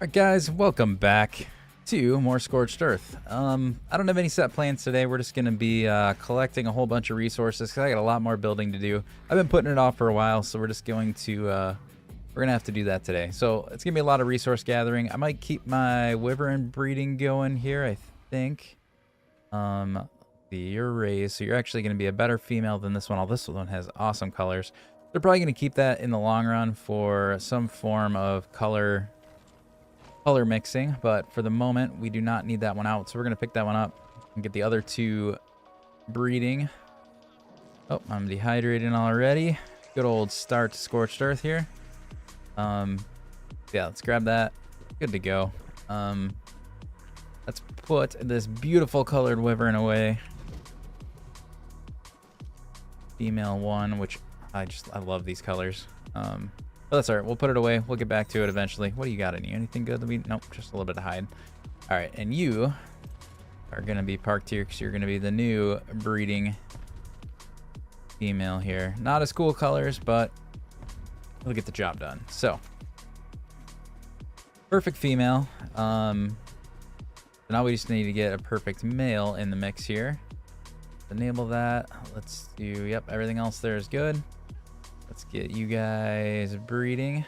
Alright guys, welcome back to more Scorched Earth. I don't have any set plans today. We're just going to be collecting a whole bunch of resources because I got a lot more building to do. I've been putting it off for a while, so we're just going to, we're going to have to do that today. So it's going to be a lot of resource gathering. I might keep my wyvern breeding going here, I think. You're raised, so you're actually going to be a better female than this one. Oh, this one has awesome colors. They're probably going to keep that in the long run for some form of color mixing, but for the moment we do not need that one out, so we're going to pick that one up and get the other two breeding. Oh, I'm dehydrating already. Good old start to Scorched Earth here. Yeah, let's grab that. Good to go. Let's put this beautiful colored wyvern away. Female one, which I love these colors. But that's all right. We'll put it away. We'll get back to it eventually. What do you got in you? Anything good? Nope, just a little bit of hide. All right, and you are going to be parked here because you're going to be the new breeding female here. Not as cool colors, but we'll get the job done. So, perfect female. Now we just need to get a perfect male in the mix here. Enable that. Let's do, yep, everything else there is good. Let's get you guys breeding.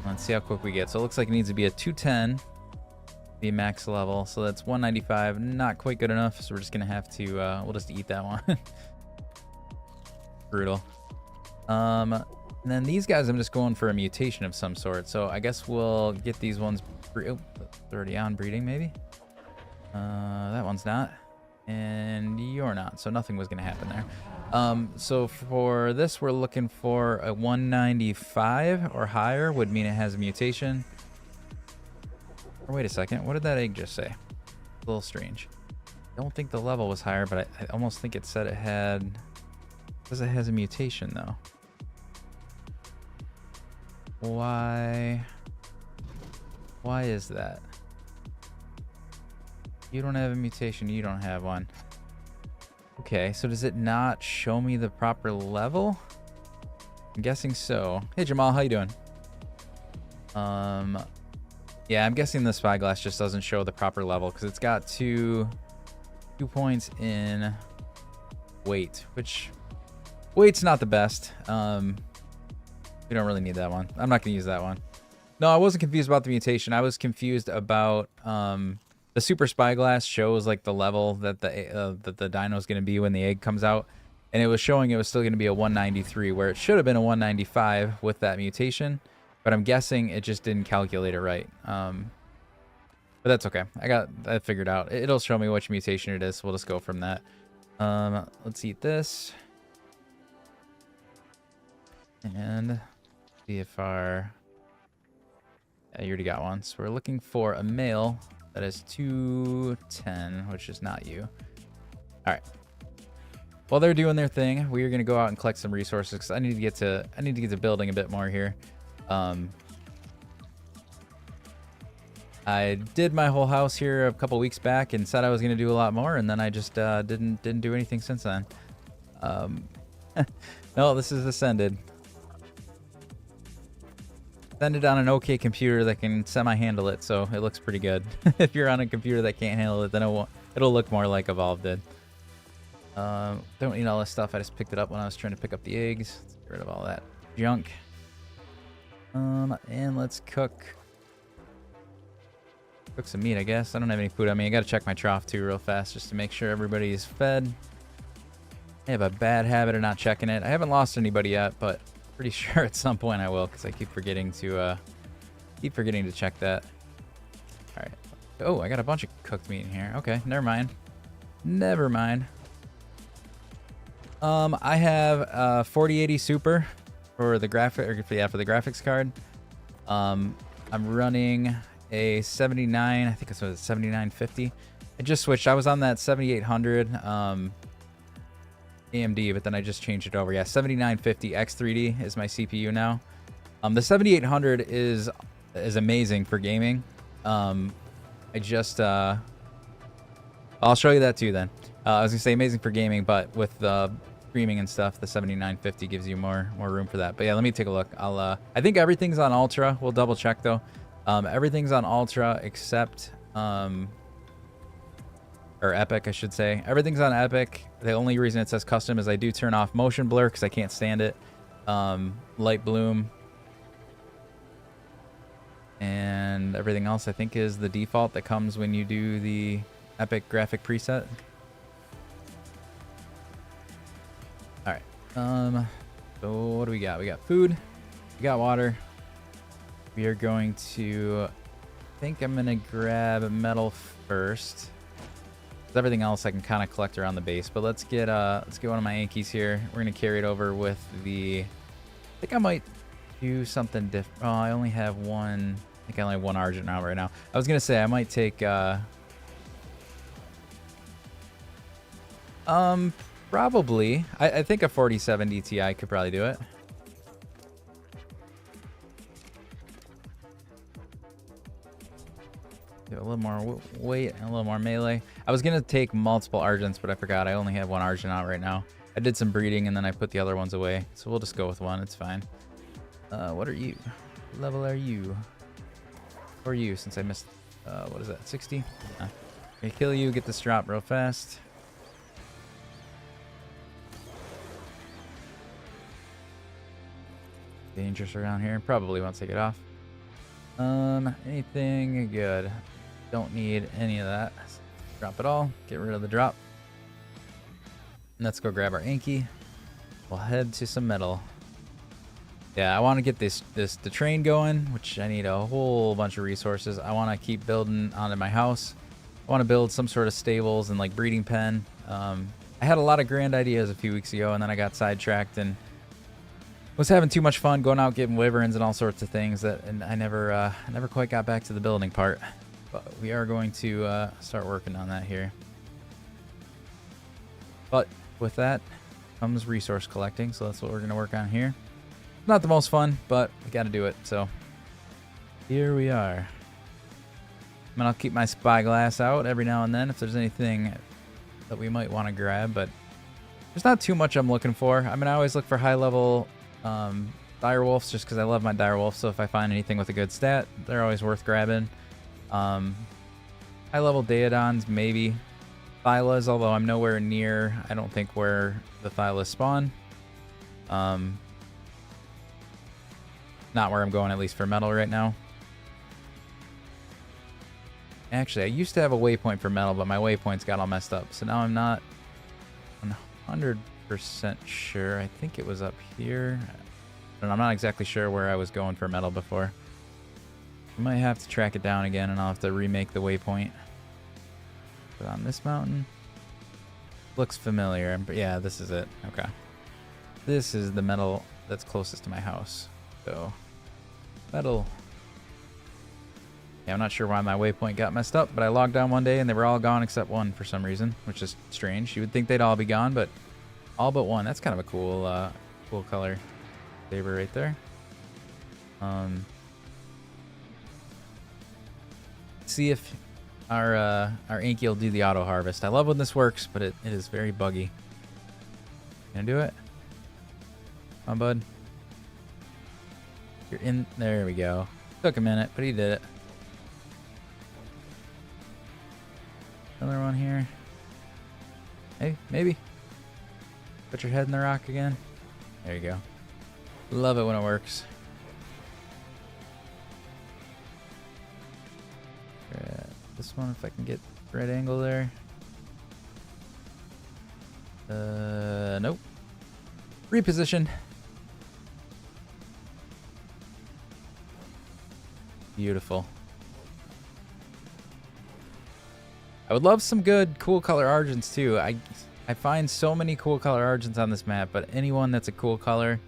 Let's see how quick we get. So it looks like it needs to be a 210, be max level. So that's 195, not quite good enough. So we're just gonna have to, we'll just eat that one. Brutal. And then these guys, I'm just going for a mutation of some sort. So I guess we'll get these ones. Oh, they're already on breeding, maybe. That one's not, and you're not. So nothing was gonna happen there. So for this, we're looking for a 195 or higher, would mean it has a mutation. Or wait a second, what did that egg just say? A little strange. I don't think the level was higher, but I almost think it said it had, because it has a mutation though. Why is that? You don't have a mutation, you don't have one. Okay, so does it not show me the proper level? I'm guessing so. Hey Jamal, how you doing? Yeah, I'm guessing the spyglass just doesn't show the proper level because it's got two points in weight, which weight's not the best. We don't really need that one. I'm not gonna use that one. No, I wasn't confused about the mutation. I was confused about the super spyglass shows like the level that the dino is going to be when the egg comes out, and it was showing it was still going to be a 193 where it should have been a 195 with that mutation, but I'm guessing it just didn't calculate it right. But that's okay. I got that figured out. It'll show me which mutation it is, so we'll just go from that. Let's eat this and see if our you already got one. So we're looking for a male. That is 210, which is not you. All right. While they're doing their thing, we are going to go out and collect some resources because I need to get to building a bit more here. I did my whole house here a couple weeks back and said I was going to do a lot more, and then I just didn't do anything since then. No, this is Ascended. Ascended on an okay computer that can semi-handle it, so it looks pretty good. If you're on a computer that can't handle it, then it'll look more like Evolve did. Don't need all this stuff. I just picked it up when I was trying to pick up the eggs. Let's get rid of all that junk. And let's cook some meat, I guess. I don't have any food on me. I gotta check my trough too real fast just to make sure everybody's fed. I have a bad habit of not checking it. I haven't lost anybody yet, but pretty sure at some point I will, because I keep forgetting to check that. All right. Oh, I got a bunch of cooked meat in here. Okay, never mind. Never mind. I have 4080 Super for the graphic, or yeah, for the graphics card. I'm running a 79. I think it's a 7950. I just switched. I was on that 7800. AMD, but then I just changed it over. Yeah, 7950 X3D is my CPU now. The 7800 is amazing for gaming. I'll show you that too then. I was gonna say amazing for gaming, but with streaming and stuff, the 7950 gives you more room for that. But yeah, let me take a look. I think everything's on ultra. We'll double check though. Everything's on ultra except or epic, I should say. Everything's on epic. The only reason it says custom is I do turn off motion blur because I can't stand it. Light bloom. And everything else I think is the default that comes when you do the epic graphic preset. Alright. So what do we got? We got food. We got water. We are going to... I think I'm going to grab metal first. Everything else I can kind of collect around the base, but let's get one of my Yankees here. We're gonna carry it over with the. I think I might do something different. Oh, I only have one. I think I only have one Argent now right now. I was gonna say I might take. Probably. I think a 47 DTI could probably do it. Do a little more weight and a little more melee. I was gonna take multiple Argents, but I forgot I only have one Argent out right now. I did some breeding and then I put the other ones away, so we'll just go with one. It's fine. What are you? What level are you? Or you? Since I missed. What is that? 60. Okay, kill you. Get this drop real fast. Dangerous around here. Probably once I get off. Anything good? Don't need any of that. Drop it all. Get rid of the drop. Let's go grab our Anki. We'll head to some metal. Yeah, I want to get the train going, which I need a whole bunch of resources. I want to keep building onto my house. I want to build some sort of stables and like breeding pen. I had a lot of grand ideas a few weeks ago, and then I got sidetracked and was having too much fun going out getting wyverns and all sorts of things and I never quite got back to the building part. But we are going to start working on that here. But with that comes resource collecting, so that's what we're going to work on here. Not the most fun, but we got to do it. So here we are. And I'll keep my spyglass out every now and then if there's anything that we might want to grab, but there's not too much I'm looking for. I mean, I always look for high level direwolves just because I love my direwolf, so if I find anything with a good stat, they're always worth grabbing. High level Daedons, maybe. Thylas, although I'm nowhere near, I don't think, where the Thylas spawn. Not where I'm going, at least for metal right now. Actually, I used to have a waypoint for metal, but my waypoints got all messed up, so now I'm not 100% sure. I think it was up here. And I'm not exactly sure where I was going for metal before. I might have to track it down again, and I'll have to remake the waypoint. But on this mountain, looks familiar. But yeah, this is it. Okay, this is the metal that's closest to my house. So metal. Yeah, I'm not sure why my waypoint got messed up, but I logged on one day and they were all gone except one for some reason, which is strange. You would think they'd all be gone, but all but one. That's kind of a cool, cool color saber right there. See if our Anki will do the auto harvest. I love when this works, but it is very buggy. Gonna do it? Come on, bud. You're in. There we go. Took a minute, but he did it. Another one here. Hey, maybe. Put your head in the rock again. There you go. Love it when it works. Grab this one if I can get right angle there. Nope. Reposition. Beautiful. I would love some good cool color Argents too. I find so many cool color Argents on this map, but anyone that's a cool color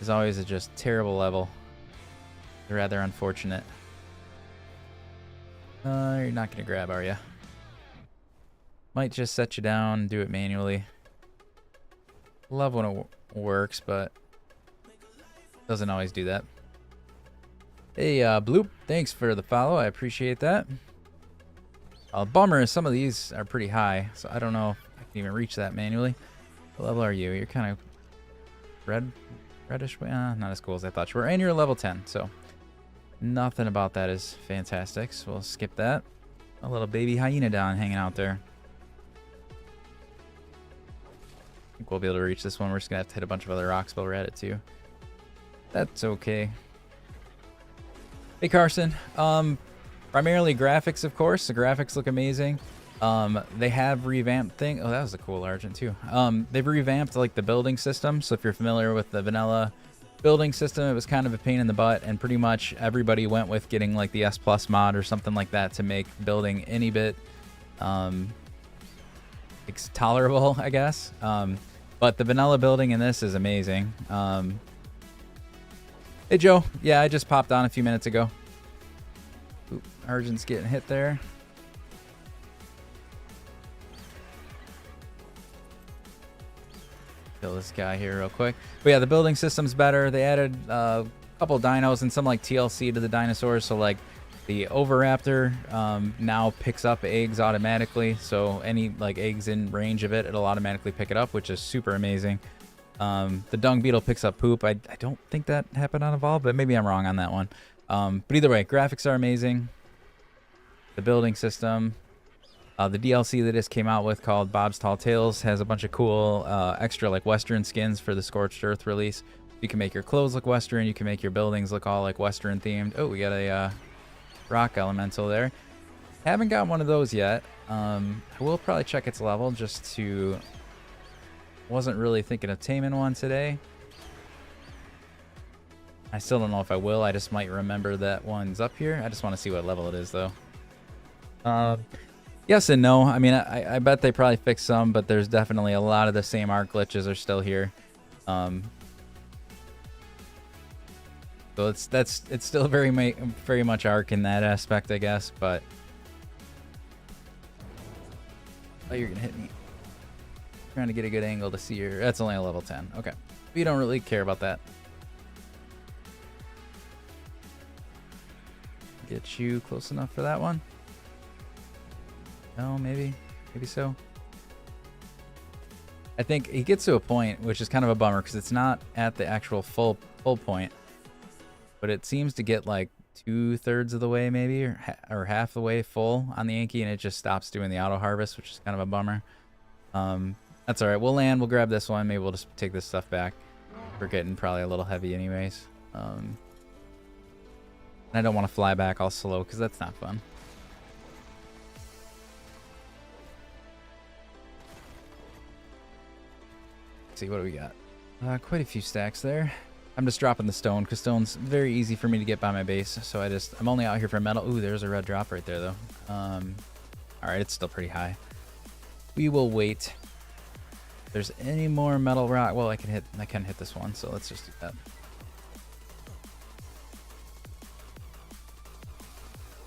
is always a just terrible level. Rather unfortunate. You're not gonna grab, are you? Might just set you down, do it manually. Love when it works, but doesn't always do that. Hey, Bloop, thanks for the follow. I appreciate that. Bummer is some of these are pretty high, so I don't know if I can even reach that manually. What level are you? You're kind of reddish. Not as cool as I thought you were. And you're level 10, so Nothing about that is fantastic, so we'll skip that. A little baby hyenodon hanging out there. I think we'll be able to reach this one. We're just gonna have to hit a bunch of other rocks while we're at it too. That's okay. Hey Carson, primarily graphics, of course. The graphics look amazing. They have revamped thing. Oh, that was a cool Argent too. They've revamped like the building system. So if you're familiar with the vanilla building system, it was kind of a pain in the butt, and pretty much everybody went with getting like the S Plus mod or something like that to make building any bit it's tolerable, I guess. But the vanilla building in this is amazing. Hey Joe, yeah, I just popped on a few minutes ago. Oop, Argent's getting hit there. Kill this guy here real quick. But yeah, the building system's better. They added a couple dinos and some like TLC to the dinosaurs. So like the Oviraptor now picks up eggs automatically. So any like eggs in range of it, it'll automatically pick it up, which is super amazing. The dung beetle picks up poop. I don't think that happened on Evolve, but maybe I'm wrong on that one. But either way, graphics are amazing. The building system. The DLC that just came out with called Bob's Tall Tales has a bunch of cool extra like Western skins for the Scorched Earth release. You can make your clothes look Western. You can make your buildings look all like Western themed. Oh, we got a rock elemental there. Haven't got one of those yet. I will probably check its level just to... Wasn't really thinking of taming one today. I still don't know if I will. I just might remember that one's up here. I just want to see what level it is though. Yes and no. I mean, I bet they probably fixed some, but there's definitely a lot of the same Ark glitches are still here. So it's still very much Ark in that aspect, I guess. But oh, you're gonna hit me. Trying to get a good angle to see your. That's only a level 10. Okay, we don't really care about that. Get you close enough for that one. No, maybe so. I think he gets to a point, which is kind of a bummer because it's not at the actual full point, but it seems to get like 2/3 of the way, maybe, or half the way full on the Yankee, and it just stops doing the auto harvest, which is kind of a bummer. That's all right. We'll land. We'll grab this one. Maybe we'll just take this stuff back. We're getting probably a little heavy, anyways. And I don't want to fly back all slow because that's not fun. See, what do we got? Quite a few stacks there. I'm just dropping the stone because stone's very easy for me to get by my base. So I'm only out here for metal. Ooh, there's a red drop right there though. All right, it's still pretty high. We will wait. If there's any more metal rock, well, I can hit this one. So let's just do that.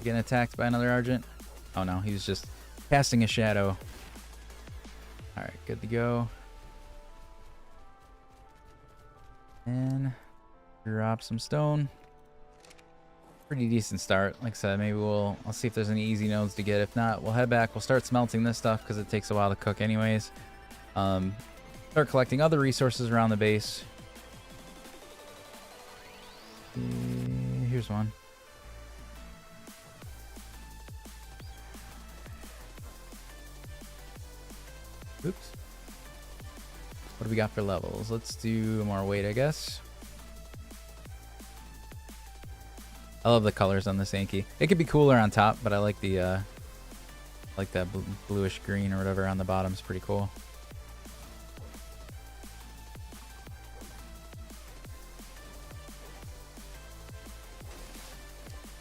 Getting attacked by another Argent. Oh no, he was just casting a shadow. All right, good to go. And drop some stone. Pretty decent start. Like I said, maybe I'll see if there's any easy nodes to get. If not, we'll head back. We'll start smelting this stuff because it takes a while to cook anyways. Start collecting other resources around the base. Here's one. Oops. What do we got for levels? Let's do more weight, I guess. I love the colors on this Yankee. It could be cooler on top, but I like the like that bluish green or whatever on the bottom is pretty cool.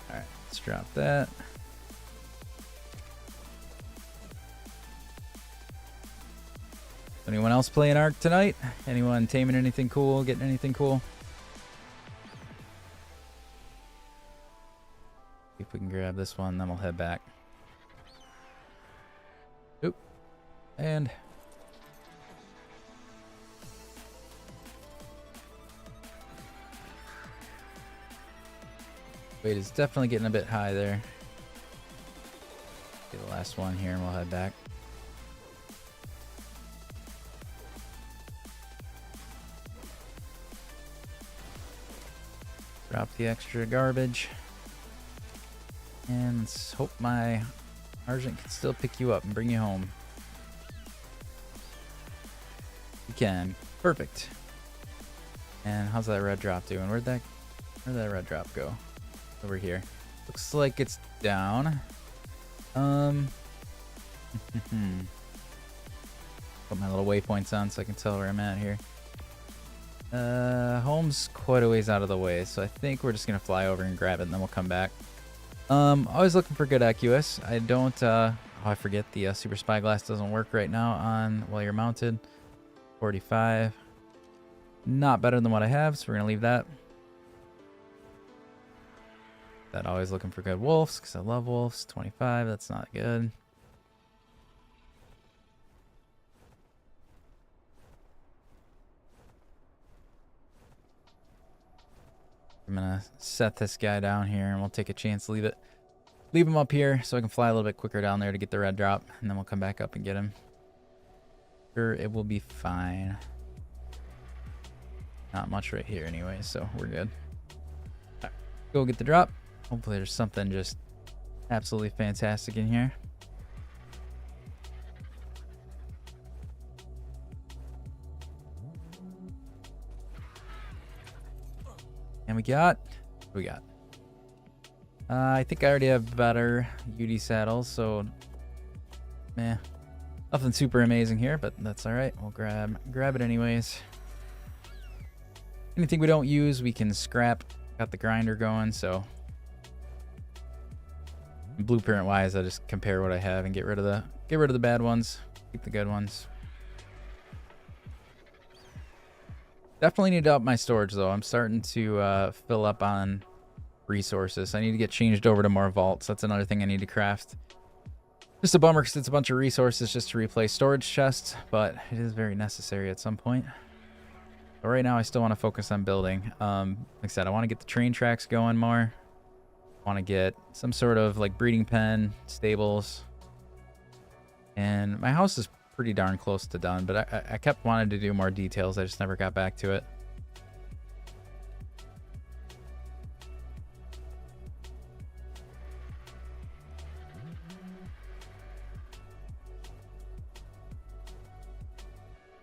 All right, let's drop that. Anyone else playing Ark tonight? Anyone taming anything cool? Getting anything cool? See if we can grab this one, then we'll head back. Oop. And weight is definitely getting a bit high there. Get the last one here and we'll head back. Drop the extra garbage. And let's hope my Argent can still pick you up and bring you home. You can. Perfect. And how's that red drop doing? Where'd that red drop go? Over here. Looks like it's down. Put my little waypoints on so I can tell where I'm at here. Home's quite a ways out of the way, so I think we're just gonna fly over and grab it and then we'll come back. Always looking for good AQS. I don't I forget the super spyglass doesn't work right now on while you're mounted. 45. Not better than what I have, so we're gonna leave that. That always looking for good wolves because I love wolves. 25, that's not good. I'm gonna set this guy down here and we'll take a chance to leave him up here so I can fly a little bit quicker down there to get the red drop, and then we'll come back up and get him. Sure, it will be fine. Not much right here anyway, so we're good. All right, go get the drop. Hopefully there's something just absolutely fantastic in here. And we got. I think I already have better UD saddles, so nothing super amazing here, but that's all right. We'll grab it anyways. Anything we don't use, we can scrap. Got the grinder going, so blueprint wise, I just compare what I have and get rid of the bad ones, keep the good ones. Definitely need to up my storage though. I'm starting to fill up on resources. I need to get changed over to more vaults. That's another thing I need to craft. Just a bummer because it's a bunch of resources just to replace storage chests, but it is very necessary at some point. But right now I still want to focus on building. Like I said, I want to get the train tracks going more. I want to get some sort of like breeding pen, stables. And my house is pretty darn close to done, but I kept wanting to do more details. I just never got back to it.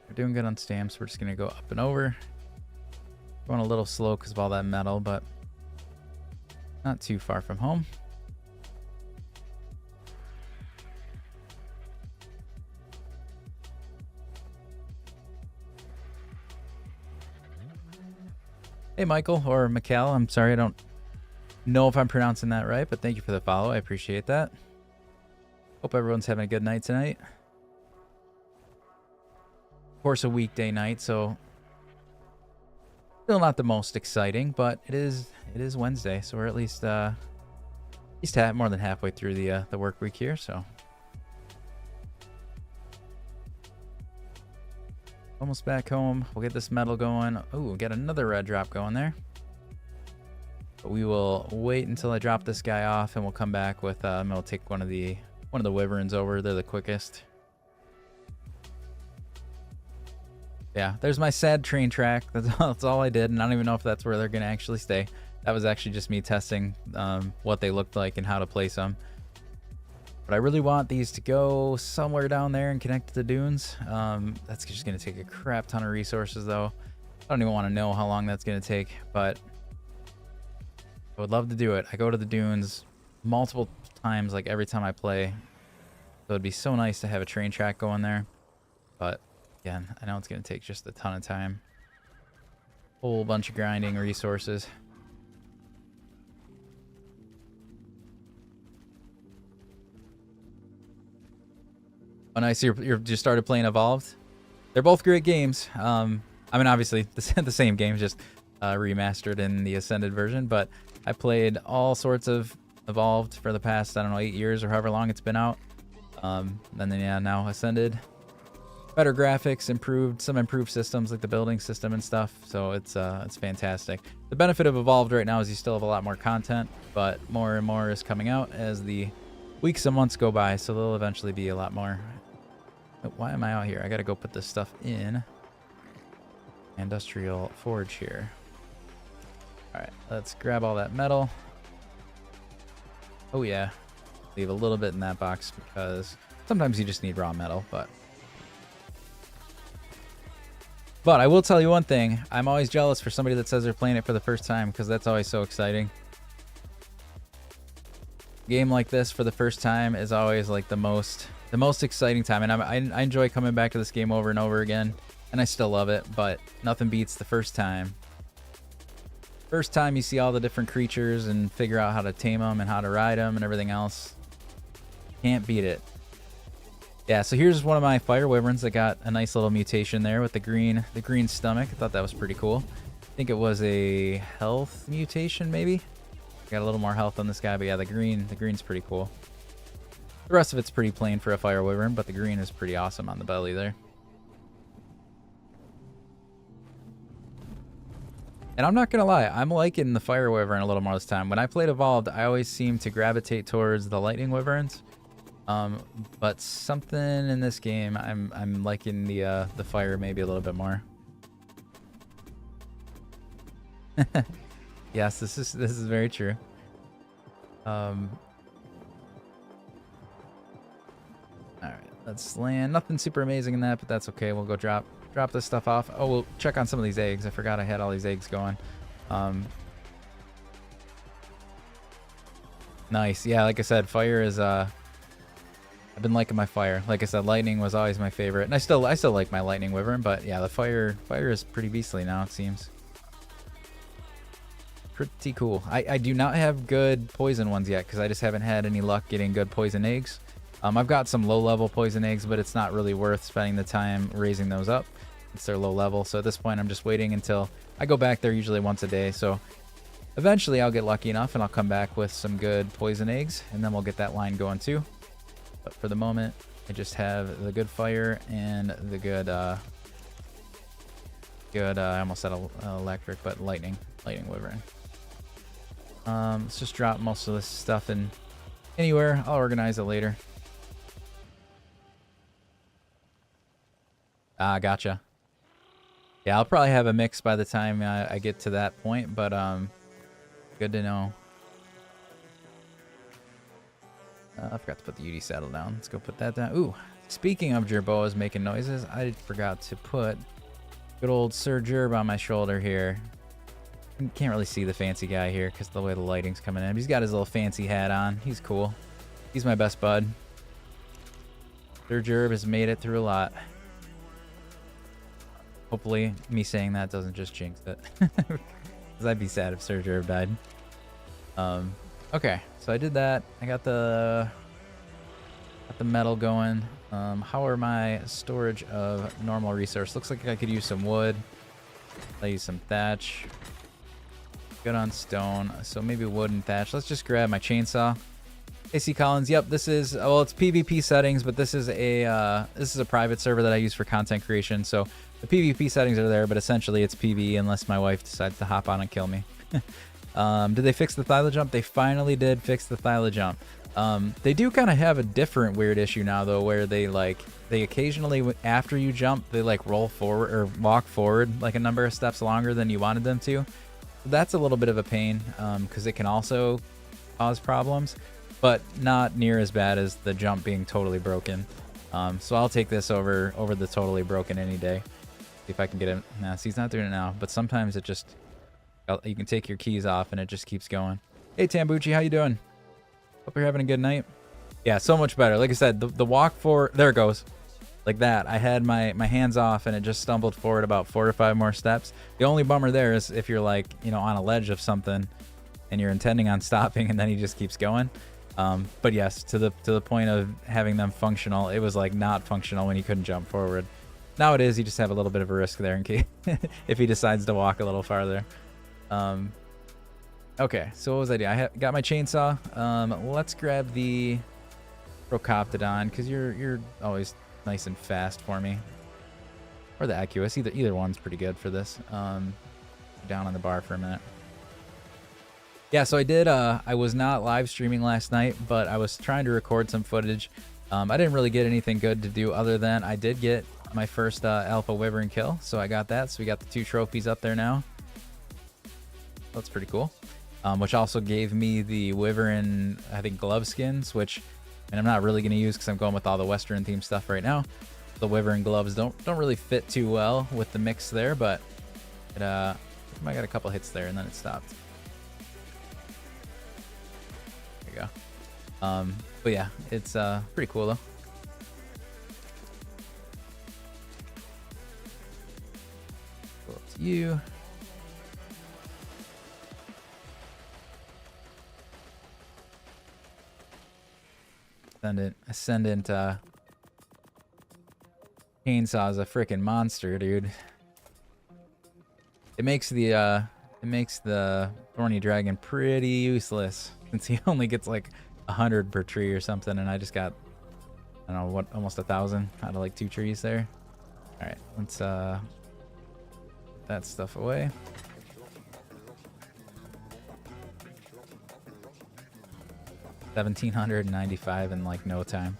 We're doing good on stamps. We're just gonna go up and over. Going a little slow because of all that metal, but not too far from home. Hey, Michael, or Mikkel. I'm sorry, I don't know if I'm pronouncing that right, but thank you for the follow. I appreciate that. Hope everyone's having a good night tonight. Of course, a weekday night, so still not the most exciting, but it is Wednesday, so we're at least more than halfway through the work week here, so almost back home. We'll get this metal going. Oh, get another red drop going there. But we will wait until I drop this guy off, and we'll come back with. I'll take one of the wyverns over. They're the quickest. Yeah, there's my sad train track. That's all I did, and I don't even know if that's where they're gonna actually stay. That was actually just me testing what they looked like and how to place them. But I really want these to go somewhere down there and connect to the dunes. That's just going to take a crap ton of resources, though. I don't even want to know how long that's going to take, but I would love to do it. I go to the dunes multiple times, like every time I play. So it'd be so nice to have a train track going there. But again, I know it's going to take just a ton of time. Whole bunch of grinding resources. Oh, nice. You just started playing Evolved. They're both great games. I mean, obviously, the same games, just remastered in the Ascended version. But I played all sorts of Evolved for the past, I don't know, 8 years or however long it's been out. And then, yeah, now Ascended. Better graphics, some improved systems like the building system and stuff. So it's fantastic. The benefit of Evolved right now is you still have a lot more content, but more and more is coming out as the weeks and months go by. So there'll eventually be a lot more. Why am I out here? I gotta go put this stuff in industrial forge here. All right, let's grab all that metal. Oh yeah, leave a little bit in that box because sometimes you just need raw metal, but I will tell you one thing. I'm always jealous for somebody that says they're playing it for the first time because that's always so exciting. Game like this for the first time is always like the most exciting time, and I enjoy coming back to this game over and over again, and I still love it, but nothing beats the first time. First time you see all the different creatures and figure out how to tame them and how to ride them and everything else. Can't beat it. Yeah, so here's one of my fire wyverns that got a nice little mutation there with the green stomach. I thought that was pretty cool. I think it was a health mutation, maybe. Got a little more health on this guy, but yeah, the green's pretty cool. The rest of it's pretty plain for a fire wyvern, but the green is pretty awesome on the belly there. And I'm not gonna lie, I'm liking the fire wyvern a little more this time. When I played Evolved, I always seem to gravitate towards the lightning wyverns. But something in this game, I'm liking the fire maybe a little bit more. Yes, this is very true. All right, let's land. Nothing super amazing in that, but that's okay. We'll go drop this stuff off. Oh, we'll check on some of these eggs. I forgot I had all these eggs going. Nice. Yeah, like I said, fire is I've been liking my fire. Like I said, lightning was always my favorite, and I still like my lightning wyvern. But yeah, the fire is pretty beastly now, it seems. Pretty cool. I do not have good poison ones yet because I just haven't had any luck getting good poison eggs. I've got some low-level poison eggs, but it's not really worth spending the time raising those up. It's their low level, so at this point I'm just waiting until I go back there usually once a day. So eventually I'll get lucky enough and I'll come back with some good poison eggs, and then we'll get that line going too. But for the moment, I just have the good fire and the good, I almost said electric, but lightning wyvern. Let's just drop most of this stuff in anywhere. I'll organize it later. Ah, gotcha. Yeah, I'll probably have a mix by the time I get to that point, but good to know. I forgot to put the UD saddle down. Let's go put that down. Ooh, speaking of jerboas making noises, I forgot to put good old Sir Gerb on my shoulder here. Can't really see the fancy guy here because the way the lighting's coming in. But he's got his little fancy hat on. He's cool. He's my best bud. Sir Gerb has made it through a lot. Hopefully, me saying that doesn't just jinx it. Because I'd be sad if Sir Gerb died. Okay, so I did that. I got the metal going. How are my storage of normal resource? Looks like I could use some wood. I'll use some thatch. Good on stone, so maybe wood and thatch. Let's just grab my chainsaw. AC Collins, yep, this is, well, it's PvP settings, but this is a private server that I use for content creation, so the PvP settings are there, but essentially it's PvE unless my wife decides to hop on and kill me. Did they fix the thyla jump? They finally did fix the thyla jump. They do kind of have a different weird issue now, though, where they occasionally, after you jump, they like roll forward or walk forward like a number of steps longer than you wanted them to. That's a little bit of a pain because it can also cause problems, but not near as bad as the jump being totally broken. So I'll take this over the totally broken any day. See if I can get it. Nah, see, he's not doing it now, but sometimes it just, you can take your keys off and it just keeps going. Hey Tambucci, how you doing? Hope you're having a good night. Yeah, so much better. Like I said, the walk forward, there it goes. Like that. I had my hands off and it just stumbled forward about 4 or 5 more steps. The only bummer there is if you're like, on a ledge of something and you're intending on stopping and then he just keeps going. But yes, to the point of having them functional, it was like not functional when he couldn't jump forward. Now it is, you just have a little bit of a risk there in case if he decides to walk a little farther. Okay, so what was I doing? I got my chainsaw. Let's grab the Procoptodon because you're always nice and fast for me, or the Equus. Either one's pretty good for this. Down on the bar for a minute. Yeah, so I did. I was not live streaming last night, but I was trying to record some footage. I didn't really get anything good to do other than I did get my first Alpha Wyvern kill, so I got that. So we got the 2 trophies up there now. That's pretty cool. which also gave me the Wyvern, I think, glove skins, which and I'm not really going to use because I'm going with all the Western themed stuff right now. The Wyvern gloves don't really fit too well with the mix there, but it I got a couple hits there and then it stopped. There you go. But yeah, it's pretty cool though. Go up to you. Ascendant chainsaw is a freaking monster, dude. It makes the thorny dragon pretty useless since he only gets like 100 per tree or something, and I just got, I don't know what, almost 1,000 out of like 2 trees there. All right, let's put that stuff away. $1,795 in like no time.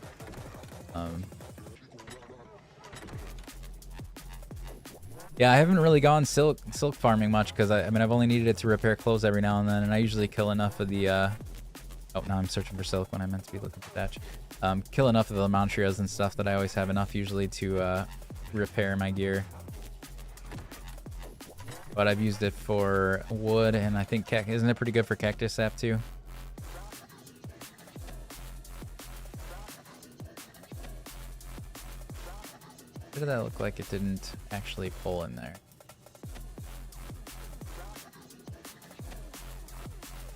Yeah, I haven't really gone silk farming much because I mean I've only needed it to repair clothes every now and then, and I usually kill enough of the oh, now I'm searching for silk when I meant to be looking for thatch. Kill enough of the Montrias and stuff that I always have enough usually to repair my gear. But I've used it for wood, and I think isn't it pretty good for cactus sap too? What did that look like? It didn't actually pull in there.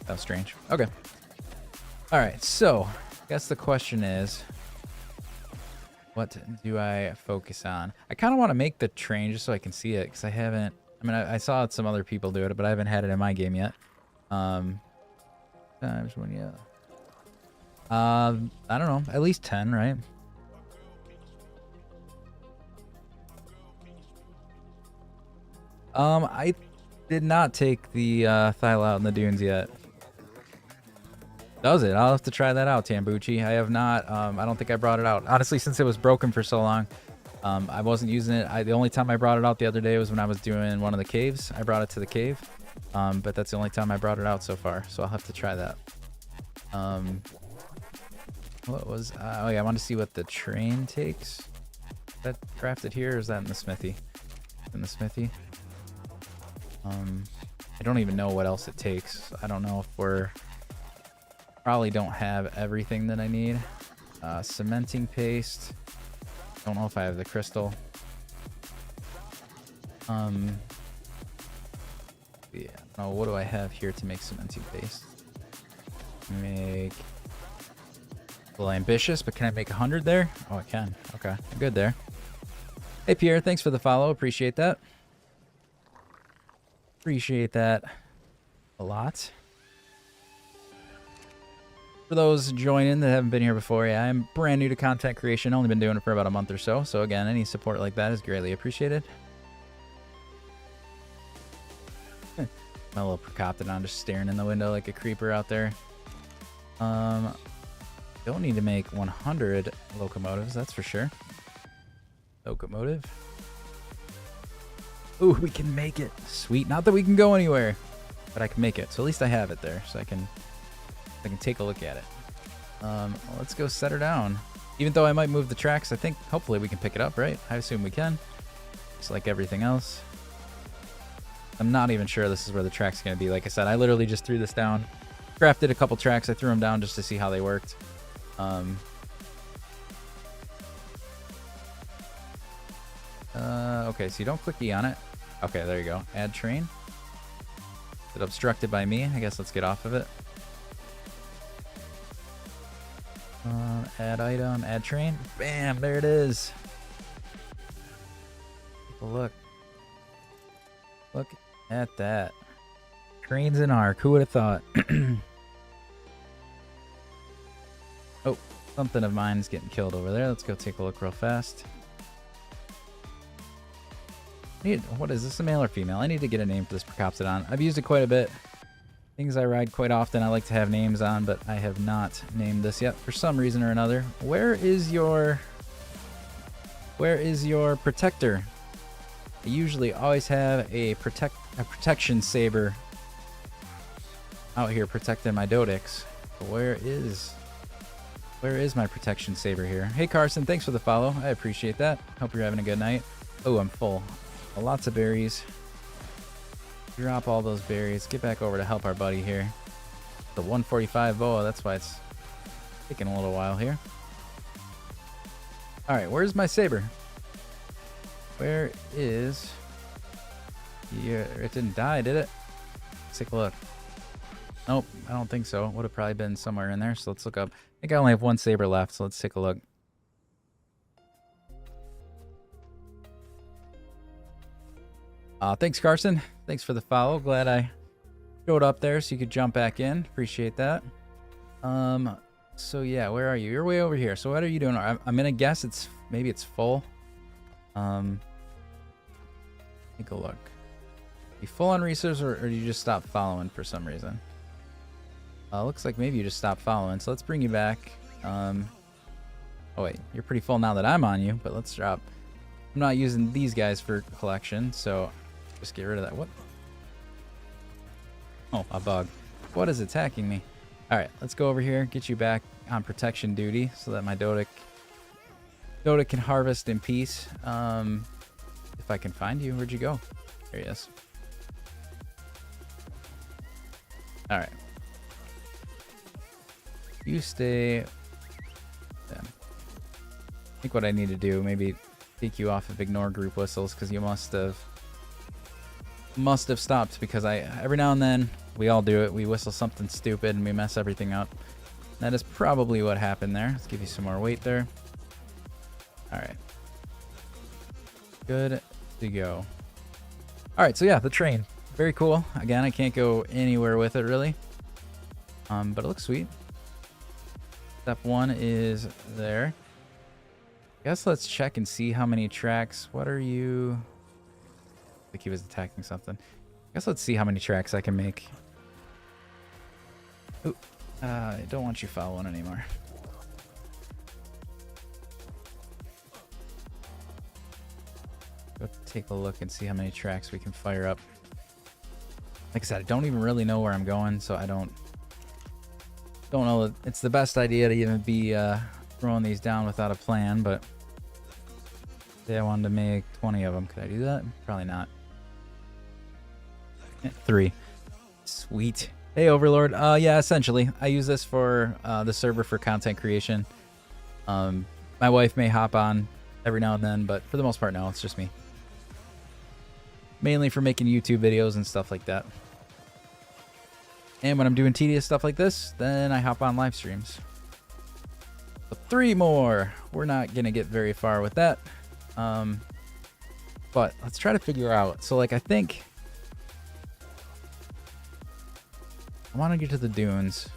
That was strange. Okay. All right. So I guess the question is, what do I focus on? I kind of want to make the train just so I can see it because I haven't. I mean, I saw some other people do it, but I haven't had it in my game yet. Times one, yeah. I don't know. At least 10, right? I did not take the Thyla out in the dunes yet. Does it? I'll have to try that out, Tambucci. I have not. I don't think I brought it out. Honestly, since it was broken for so long, I wasn't using it. The only time I brought it out the other day was when I was doing one of the caves. I brought it to the cave, but that's the only time I brought it out so far. So I'll have to try that. What was? Oh yeah, I want to see what the train takes. Is that crafted here, or is that in the smithy? In the smithy. I don't even know what else it takes. I don't know if we're probably don't have everything that I need. Cementing paste. Don't know if I have the crystal. Yeah. Oh, what do I have here to make cementing paste? Make a little ambitious, but can I make 100 there? Oh, I can. Okay, I'm good there. Hey Pierre, thanks for the follow. Appreciate that. Appreciate that a lot. For those joining that haven't been here before, yeah, I'm brand new to content creation. Only been doing it for about a month or so. So again, any support like that is greatly appreciated. My little Procoptodon just staring in the window like a creeper out there. Don't need to make 100 locomotives, that's for sure. Locomotive. Ooh, we can make it. Sweet. Not that we can go anywhere, but I can make it. So at least I have it there, so I can take a look at it. Let's go set her down. Even though I might move the tracks, I think hopefully we can pick it up, right? I assume we can. Just like everything else. I'm not even sure this is where the track's going to be. Like I said, I literally just threw this down. Crafted a couple tracks. I threw them down just to see how they worked. Okay, so you don't click E on it. Okay, there you go. Add train. Is it obstructed by me? I guess let's get off of it. Add item, add train. Bam, there it is. Take a look. Look at that. Trains in Ark. Who would have thought? Oh, something of mine is getting killed over there. Let's go take a look real fast. What is this, a male or female? I need to get a name for this Procoptodon. I've used it quite a bit. Things I ride quite often I like to have names on, but I have not named this yet for some reason or another. Where is your protector? I usually always have a protection saber out here protecting my Dodix. But where is my protection saber here? Hey Carson, thanks for the follow. I appreciate that. Hope you're having a good night. Oh, I'm full. Lots of berries. Drop all those berries. Get back over to help our buddy here. The 145 boa, that's why it's taking a little while here. Alright, where's my saber? Where is... Yeah, it didn't die, did it? Let's take a look. Nope, I don't think so. Would have probably been somewhere in there, so let's look up. I think I only have one saber left, so let's take a look. Thanks, Carson. Thanks for the follow. Glad I showed up there so you could jump back in. Appreciate that. So yeah, where are you? You're way over here. So what are you doing? I'm gonna guess maybe it's full. Take a look. You full on resources, or do you just stop following for some reason? Looks like maybe you just stopped following. So let's bring you back. Oh wait, you're pretty full now that I'm on you. But let's drop. I'm not using these guys for collection, so just get rid of that. What? Oh, a bug. What is attacking me? All right, let's go over here, get you back on protection duty so that my Dodic can harvest in peace. If I can find you, where'd you go? There he is. All right. You stay. Yeah. I think what I need to do, maybe take you off of ignore group whistles, because you must have stopped, because every now and then we all do it. We whistle something stupid and we mess everything up. That is probably what happened there. Let's give you some more weight there. All right. Good to go. All right, so yeah, the train. Very cool. Again, I can't go anywhere with it really. But it looks sweet. Step 1 is there. I guess let's check and see how many tracks. What are you? I think he was attacking something. I guess let's see how many tracks I can make. Ooh, I don't want you following anymore. Go take a look and see how many tracks we can fire up. Like I said, I don't even really know where I'm going, so I don't know that it's the best idea to even be throwing these down without a plan, but say I wanted to make 20 of them. Could I do that? Probably not. 3. Sweet. Hey, Overlord. Yeah, essentially. I use this for the server for content creation. My wife may hop on every now and then, but for the most part, no, it's just me. Mainly for making YouTube videos and stuff like that. And when I'm doing tedious stuff like this, then I hop on live streams. So 3 more. We're not going to get very far with that. But let's try to figure out. So, like, I think I want to get to the dunes.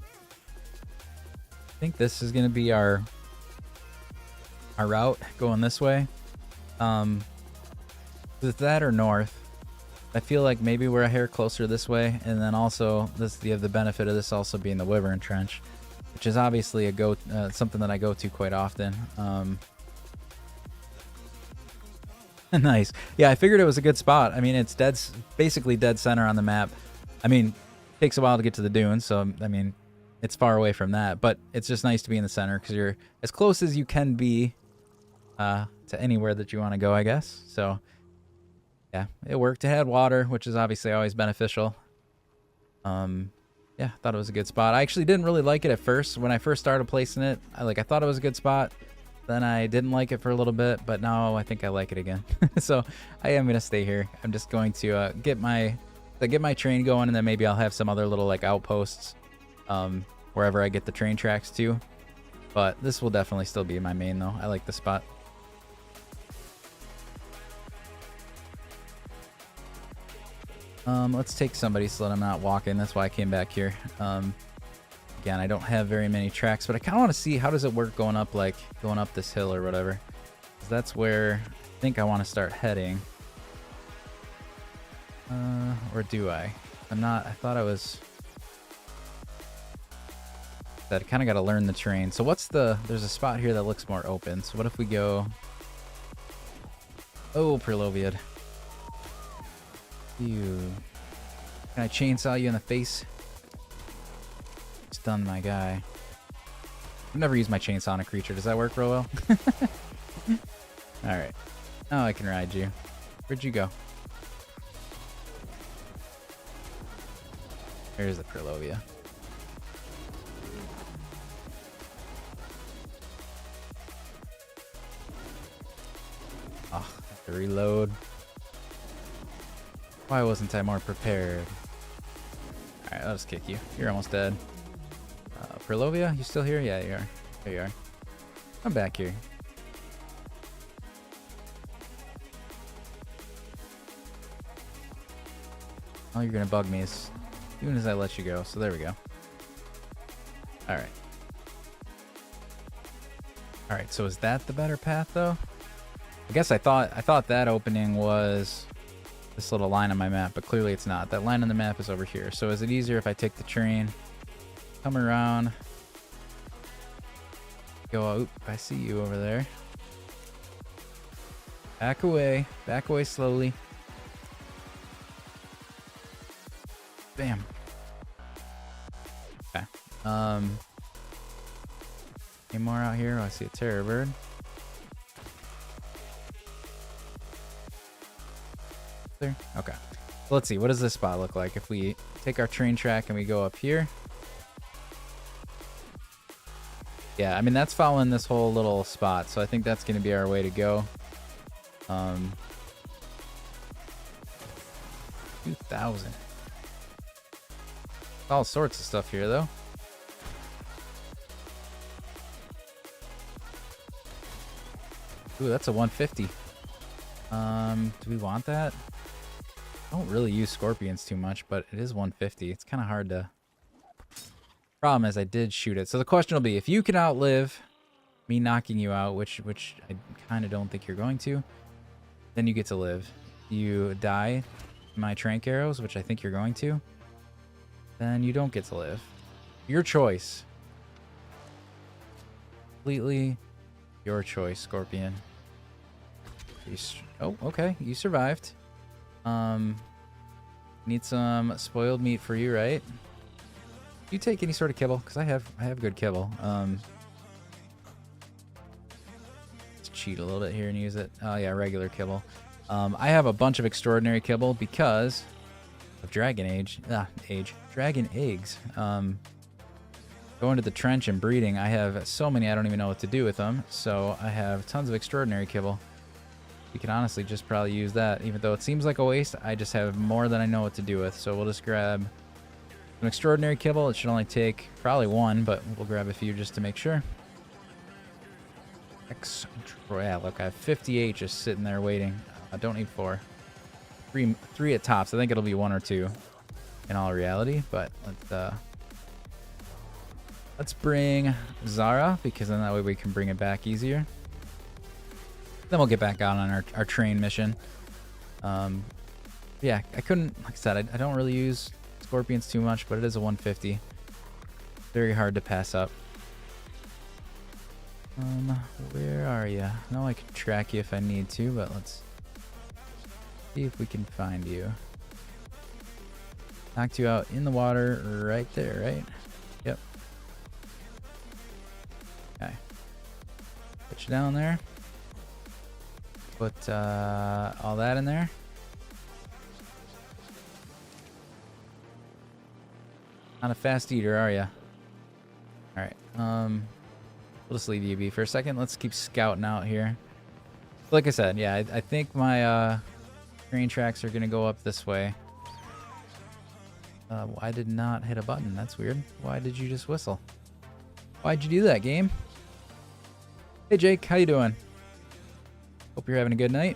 I think this is going to be our route going this way. Is that or north? I feel like maybe we're a hair closer this way, and then also you have the benefit of this also being the Wyvern Trench, which is obviously something that I go to quite often. Nice. Yeah, I figured it was a good spot. I mean, it's basically dead center on the map. I mean, it takes a while to get to the dunes, so I mean, it's far away from that, but it's just nice to be in the center because you're as close as you can be to anywhere that you want to go, I guess. So yeah, it worked. It had water, which is obviously always beneficial. Yeah, thought it was a good spot. I actually didn't really like it at first. When I first started placing it, I thought it was a good spot. Then I didn't like it for a little bit, but now I think I like it again. So I am gonna stay here. I'm just going to get my train going, and then maybe I'll have some other little like outposts wherever I get the train tracks to. But this will definitely still be my main though. I like the spot. Let's take somebody so that I'm not walking. That's why I came back here. Again, I don't have very many tracks, but I kind of want to see how does it work going up this hill or whatever. 'Cause that's where I think I want to start heading. Or do I? I'm not. I thought I was. That I kind of got to learn the terrain. So there's a spot here that looks more open. So what if we go? Oh, Perloviad. You. Can I chainsaw you in the face? stunned my guy. I've never used my chainsaw on a creature. Does that work real well? Alright. Now I can ride you. Where'd you go? There's the Purlovia. Oh, have to reload. Why wasn't I more prepared? Alright, I'll just kick you. You're almost dead. Purlovia, you still here? Yeah, you are. There you are. Come back here. Oh, you're gonna bug me as soon as I let you go. So there we go. All right. All right. So is that the better path, though? I guess I thought that opening was this little line on my map, but clearly it's not. That line on the map is over here. So is it easier if I take the train, come around, go out? I see you over there. Back away slowly. Bam. Okay. Any more out here? Oh, I see a terror bird. There. Okay. So let's see. What does this spot look like if we take our train track and we go up here? Yeah, I mean that's following this whole little spot, so I think that's going to be our way to go. 2,000. All sorts of stuff here, though. Ooh, that's a 150. Do we want that? I don't really use scorpions too much, but it is 150. It's kind of hard to... Problem is, I did shoot it. So the question will be, if you can outlive me knocking you out, which I kind of don't think you're going to, then you get to live. You die my trank arrows, which I think you're going to, then you don't get to live. Your choice. Completely your choice, Scorpion. Oh, okay. You survived. Need some spoiled meat for you, right? Do you take any sort of kibble? Because I have good kibble. Let's cheat a little bit here and use it. Oh yeah, regular kibble. I have a bunch of extraordinary kibble because of dragon eggs. Going to the trench and breeding, I have so many I don't even know what to do with them. So I have tons of extraordinary kibble. You can honestly just probably use that, even though it seems like a waste. I just have more than I know what to do with. So we'll just grab some extraordinary kibble. It should only take probably one, but we'll grab a few just to make sure. Yeah, look, I have 58 just sitting there waiting. I don't need 4. Three at tops. I think it'll be 1 or 2 in all reality, but let's bring Zara, because then that way we can bring it back easier. Then we'll get back out on our train mission. Yeah, I couldn't, like I said, I don't really use scorpions too much, but it is a 150. Very hard to pass up. Where are you? I know I can track you if I need to, but let's see if we can find you. Knocked you out in the water right there, right? Yep. Okay. Put you down there. Put all that in there. Not a fast eater, are you? Alright. We'll just leave you be for a second. Let's keep scouting out here. Like I said, yeah, I think my train tracks are going to go up this way. I did not hit a button. That's weird. Why did you just whistle? Why'd you do that, game? Hey, Jake. How you doing? Hope you're having a good night.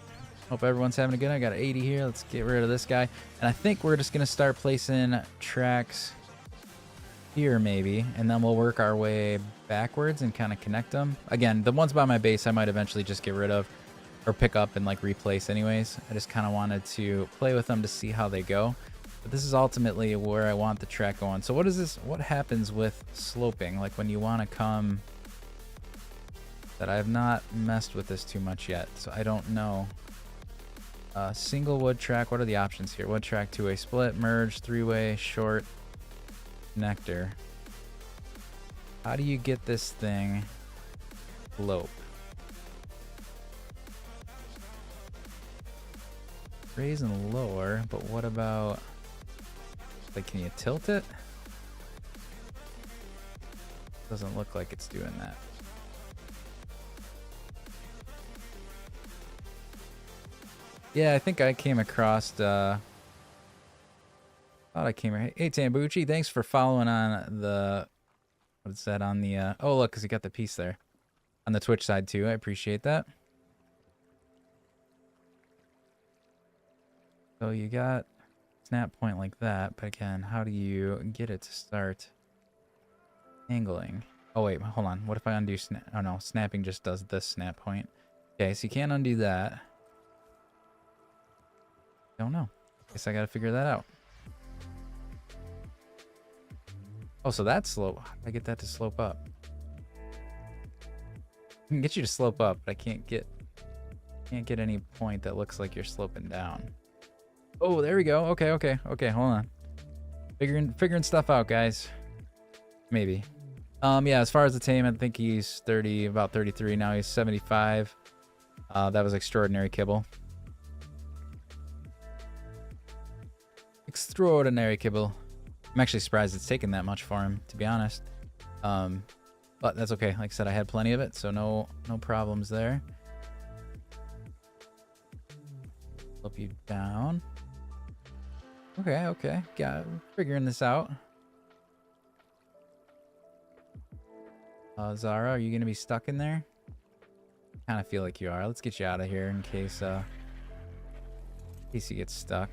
Hope everyone's having a good night. I got an 80 here. Let's get rid of this guy. And I think we're just going to start placing tracks here maybe, and then we'll work our way backwards and kind of connect them. Again, the ones by my base I might eventually just get rid of or pick up and like replace anyways. I just kind of wanted to play with them to see how they go. But this is ultimately where I want the track going. So what is this? What happens with sloping? Like when you want to come... That I have not messed with this too much yet, so I don't know. Single wood track, what are the options here? Wood track, 2-way split, merge, 3-way, short, connector. How do you get this thing slope? Raise and lower, but what about, like, can you tilt it? Doesn't look like it's doing that. Yeah, I think I came across, thought I came here. Hey, Tambucci, thanks for following on the, what's that on the, oh, look, because you got the piece there. On the Twitch side, too. I appreciate that. So you got snap point like that, but again, how do you get it to start angling? Oh wait, hold on. What if I undo snap? Oh no, snapping just does this snap point. Okay, so you can't undo that. Don't know. Guess I gotta figure that out. Oh, so that's slope. How do I get that to slope up? I can get you to slope up, but I can't get any point that looks like you're sloping down. Oh, there we go. Okay, hold on. Figuring stuff out, guys. Maybe. Yeah, as far as the tame, I think he's 30, about 33. Now he's 75. That was extraordinary kibble. Extraordinary kibble. I'm actually surprised it's taken that much for him, to be honest. But that's okay. Like I said, I had plenty of it, so no problems there. Flip you down. Okay. Got figuring this out. Zara, are you gonna be stuck in there? Kind of feel like you are. Let's get you out of here in case you get stuck.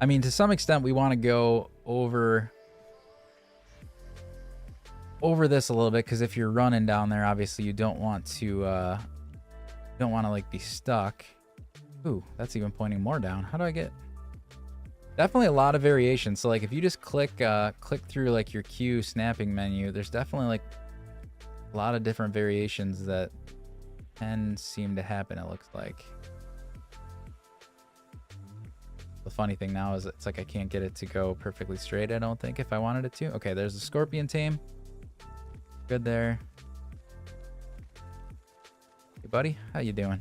I mean, to some extent, we want to go over this a little bit, because if you're running down there, obviously you don't want to like be stuck. Ooh, that's even pointing more down. How do I get? Definitely a lot of variation. So like if you just click through like your Q snapping menu, there's definitely like a lot of different variations that can seem to happen, it looks like. The funny thing now is it's like I can't get it to go perfectly straight, I don't think, if I wanted it to. Okay, there's a scorpion tame. Good there. Hey buddy, how you doing?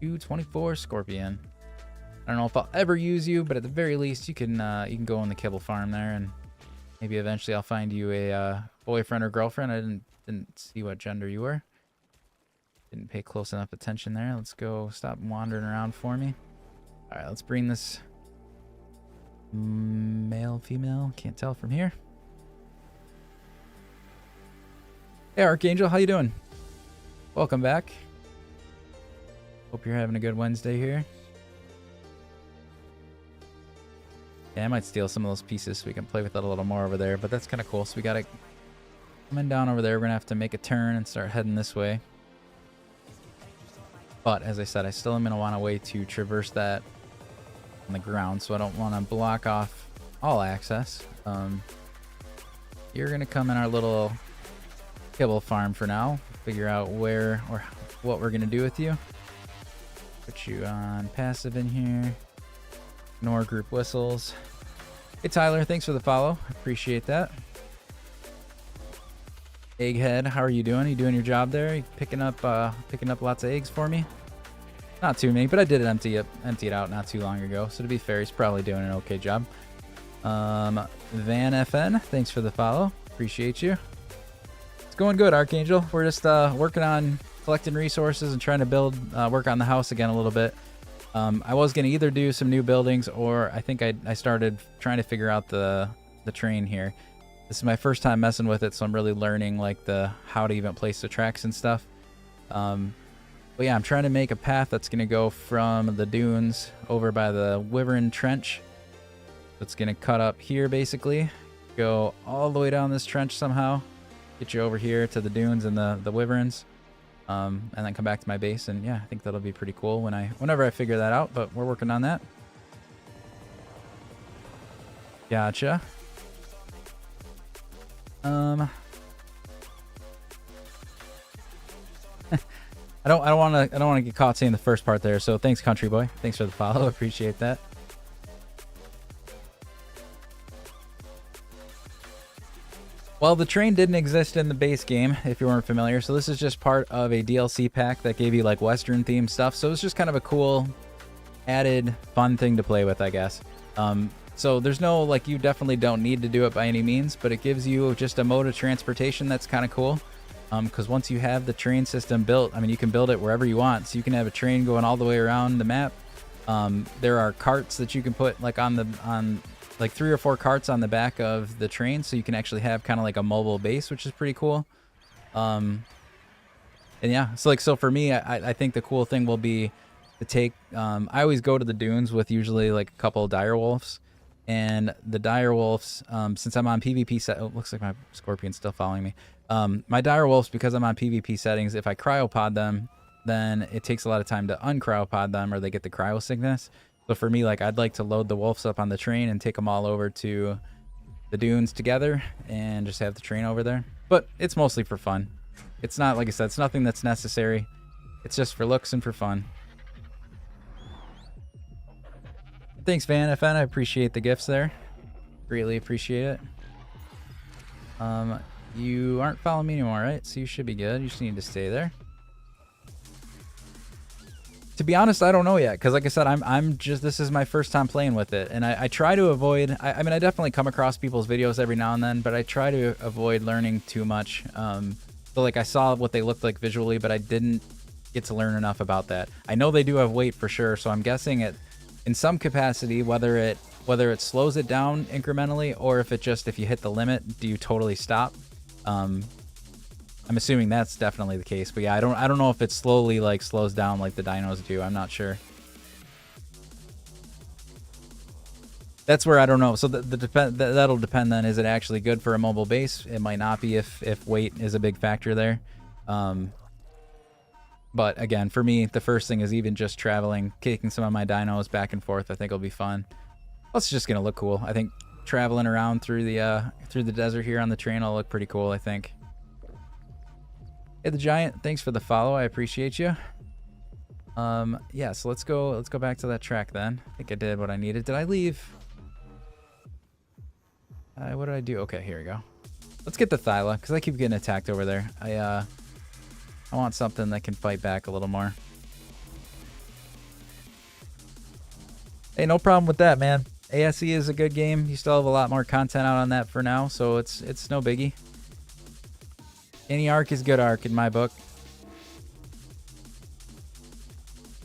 224 scorpion. I don't know if I'll ever use you, but at the very least you can go on the kibble farm there, and maybe eventually I'll find you a boyfriend or girlfriend. I didn't see what gender you were. Didn't pay close enough attention there. Let's go. Stop wandering around for me. All right, let's bring this male, female. Can't tell from here. Hey Archangel, how you doing? Welcome back. Hope you're having a good Wednesday here. Yeah, I might steal some of those pieces so we can play with it a little more over there, but that's kind of cool. So we got to come down over there. We're going to have to make a turn and start heading this way. But as I said, I still am going to want a way to traverse that on the ground, so I don't want to block off all access. You're going to come in our little kibble farm for now. Figure out where or what we're going to do with you. Put you on passive in here. Ignore group whistles. Hey Tyler, thanks for the follow. Appreciate that. Egghead, how are you doing? You doing your job there? You picking up lots of eggs for me? Not too many, but I did empty it out not too long ago. So to be fair, he's probably doing an okay job. Van FN, thanks for the follow. Appreciate you. It's going good, Archangel. We're just working on collecting resources and trying to work on the house again a little bit. I was going to either do some new buildings, or I think I started trying to figure out the train here. This is my first time messing with it, so I'm really learning like how to even place the tracks and stuff. But yeah, I'm trying to make a path that's going to go from the dunes over by the Wyvern Trench. It's going to cut up here basically, go all the way down this trench somehow, get you over here to the dunes and the Wyverns. And then come back to my base, and yeah, I think that'll be pretty cool whenever I figure that out, but we're working on that. Gotcha. I don't want to get caught saying the first part there, so thanks Country Boy. Thanks for the follow. Appreciate that. Well, the train didn't exist in the base game, if you weren't familiar. So this is just part of a DLC pack that gave you like Western themed stuff. So it's just kind of a cool, added, fun thing to play with, I guess. So there's no, like, you definitely don't need to do it by any means, but it gives you just a mode of transportation that's kind of cool. Because once you have the train system built, I mean, you can build it wherever you want. So you can have a train going all the way around the map. There are carts that you can put like on like 3 or 4 carts on the back of the train, so you can actually have kind of like a mobile base, which is pretty cool. And yeah, so for me, I think the cool thing will be to take, I always go to the dunes with usually like a couple of dire wolves, and the dire wolves, since I'm on PvP set, oh, looks like my scorpion's still following me. My dire wolves, because I'm on PvP settings, if I cryopod them, then it takes a lot of time to uncryopod them, or they get the cryo sickness. So for me, like, I'd like to load the wolves up on the train and take them all over to the dunes together and just have the train over there. But it's mostly for fun. It's not, like I said, it's nothing that's necessary. It's just for looks and for fun. Thanks, Van FN. I appreciate the gifts there. Greatly appreciate it. You aren't following me anymore, right? So you should be good. You just need to stay there. To be honest, I don't know yet, because like I said, I'm just, this is my first time playing with it, and I try to avoid, I mean, I definitely come across people's videos every now and then, but I try to avoid learning too much. So like, I saw what they looked like visually, but I didn't get to learn enough about that. I know they do have weight for sure, so I'm guessing it in some capacity, whether it slows it down incrementally, or if it just, if you hit the limit, do you totally stop? I'm assuming that's definitely the case, but yeah, I don't know if it slowly like slows down like the dinos do. I'm not sure. That's where I don't know. So that'll depend then. Is it actually good for a mobile base? It might not be if weight is a big factor there. But again, for me, the first thing is even just traveling, kicking some of my dinos back and forth. I think it'll be fun. Plus, it's just gonna look cool. I think traveling around through the desert here on the train will look pretty cool, I think. Hey, the Giant, thanks for the follow. I appreciate you. Yeah, so let's go back to that track then. I think I did what I needed. Did I leave? What did I do? Okay, here we go. Let's get the Thyla, because I keep getting attacked over there. I want something that can fight back a little more. Hey, no problem with that, man. ASE is a good game. You still have a lot more content out on that for now, so it's no biggie. Any Ark is good Ark in my book.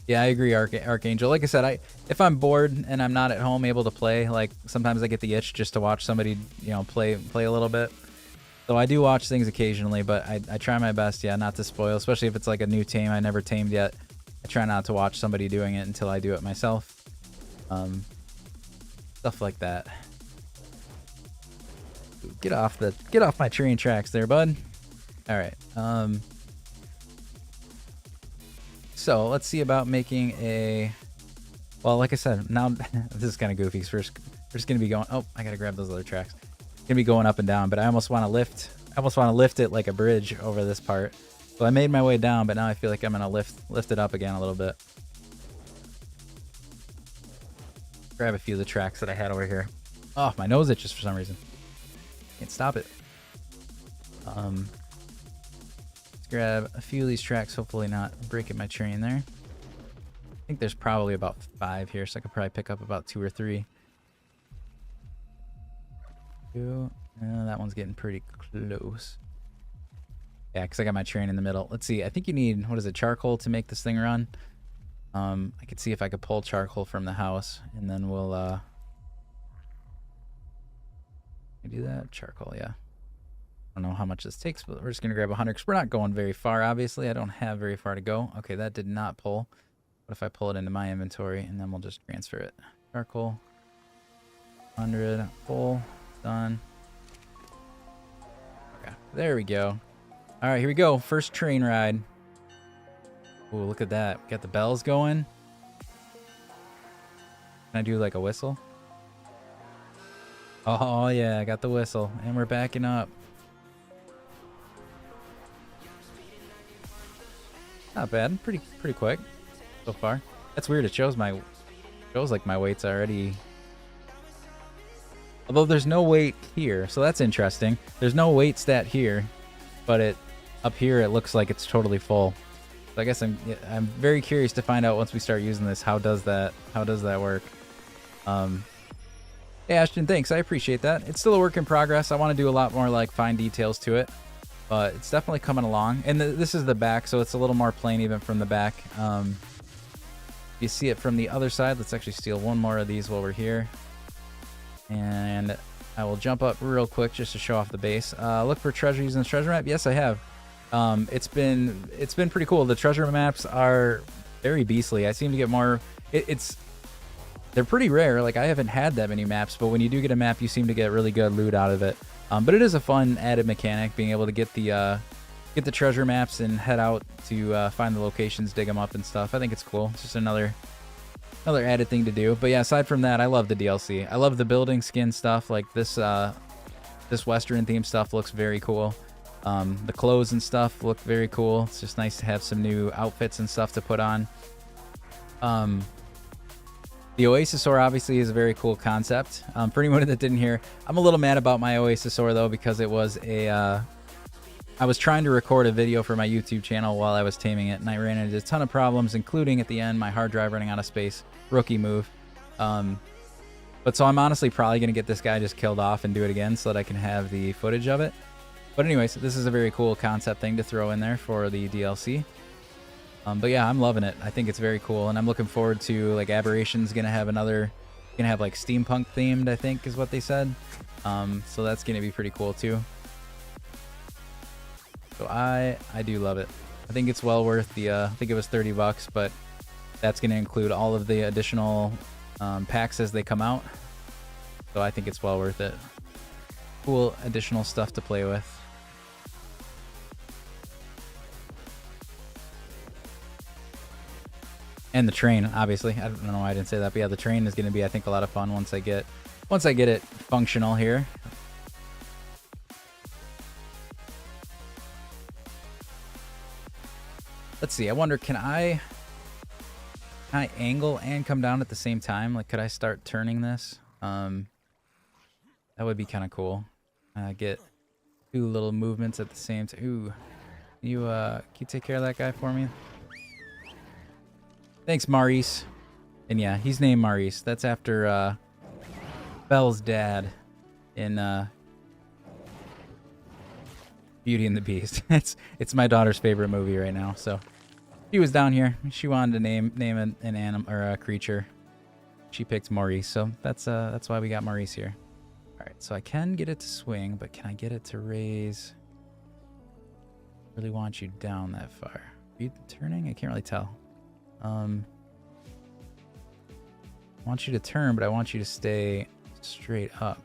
Yeah, I agree, Archangel. Like I said, if I'm bored and I'm not at home able to play, like sometimes I get the itch just to watch somebody, you know, play a little bit. So I do watch things occasionally, but I try my best, yeah, not to spoil, especially if it's like a new tame I never tamed yet. I try not to watch somebody doing it until I do it myself. Stuff like that. Get off my train tracks there, bud. All right. So let's see about making a. Well, like I said, now this is kind of goofy. So we're just gonna be going. Oh, I gotta grab those other tracks. Gonna be going up and down, but I almost want to lift. I almost want to lift it like a bridge over this part. So I made my way down, but now I feel like I'm gonna lift it up again a little bit. Grab a few of the tracks that I had over here. Oh, my nose itches for some reason. Can't stop it. Let's grab a few of these tracks, hopefully not breaking my train there. I think there's probably about 5 here, so I could probably pick up about 2 or 3. That one's getting pretty close. Yeah, because I got my train in the middle. Let's see, I think you need, what is it, charcoal to make this thing run? I could see if I could pull charcoal from the house, and then we'll, do that? Charcoal, yeah. I don't know how much this takes, but we're just going to grab 100 because we're not going very far, obviously. I don't have very far to go. Okay, that did not pull. What if I pull it into my inventory, and then we'll just transfer it? Charcoal, 100, pull, done. Okay, there we go. All right, here we go. First train ride. Ooh, look at that. Got the bells going. Can I do like a whistle? Oh, yeah, I got the whistle. And we're backing up. Not bad. Pretty quick so far. That's weird. It shows like my weight's already Although there's no weight here, so that's interesting. There's no weight stat here, but up here it looks like it's totally full. So I guess I'm very curious to find out once we start using this, how does that work? Hey Ashton, thanks. I appreciate that. It's still a work in progress. I want to do a lot more like fine details to it, but it's definitely coming along. And this is the back, so it's a little more plain even from the back. You see it from the other side. Let's actually steal one more of these while we're here. And I will jump up real quick just to show off the base. Look for treasure using the treasure map. Yes, I have. It's been pretty cool. The treasure maps are very beastly. I seem to get more. They're pretty rare. Like I haven't had that many maps, but when you do get a map, you seem to get really good loot out of it. But it is a fun added mechanic, being able to get the treasure maps and head out to find the locations, dig them up and stuff. I think it's cool. It's just another added thing to do. But yeah, aside from that, I love the DLC. I love the building skin stuff. Like this Western theme stuff looks very cool. The clothes and stuff look very cool. It's just nice to have some new outfits and stuff to put on. The Oasisaur obviously is a very cool concept. For anyone that didn't hear, I'm a little mad about my Oasisaur though, because it was I was trying to record a video for my YouTube channel while I was taming it, and I ran into a ton of problems, including at the end my hard drive running out of space. Rookie move. But so I'm honestly probably going to get this guy just killed off and do it again so that I can have the footage of it. But anyways, this is a very cool concept thing to throw in there for the DLC. But yeah, I'm loving it. I think it's very cool, and I'm looking forward to, like, Aberration's gonna have like steampunk themed, I think is what they said. So that's gonna be pretty cool too. So I do love it. I think it's well worth the I think it was $30, but that's gonna include all of the additional packs as they come out. So I think it's well worth it. Cool additional stuff to play with. And the train, obviously. I don't know why I didn't say that, but yeah, the train is going to be, I think, a lot of fun once I get it functional here. Let's see. I wonder, can I angle and come down at the same time? Like, could I start turning this? That would be kind of cool. Get two little movements at the same time. Ooh, can you take care of that guy for me? Thanks, Maurice. And yeah, he's named Maurice. That's after Belle's dad in Beauty and the Beast. It's my daughter's favorite movie right now. So she was down here. She wanted to name an animal or a creature. She picked Maurice. So that's why we got Maurice here. All right, so I can get it to swing, but can I get it to raise? Really want you down that far. Are you turning? I can't really tell. I want you to turn, but I want you to stay straight up.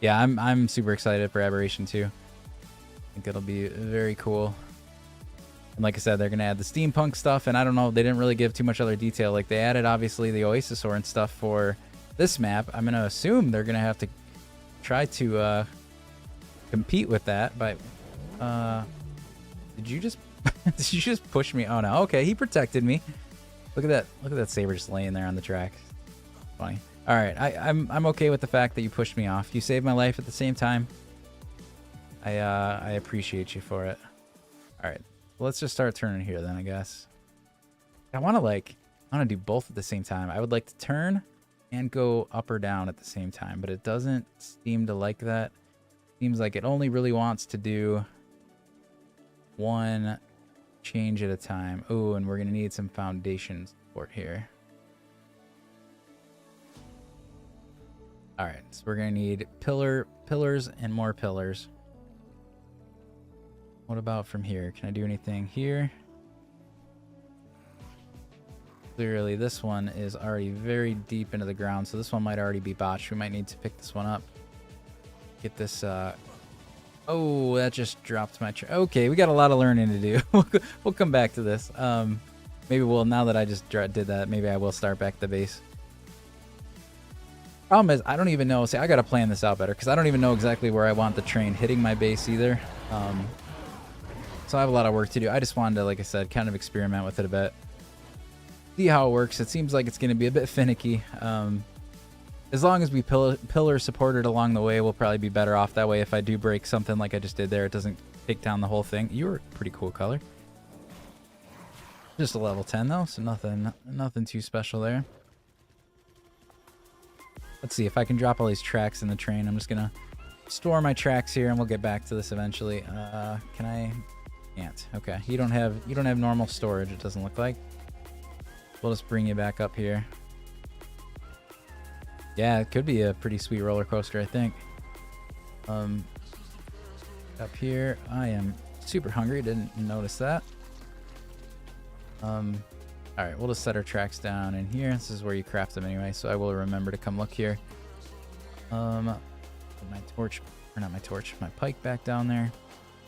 Yeah, I'm super excited for Aberration too. I think it'll be very cool. And like I said, they're gonna add the steampunk stuff, and I don't know, they didn't really give too much other detail. Like they added obviously the Oasisaur and stuff for this map. I'm gonna assume they're gonna have to try to compete with that, but did you just push me? Oh no. Okay, he protected me. Look at that saber just laying there on the track. Funny. All right, I'm okay with the fact that you pushed me off. You saved my life at the same time. I appreciate you for it. All right, well, let's just start turning here then, I guess. I want to do both at the same time. I would like to turn and go up or down at the same time, but it doesn't seem to like that. Seems like it only really wants to do one change at a time. Oh, and we're gonna need some foundation support here. All right, so we're gonna need pillars and more pillars. What about from here? Can I do anything here? Clearly this one is already very deep into the ground, so this one might already be botched. We might need to pick this one up. Get this oh, that just dropped my okay, we got a lot of learning to do. We'll come back to this. Maybe now that I just did that, maybe I will start back the base. Problem is, I don't even know. See, I gotta plan this out better because I don't even know exactly where I want the train hitting my base either. So I have a lot of work to do. I just wanted to, like I said, kind of experiment with it a bit. see how it works. It seems like it's going to be a bit finicky. As long as we pillar support it along the way, we'll probably be better off that way. If I do break something like I just did there, it doesn't take down the whole thing. You were a pretty cool color. Just a level 10 though, so nothing too special there. Let's see if I can drop all these tracks in the train. I'm just gonna store my tracks here, and we'll get back to this eventually. Can I? Can't. Okay, you don't have normal storage. It doesn't look like. We'll just bring you back up here. Yeah, it could be a pretty sweet roller coaster, I think. Up here, I am super hungry. Didn't notice that. All right, we'll just set our tracks down in here. This is where you craft them anyway, so I will remember to come look here. My torch, or not my torch, my pike back down there.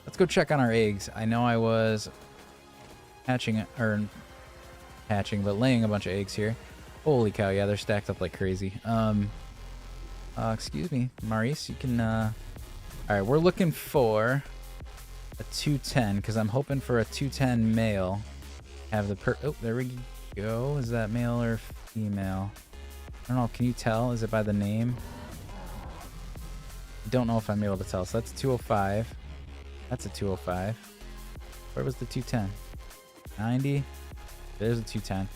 Let's go check on our eggs. I know I was hatching, but laying a bunch of eggs here. Holy cow, yeah, they're stacked up like crazy. Excuse me, Maurice, you can, all right, we're looking for a 210, because I'm hoping for a 210 male. Have the oh, there we go. Is that male or female? I don't know. Can you tell? Is it by the name? I don't know if I'm able to tell. So that's 205. That's a 205. Where was the 210? 90. There's a 210.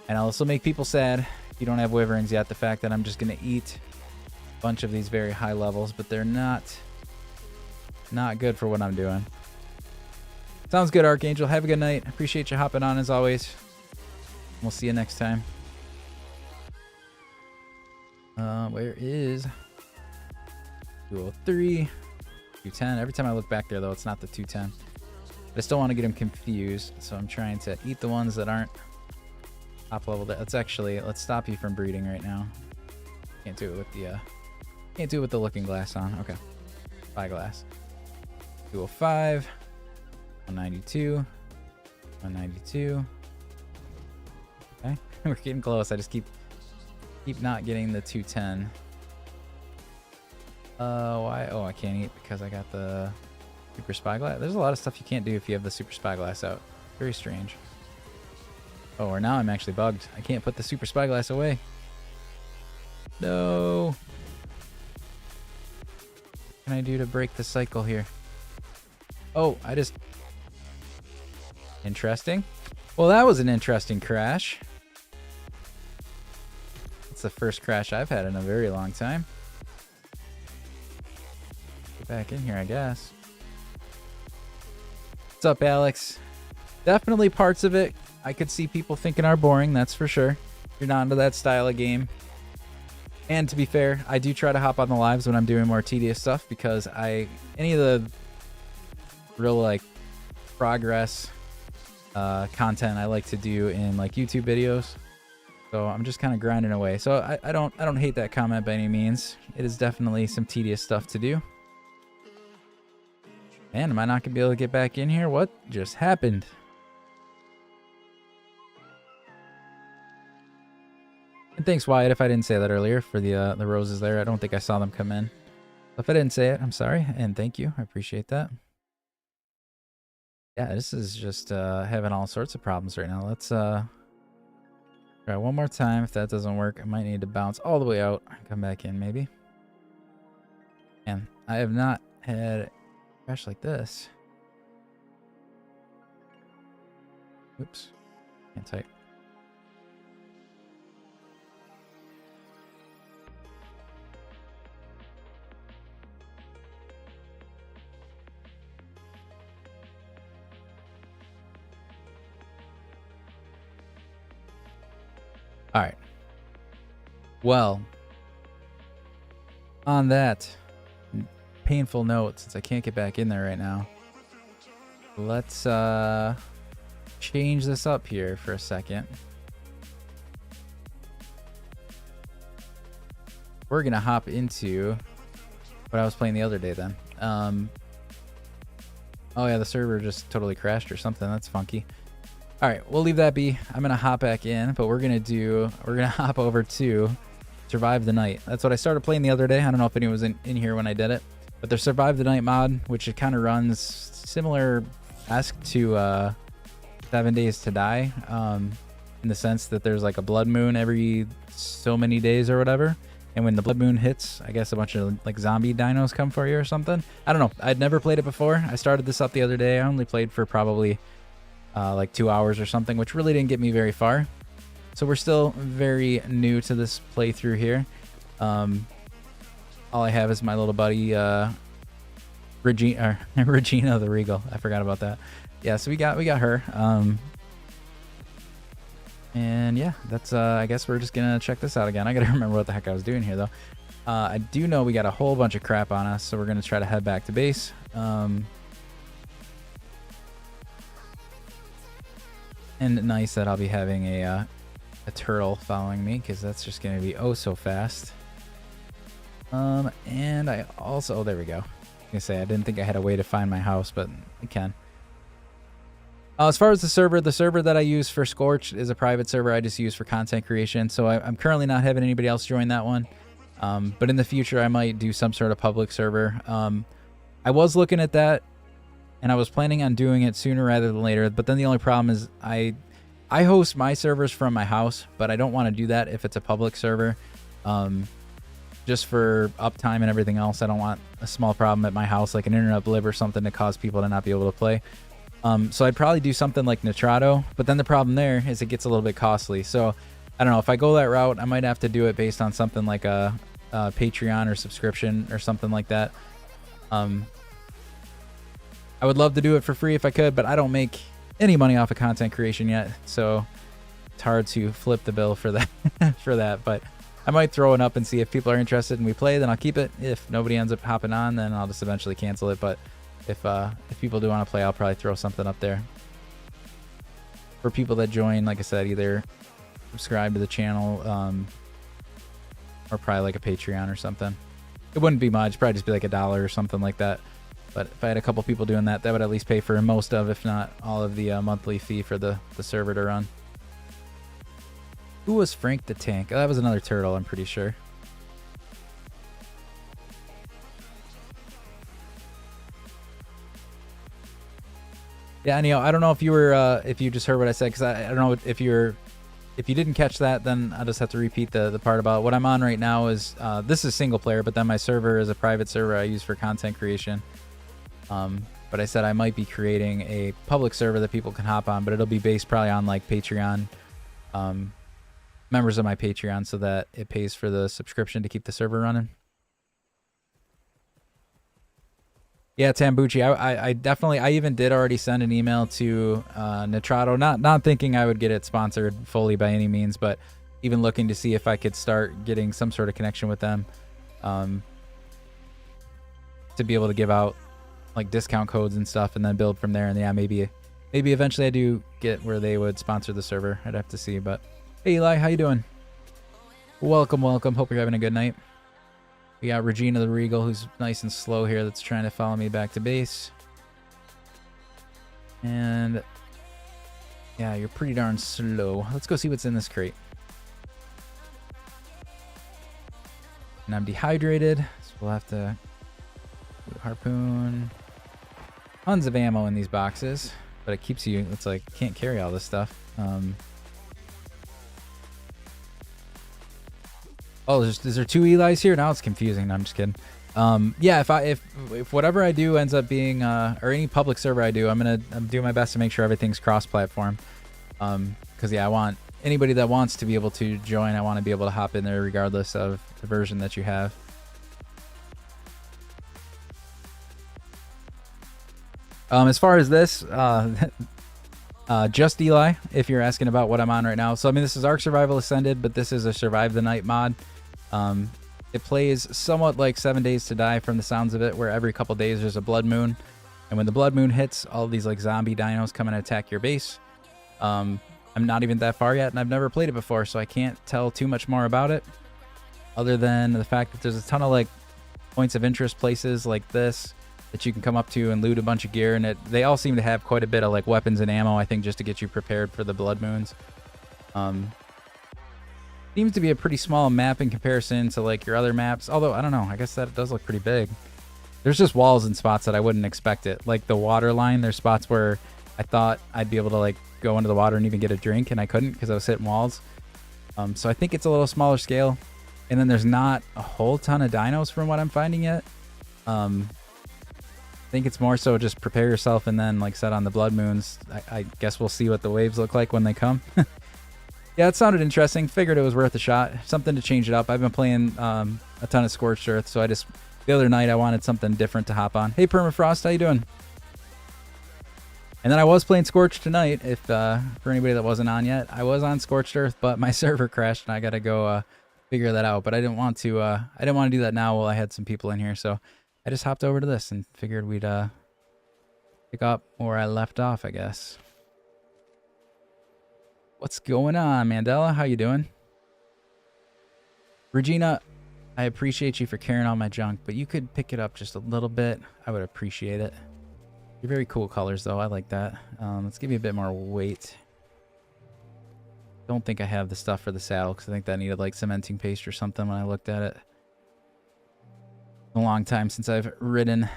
And I'll also make people sad if you don't have wyverns yet. The fact that I'm just going to eat a bunch of these very high levels, but they're not good for what I'm doing. Sounds good, Archangel. Have a good night. Appreciate you hopping on as always. We'll see you next time. Where is 203, 210? Every time I look back there, though, it's not the 210. I still want to get him confused, so I'm trying to eat the ones that aren't top level. Let's stop you from breeding right now. Can't do it with the looking glass on. Okay, spyglass. 205. 192, 192. Okay, we're getting close. I just keep not getting the 210. Why? Oh, I can't eat because I got the super spyglass. There's a lot of stuff you can't do if you have the super spyglass out. Very strange. Oh, or now I'm actually bugged. I can't put the super spyglass away. No. What can I do to break the cycle here? Oh, interesting. Well, that was an interesting crash. It's the first crash I've had in a very long time. Get back in here, I guess. What's up, Alex? Definitely parts of it I could see people thinking are boring, that's for sure. You're not into that style of game. And to be fair, I do try to hop on the lives when I'm doing more tedious stuff, because any of the real like progress content I like to do in like YouTube videos, so I'm just kind of grinding away. So I don't hate that comment by any means. It is definitely some tedious stuff to do. Man, am I not gonna be able to get back in here? What just happened? And thanks, Wyatt, if I didn't say that earlier, for the roses there. I don't think I saw them come in. If I didn't say it, I'm sorry, and thank you. I appreciate that. Yeah, this is just having all sorts of problems right now. Let's try one more time. If that doesn't work, I might need to bounce all the way out and come back in, maybe. And I have not had a crash like this. Oops. Can't type. All right. Well, on that painful note, since I can't get back in there right now, let's change this up here for a second. We're gonna hop into what I was playing the other day then. Oh yeah, the server just totally crashed or something. That's funky. All right, we'll leave that be. I'm gonna hop back in, but we're gonna hop over to Survive the Night. That's what I started playing the other day. I don't know if anyone was in here when I did it, but the Survive the Night mod, which it kind of runs similar-esque to 7 Days to Die. in the sense that there's like a blood moon every so many days or whatever. And when the blood moon hits, I guess a bunch of like zombie dinos come for you or something. I don't know. I'd never played it before. I started this up the other day. I only played for probably like 2 hours or something, which really didn't get me very far. So we're still very new to this playthrough here. All I have is my little buddy Regina the Regal. I forgot about that. Yeah, so we got her. And yeah, that's I guess we're just gonna check this out again. I gotta remember what the heck I was doing here though. I do know we got a whole bunch of crap on us, so we're gonna try to head back to base. And nice that I'll be having a turtle following me, because that's just gonna be oh so fast. And I also, oh, there we go. I was gonna say I didn't think I had a way to find my house, but I can. As far as the server that I use for Scorched is a private server I just use for content creation, so I'm currently not having anybody else join that one. But in the future, I might do some sort of public server. I was looking at that, and I was planning on doing it sooner rather than later, but then the only problem is I host my servers from my house, but I don't want to do that if it's a public server. Just for uptime and everything else, I don't want a small problem at my house, like an internet blip or something, to cause people to not be able to play. So I'd probably do something like Nitrado, but then the problem there is it gets a little bit costly. So I don't know, if I go that route, I might have to do it based on something like a Patreon or subscription or something like that. I would love to do it for free if I could, but I don't make any money off of content creation yet, so it's hard to flip the bill for that. But I might throw it up and see if people are interested and we play, then I'll keep it. If nobody ends up hopping on, then I'll just eventually cancel it. But if people do want to play, I'll probably throw something up there. For people that join, like I said, either subscribe to the channel or probably like a Patreon or something. It wouldn't be much, probably just be like $1 or something like that. But if I had a couple people doing that, that would at least pay for most of, if not all of the monthly fee for the server to run. Who was Frank the Tank? Oh, that was another turtle, I'm pretty sure. Yeah, Neo, I don't know if you were, if you just heard what I said, because I don't know if you didn't catch that, then I'll just have to repeat the part about what I'm on right now is, this is single player, but then my server is a private server I use for content creation. But I said I might be creating a public server that people can hop on, but it'll be based probably on like Patreon, members of my Patreon, so that it pays for the subscription to keep the server running. Yeah, Tambucci, I definitely, I even did already send an email to Nitrado, not thinking I would get it sponsored fully by any means, but even looking to see if I could start getting some sort of connection with them, to be able to give out like discount codes and stuff, and then build from there. And yeah, maybe eventually I do get where they would sponsor the server. I'd have to see. But hey, Eli, how you doing? Welcome. Hope you're having a good night. We got Regina the Regal, who's nice and slow here, that's trying to follow me back to base. And yeah, you're pretty darn slow. Let's go see what's in this crate. And I'm dehydrated, so we'll have to harpoon. Tons of ammo in these boxes, but it keeps you, it's like, can't carry all this stuff. Oh, is there two Eli's here? Now it's confusing. No, I'm just kidding. Yeah, if whatever I do ends up being, or any public server I do, I'm doing my best to make sure everything's cross-platform. Because yeah, I want anybody that wants to be able to join. I want to be able to hop in there regardless of the version that you have. As far as this, just Eli, if you're asking about what I'm on right now. So I mean, this is Ark Survival Ascended, but this is a Survive the Night mod. It plays somewhat like 7 Days to Die from the sounds of it, where every couple days there's a blood moon, and when the blood moon hits, all these like zombie dinos come and attack your base. I'm not even that far yet, and I've never played it before, so I can't tell too much more about it, other than the fact that there's a ton of like points of interest places like this that you can come up to and loot a bunch of gear, and they all seem to have quite a bit of like weapons and ammo, I think, just to get you prepared for the blood moons. Seems to be a pretty small map in comparison to like your other maps, although I don't know, I guess that does look pretty big. There's just walls and spots that I wouldn't expect it, like the water line. There's spots where I thought I'd be able to like go into the water and even get a drink, and I couldn't because I was hitting walls. So I think it's a little smaller scale. And then there's not a whole ton of dinos from what I'm finding yet. I think it's more so just prepare yourself, and then, like I said, on the blood moons, I guess we'll see what the waves look like when they come. Yeah, it sounded interesting. Figured it was worth a shot. Something to change it up. I've been playing a ton of Scorched Earth, so the other night I wanted something different to hop on. Hey, Permafrost, how you doing? And then I was playing Scorched tonight. If for anybody that wasn't on yet, I was on Scorched Earth, but my server crashed, and I gotta go figure that out. But I didn't want to. I didn't want to do that now while I had some people in here, so I just hopped over to this and figured we'd pick up where I left off, I guess. What's going on, Mandela? How you doing? Regina, I appreciate you for carrying all my junk, but you could pick it up just a little bit. I would appreciate it. You're very cool colors, though. I like that. Let's give you a bit more weight. Don't think I have the stuff for the saddle, because I think that needed like cementing paste or something when I looked at it. A long time since I've ridden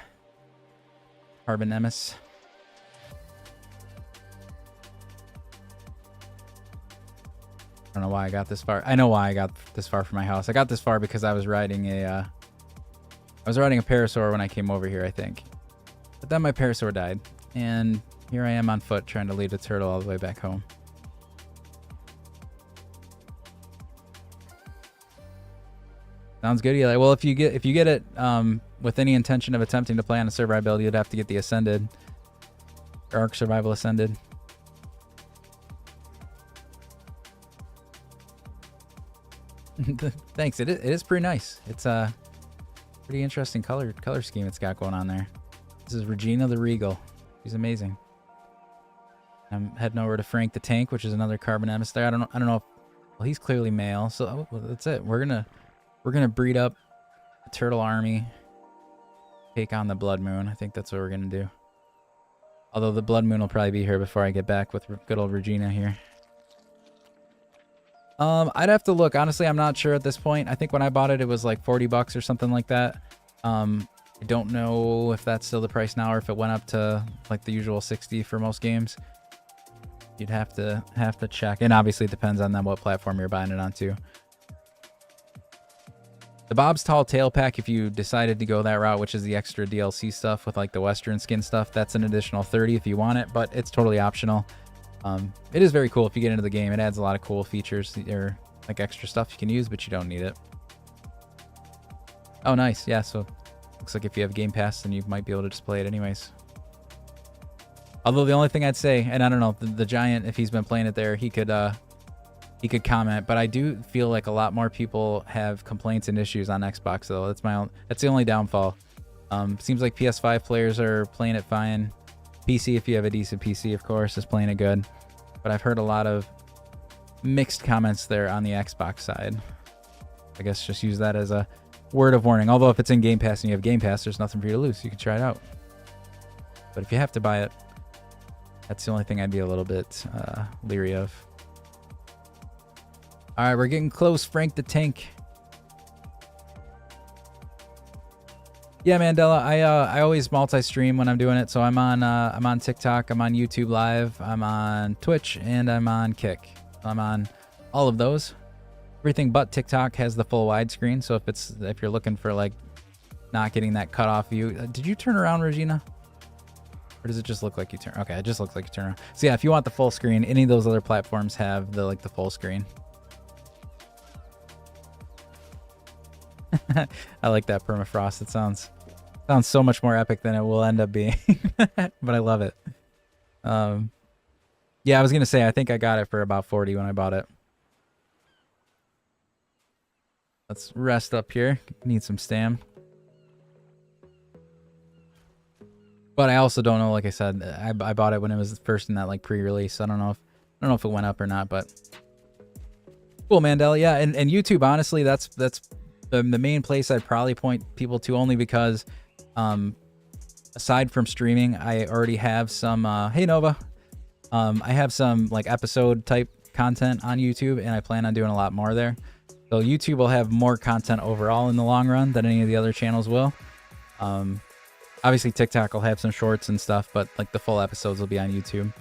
Carbon Nemesis. I don't know why I got this far. I know why I got this far from my house. I got this far because I was riding a parasaur when I came over here, I think. But then my parasaur died, and here I am on foot trying to lead a turtle all the way back home. Sounds good, Eli. Well, if you get it with any intention of attempting to play on a server I build, you'd have to get the Ascended, or Ark Survival Ascended. Thanks. It is pretty nice. It's a pretty interesting color scheme it's got going on there. This is Regina the Regal. She's amazing. I'm heading over to Frank the Tank, which is another Carbon Nemesis there. I don't know if, well, he's clearly male, so well, that's it. We're gonna breed up a turtle army, take on the Blood Moon. I think that's what we're gonna do. Although the Blood Moon will probably be here before I get back with good old Regina here. I'd have to look. Honestly, I'm not sure at this point. I think when I bought it, it was like 40 bucks or something like that. I don't know if that's still the price now, or if it went up to like the usual 60 for most games. You'd have to check, and obviously it depends on what platform you're buying it onto. The Bob's Tall Tail Pack, if you decided to go that route, which is the extra DLC stuff with like the Western skin stuff, that's an additional 30 if you want it, but it's totally optional. It is very cool if you get into the game. It adds a lot of cool features or like extra stuff you can use, but you don't need it. Oh, nice. Yeah, so looks like if you have Game Pass, then you might be able to just play it anyways. Although the only thing I'd say, and I don't know, the Giant, if he's been playing it there, he could comment, but I do feel like a lot more people have complaints and issues on Xbox, though. That's the only downfall. Seems like PS5 players are playing it fine. PC, if you have a decent PC, of course, is playing it good. But I've heard a lot of mixed comments there on the Xbox side. I guess just use that as a word of warning. Although if it's in Game Pass and you have Game Pass, there's nothing for you to lose. You can try it out. But if you have to buy it, that's the only thing I'd be a little bit leery of. All right, we're getting close. Frank the Tank. Yeah, Mandela, I always multi-stream when I'm doing it. So I'm on TikTok, I'm on YouTube Live, I'm on Twitch, and I'm on Kick. I'm on all of those. Everything but TikTok has the full widescreen. So if you're looking for like not getting that cut off view, did you turn around, Regina? Or does it just look like you turn? Okay, it just looks like you turn around. So yeah, if you want the full screen, any of those other platforms have the full screen. I like that permafrost. It sounds so much more epic than it will end up being. But I love it. Yeah, I was gonna say I think I got it for about 40 when I bought it. Let's rest up here. Need some stam. But I also don't know, like I said, I bought it when it was first in that like pre-release. I don't know if it went up or not, but cool, Mandela. Yeah, and YouTube, honestly, that's the main place I'd probably point people to, only because aside from streaming, I already have some hey Nova. I have some like episode type content on YouTube, and I plan on doing a lot more there. So YouTube will have more content overall in the long run than any of the other channels will. Obviously TikTok will have some shorts and stuff, but like the full episodes will be on YouTube.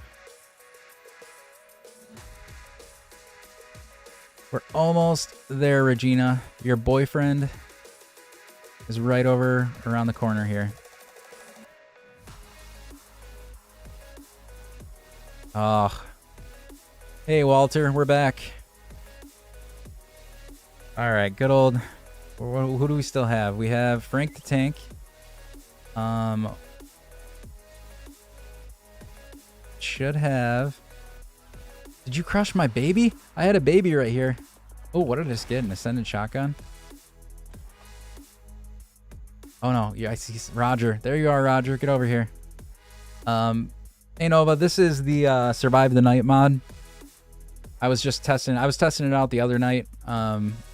We're almost there, Regina. Your boyfriend is right over around the corner here. Oh. Hey, Walter, we're back. All right, good old... Who do we still have? We have Frank the Tank. Should have... Did you crush my baby? I had a baby right here. Oh, what did I just get? An Ascended shotgun? Oh no, yeah, I see Roger. There you are, Roger. Get over here. Hey Nova, this is the Survive the Night mod. I was testing it out the other night.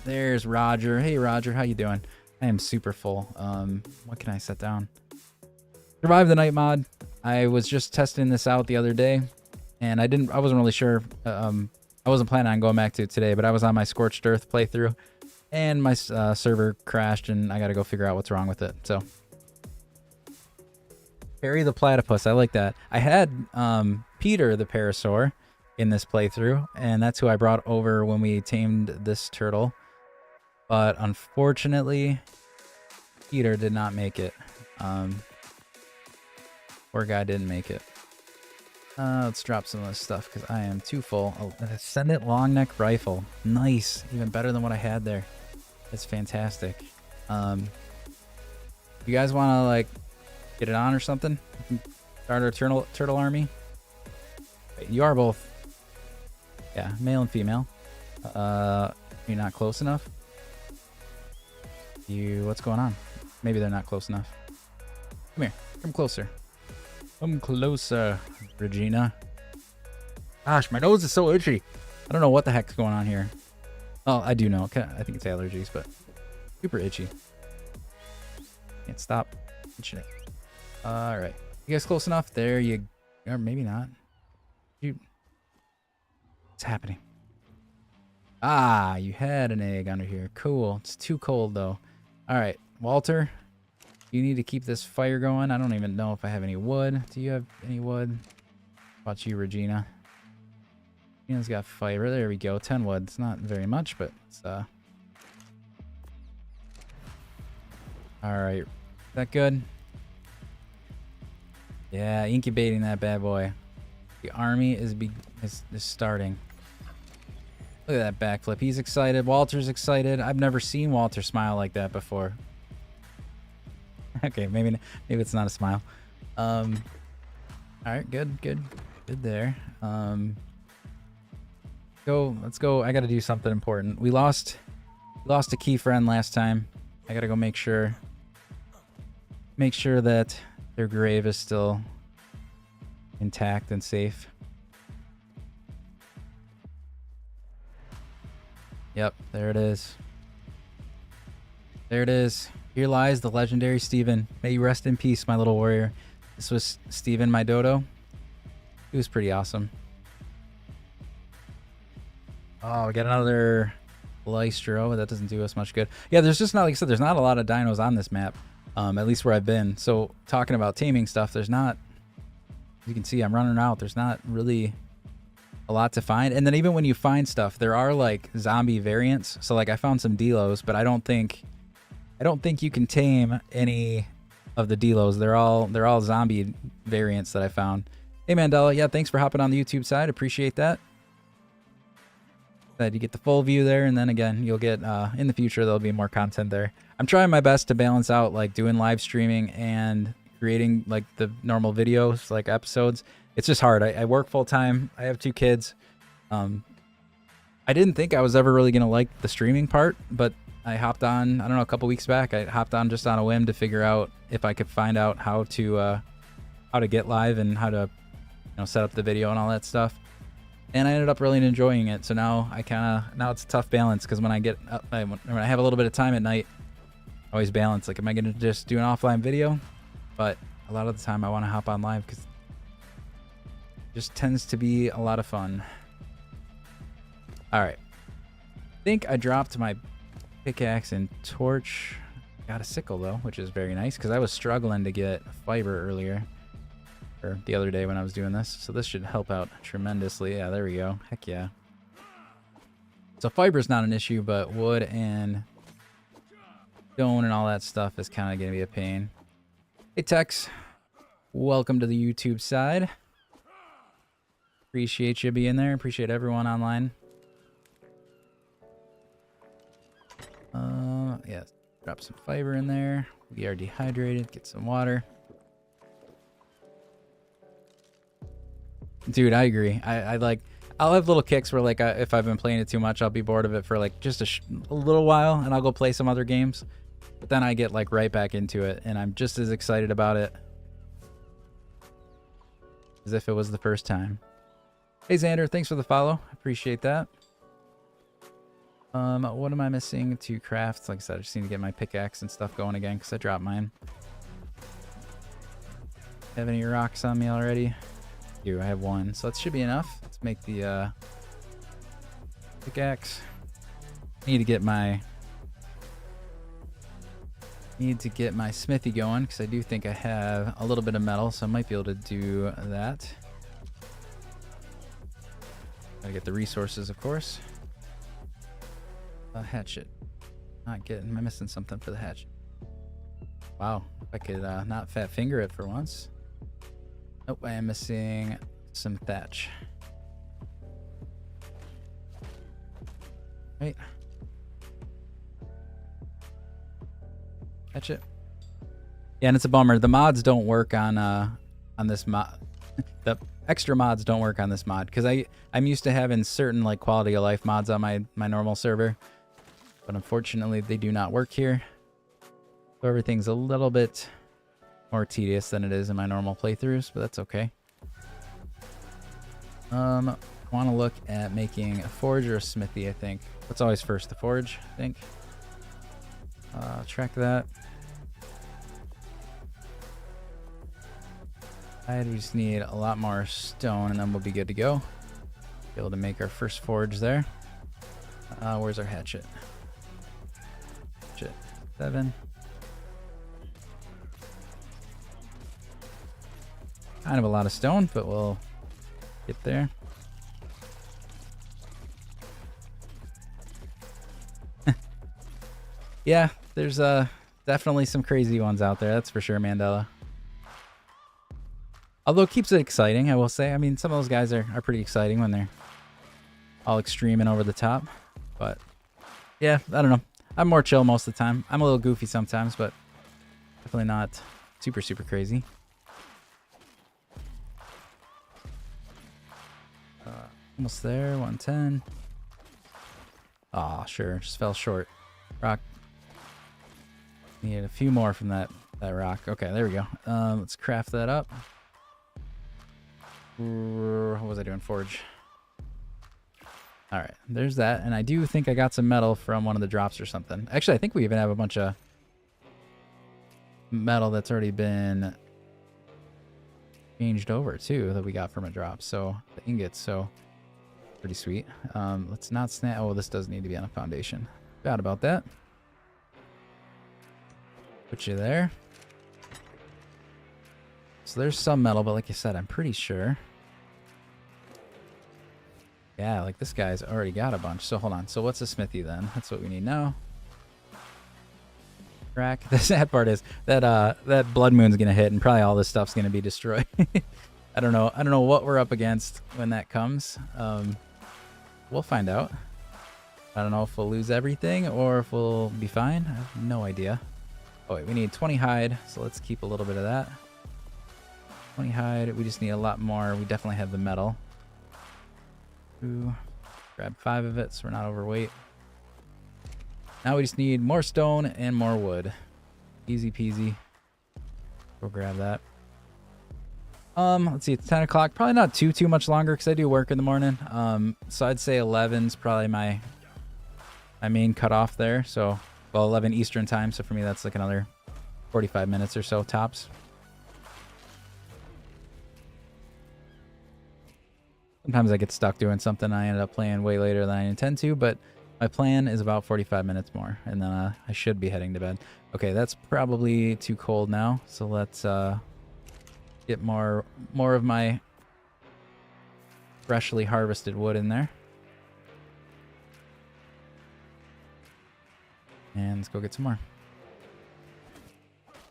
There's Roger. Hey Roger, how you doing? I am super full. What can I set down? Survive the Night mod. I was just testing this out the other day, and I wasn't really sure. I wasn't planning on going back to it today, but I was on my Scorched Earth playthrough, and my server crashed, and I got to go figure out what's wrong with it. So, Harry the Platypus. I like that. I had Peter the Parasaur in this playthrough, and that's who I brought over when we tamed this turtle. But unfortunately, Peter did not make it. Poor guy didn't make it. Let's drop some of this stuff because I am too full. Oh, Ascendant long neck rifle. Nice. Even better than what I had there. That's fantastic. You guys want to like get it on or something? Start our turtle army? Wait, you are both. Yeah, male and female. You're not close enough? What's going on? Maybe they're not close enough. Come here. Come closer. Come closer, Regina. Gosh, my nose is so itchy. I don't know what the heck's going on here. Oh, I do know. I think it's allergies, but super itchy. Can't stop itching it. All right. You guys close enough? There you... Or maybe not. What's happening? Ah, you had an egg under here. Cool. It's too cold, though. All right. Walter, you need to keep this fire going. I don't even know if I have any wood. Do you have any wood? How about you, Regina? Regina's got fire. There we go. 10 wood. It's not very much, but it's... All right. Is that good? Yeah, incubating that bad boy. The army is starting. Look at that backflip. He's excited. Walter's excited. I've never seen Walter smile like that before. Okay, maybe it's not a smile. All right, good there. Let's go. I got to do something important. We lost a key friend last time. I got to go make sure that their grave is still intact and safe. Yep, there it is. There it is. Here lies the legendary Steven. May you rest in peace, my little warrior. This was Steven, my dodo. He was pretty awesome. Oh, we got another Lystro. That doesn't do us much good. Yeah, there's just not, like I said, there's not a lot of dinos on this map. At least where I've been. So talking about taming stuff, there's not, as you can see, I'm running out. There's not really a lot to find. And then even when you find stuff, there are like zombie variants. So like I found some Delos, but I don't think you can tame any of the Delos. They're all zombie variants that I found. Hey Mandela, yeah, thanks for hopping on the YouTube side. Appreciate that. That you get the full view there, and then again you'll get in the future there'll be more content there. I'm trying my best to balance out like doing live streaming and creating like the normal videos, like episodes. It's just hard. I work full time. I have 2 kids. I didn't think I was ever really gonna like the streaming part, but I hopped on, I don't know, a couple weeks back. I hopped on just on a whim to figure out if I could find out how to get live and how to, set up the video and all that stuff. And I ended up really enjoying it. So now now it's a tough balance, because when I get up, when I have a little bit of time at night, I always balance. Like, am I gonna just do an offline video? But a lot of the time I want to hop on live because it just tends to be a lot of fun. All right. I think I dropped my pickaxe and torch. Got a sickle though, which is very nice because I was struggling to get fiber earlier, or the other day when I was doing this. So this should help out tremendously. Yeah, there we go. Heck yeah. So fiber's not an issue, but wood and stone and all that stuff is kind of going to be a pain. Hey, Tex. Welcome to the YouTube side. Appreciate you being there. Appreciate everyone online. Yeah, drop some fiber in there. We are dehydrated. Get some water. Dude, I agree. I like... I'll have little kicks where, like, if I've been playing it too much, I'll be bored of it for, like, just a little while, and I'll go play some other games. But then I get, like, right back into it, and I'm just as excited about it as if it was the first time. Hey, Xander, thanks for the follow. Appreciate that. What am I missing to craft? Like I said, I just need to get my pickaxe and stuff going again, because I dropped mine. Have any rocks on me already? I have one, so that should be enough. Let's make the pickaxe. Need to get my smithy going, because I do think I have a little bit of metal, so I might be able to do that. Gotta get the resources, of course. Hatchet. Not getting. Am I missing something for the hatchet? Wow, if I could not fat finger it for once. Nope, I am missing some thatch. Wait. Catch it. Yeah, and it's a bummer. The mods don't work on this mod. The extra mods don't work on this mod, because I'm used to having certain, like, quality of life mods on my normal server, but unfortunately they do not work here. So everything's a little bit more tedious than it is in my normal playthroughs, but that's okay. I want to look at making a forge or a smithy, I think. What's always first? The forge, I think. Track that. We just need a lot more stone, and then we'll be good to go. Be able to make our first forge there. Where's our hatchet? Hatchet 7. Kind of a lot of stone, but we'll get there. Yeah, there's definitely some crazy ones out there, that's for sure, Mandela. Although it keeps it exciting, I will say. I mean, some of those guys are pretty exciting when they're all extreme and over the top. But, yeah, I don't know. I'm more chill most of the time. I'm a little goofy sometimes, but definitely not super, super crazy. Almost there, 110. Aw, sure, just fell short. Rock. Need a few more from that rock. Okay, there we go. Let's craft that up. What was I doing? Forge. Alright, there's that. And I do think I got some metal from one of the drops or something. Actually, I think we even have a bunch of metal that's already been changed over, too, that we got from a drop. So, the ingots, so pretty sweet. Let's not snap. Oh, this does need to be on a foundation. Forgot about that. Put you there. So there's some metal, but like I said, I'm pretty sure. Yeah, like this guy's already got a bunch. So hold on. So what's a smithy then? That's what we need now. Crack. The sad part is that that blood moon's gonna hit, and probably all this stuff's gonna be destroyed. I don't know what we're up against when that comes. We'll find out. I don't know if we'll lose everything or if we'll be fine. I have no idea. Oh wait, we need 20 hide, so let's keep a little bit of that. 20 hide. We just need a lot more. We definitely have the metal. Ooh, grab 5 of it so we're not overweight. Now we just need more stone and more wood. Easy peasy. Go grab that. Let's see, it's 10 o'clock. Probably not too much longer because I do work in the morning. So I'd say 11's probably my main cutoff there. So, well, 11 Eastern time. So for me, that's like another 45 minutes or so tops. Sometimes I get stuck doing something. I end up playing way later than I intend to, but my plan is about 45 minutes more, and then I should be heading to bed. Okay, that's probably too cold now, so let's get more of my freshly harvested wood in there. And let's go get some more.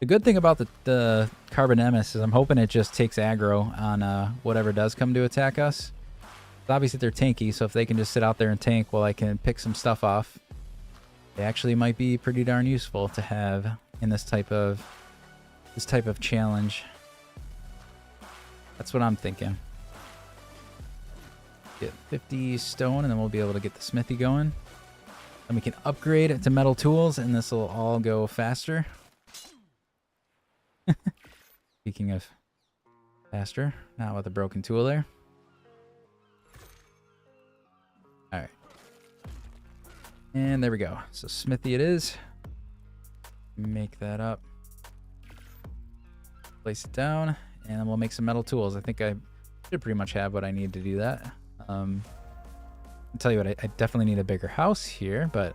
The good thing about the Carbon Nemesis is I'm hoping it just takes aggro on whatever does come to attack us. Obviously they're tanky, so if they can just sit out there and tank while I can pick some stuff off, they actually might be pretty darn useful to have in this type of challenge. That's what I'm thinking. Get 50 stone and then we'll be able to get the smithy going. And we can upgrade it to metal tools and this will all go faster. Speaking of faster, not with a broken tool there. All right. And there we go. So smithy it is. Make that up. Place it down and then we'll make some metal tools. I think I should pretty much have what I need to do that. I'll tell you what, I definitely need a bigger house here, but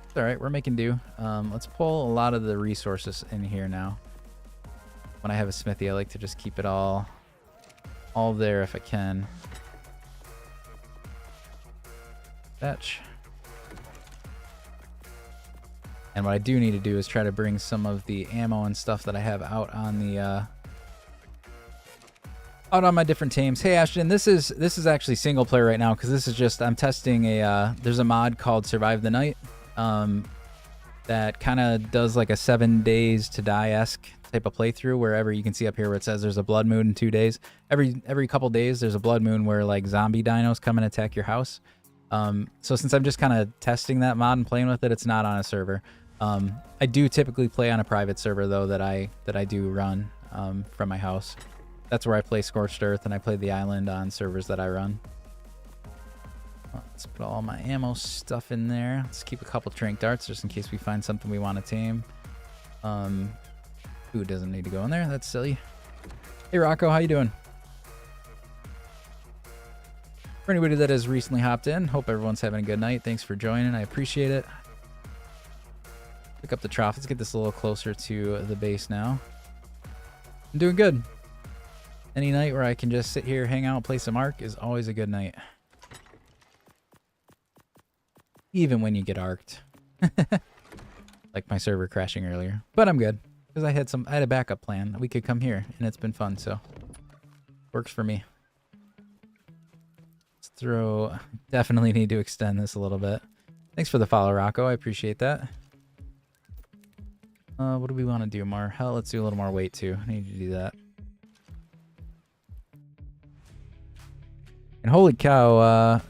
it's all right. We're making do. Let's pull a lot of the resources in here now. When I have a smithy, I like to just keep it all there if I can. Fetch. And what I do need to do is try to bring some of the ammo and stuff that I have out on the out on my different tames. Hey Ashton, this is actually single player right now because this is just I'm testing a there's a mod called Survive the Night that kind of does like a 7 days to die-esque type of playthrough, wherever you can see up here where it says there's a blood moon in 2 days. Every couple days there's a blood moon where like zombie dinos come and attack your house. So since I'm just kind of testing that mod and playing with it, it's not on a server. I do typically play on a private server though that I do run from my house. That's where I play Scorched Earth, and I play the island on servers that I run. Let's put all my ammo stuff in there. Let's keep a couple trank darts just in case we find something we want to tame. Who doesn't need to go in there? That's silly. Hey Rocco, how you doing? For anybody that has recently hopped in, hope everyone's having a good night. Thanks for joining. I appreciate it. Pick up the trough. Let's get this a little closer to the base now. I'm doing good. Any night where I can just sit here, hang out, play some Ark is always a good night. Even when you get arked. Like my server crashing earlier. But I'm good. Because I had a backup plan. We could come here and it's been fun, so works for me. Let's throw, definitely need to extend this a little bit. Thanks for the follow, Rocco. I appreciate that. What do we want to do more? Hell, let's do a little more weight too. I need to do that. And holy cow,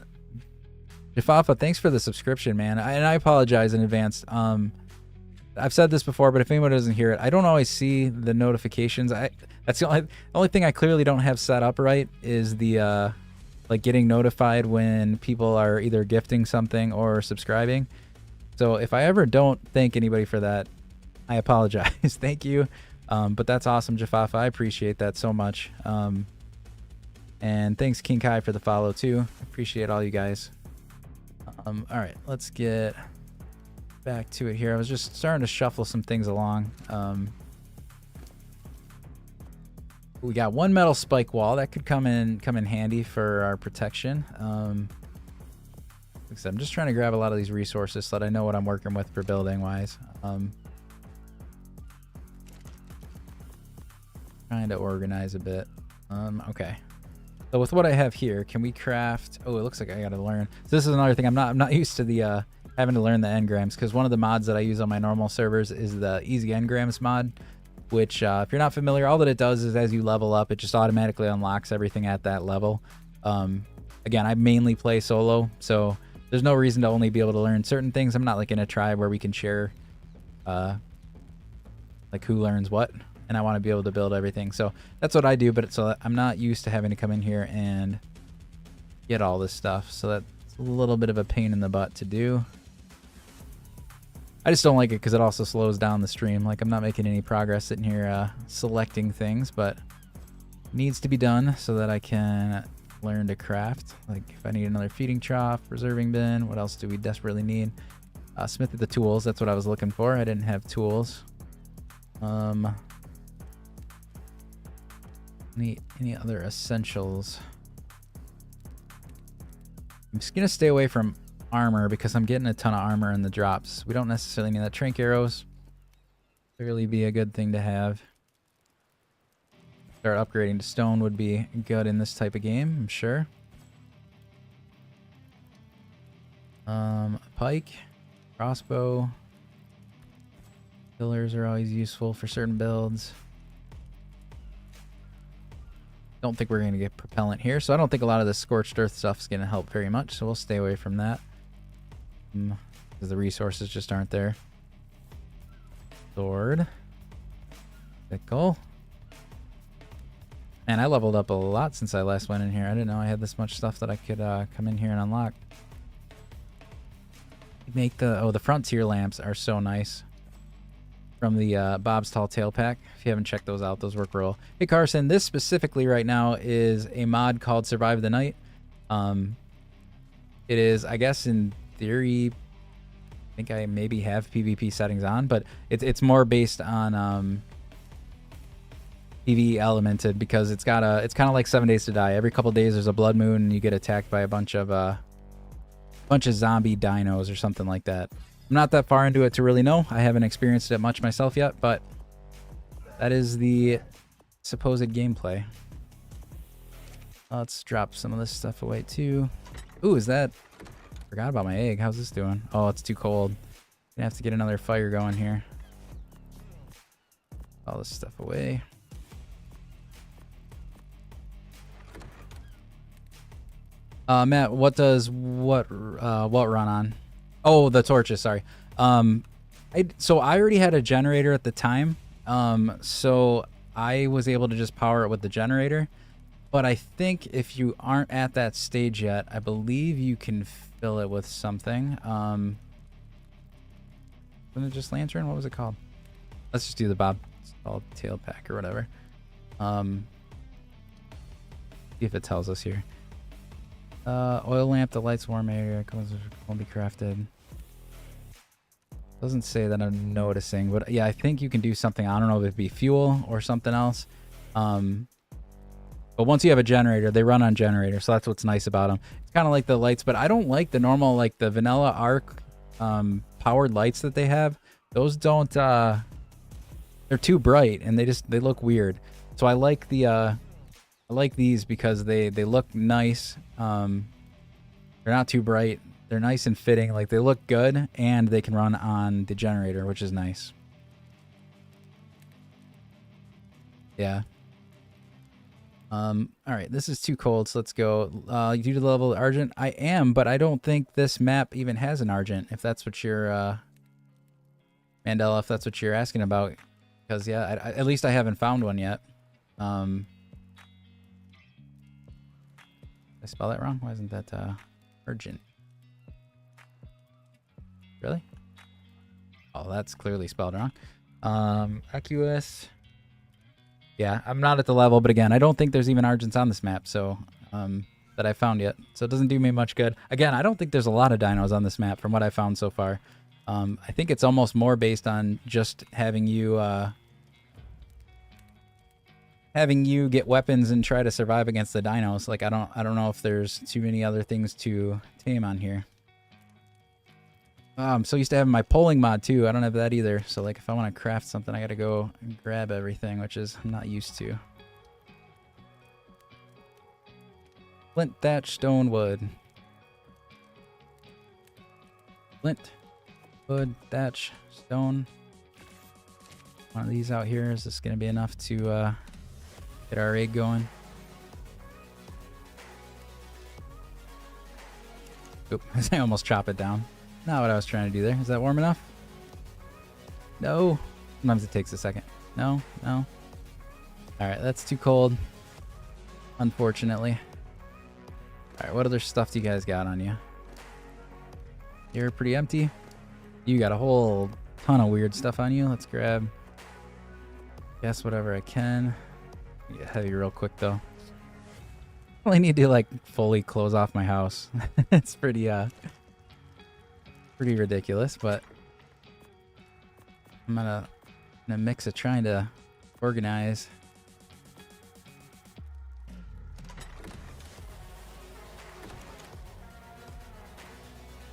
Jafafa, thanks for the subscription, man. And I apologize in advance. I've said this before, but if anyone doesn't hear it, I don't always see the notifications. That's the only thing I clearly don't have set up right is the like getting notified when people are either gifting something or subscribing. So if I ever don't thank anybody for that, I apologize. Thank you. But that's awesome, Jafafa. I appreciate that so much. And thanks King Kai for the follow too. Appreciate all you guys. All right, let's get back to it here. I was just starting to shuffle some things along. We got one metal spike wall that could come in handy for our protection. Like I said, I'm just trying to grab a lot of these resources so that I know what I'm working with for building wise. Trying to organize a bit. Okay. So with what I have here, can we craft? Oh, it looks like I got to learn. So this is another thing. I'm not used to the having to learn the engrams, because one of the mods that I use on my normal servers is the easy engrams mod, which if you're not familiar, all that it does is as you level up, it just automatically unlocks everything at that level. Again, I mainly play solo, so there's no reason to only be able to learn certain things. I'm not like in a tribe where we can share like who learns what. And I want to be able to build everything. So that's what I do, but so I'm not used to having to come in here and get all this stuff. So that's a little bit of a pain in the butt to do. I just don't like it because it also slows down the stream. Like I'm not making any progress sitting here selecting things, but it needs to be done so that I can learn to craft. Like if I need another feeding trough, preserving bin, what else do we desperately need? Smithy the tools, that's what I was looking for. I didn't have tools. Any other essentials? I'm just gonna stay away from armor because I'm getting a ton of armor in the drops. We don't necessarily need that. Trank arrows. Clearly be a good thing to have. Start upgrading to stone would be good in this type of game, I'm sure. Pike, crossbow. Pillars are always useful for certain builds. Don't think we're going to get propellant here, so I don't think a lot of the Scorched Earth stuff is going to help very much, so we'll stay away from that. Because the resources just aren't there. Sword. Sickle. Man, I leveled up a lot since I last went in here. I didn't know I had this much stuff that I could come in here and unlock. Make the frontier lamps are so nice. From the Bob's Tall Tale pack. If you haven't checked those out, those work real. Hey Carson, this specifically right now is a mod called Survive the Night. It is, I guess in theory, I think I maybe have PvP settings on, but it's more based on PvE elemented because it's kind of like 7 Days to Die. Every couple days there's a blood moon and you get attacked by a bunch of zombie dinos or something like that. I'm not that far into it to really know. I haven't experienced it much myself yet, but that is the supposed gameplay. Let's drop some of this stuff away too. Ooh, is that... Forgot about my egg. How's this doing? Oh, it's too cold. Gonna have to get another fire going here. All this stuff away. Matt, what does what run on? Oh, the torches, sorry. So I already had a generator at the time. So I was able to just power it with the generator. But I think if you aren't at that stage yet, I believe you can fill it with something. Wasn't it just lantern? What was it called? Let's just do the Bob. It's called tail pack or whatever. See if it tells us here. Oil lamp, the lights warm area, won't be crafted. Doesn't say that I'm noticing, but yeah, I think you can do something. I don't know if it'd be fuel or something else. But once you have a generator, they run on generator, so that's what's nice about them. It's kind of like the lights, but I don't like the normal, like the vanilla Ark powered lights that they have. Those don't, they're too bright and they look weird. So I like the, I like these because they look nice. They're not too bright. They're nice and fitting. Like they look good and they can run on the generator, which is nice. Yeah. All right, this is too cold, so let's go. Due to the level of Argent, I am, but I don't think this map even has an Argent, if that's what you're, Mandela, if that's what you're asking about. Because, yeah, at least I haven't found one yet. Did I spell that wrong? Why isn't that, Argent? Really? Oh, that's clearly spelled wrong. AQS... Yeah, I'm not at the level, but again, I don't think there's even Argents on this map, so that I found yet. So it doesn't do me much good. Again, I don't think there's a lot of dinos on this map from what I found so far. I think it's almost more based on just having you get weapons and try to survive against the dinos. Like I don't know if there's too many other things to tame on here. I'm so used to having my polling mod too. I don't have that either. So like if I want to craft something, I gotta go and grab everything, which is I'm not used to. Flint, thatch, stone, wood. Flint, wood, thatch, stone. One of these out here. Is this gonna be enough to get our egg going? Oop, I almost chop it down. Not what I was trying to do there. Is that warm enough? No. Sometimes it takes a second. No, no. Alright, that's too cold. Unfortunately. Alright, what other stuff do you guys got on you? You're pretty empty. You got a whole ton of weird stuff on you. Let's grab, guess whatever I can. Get heavy real quick though. I only need to like fully close off my house. It's pretty ridiculous, but I'm gonna mix of trying to organize.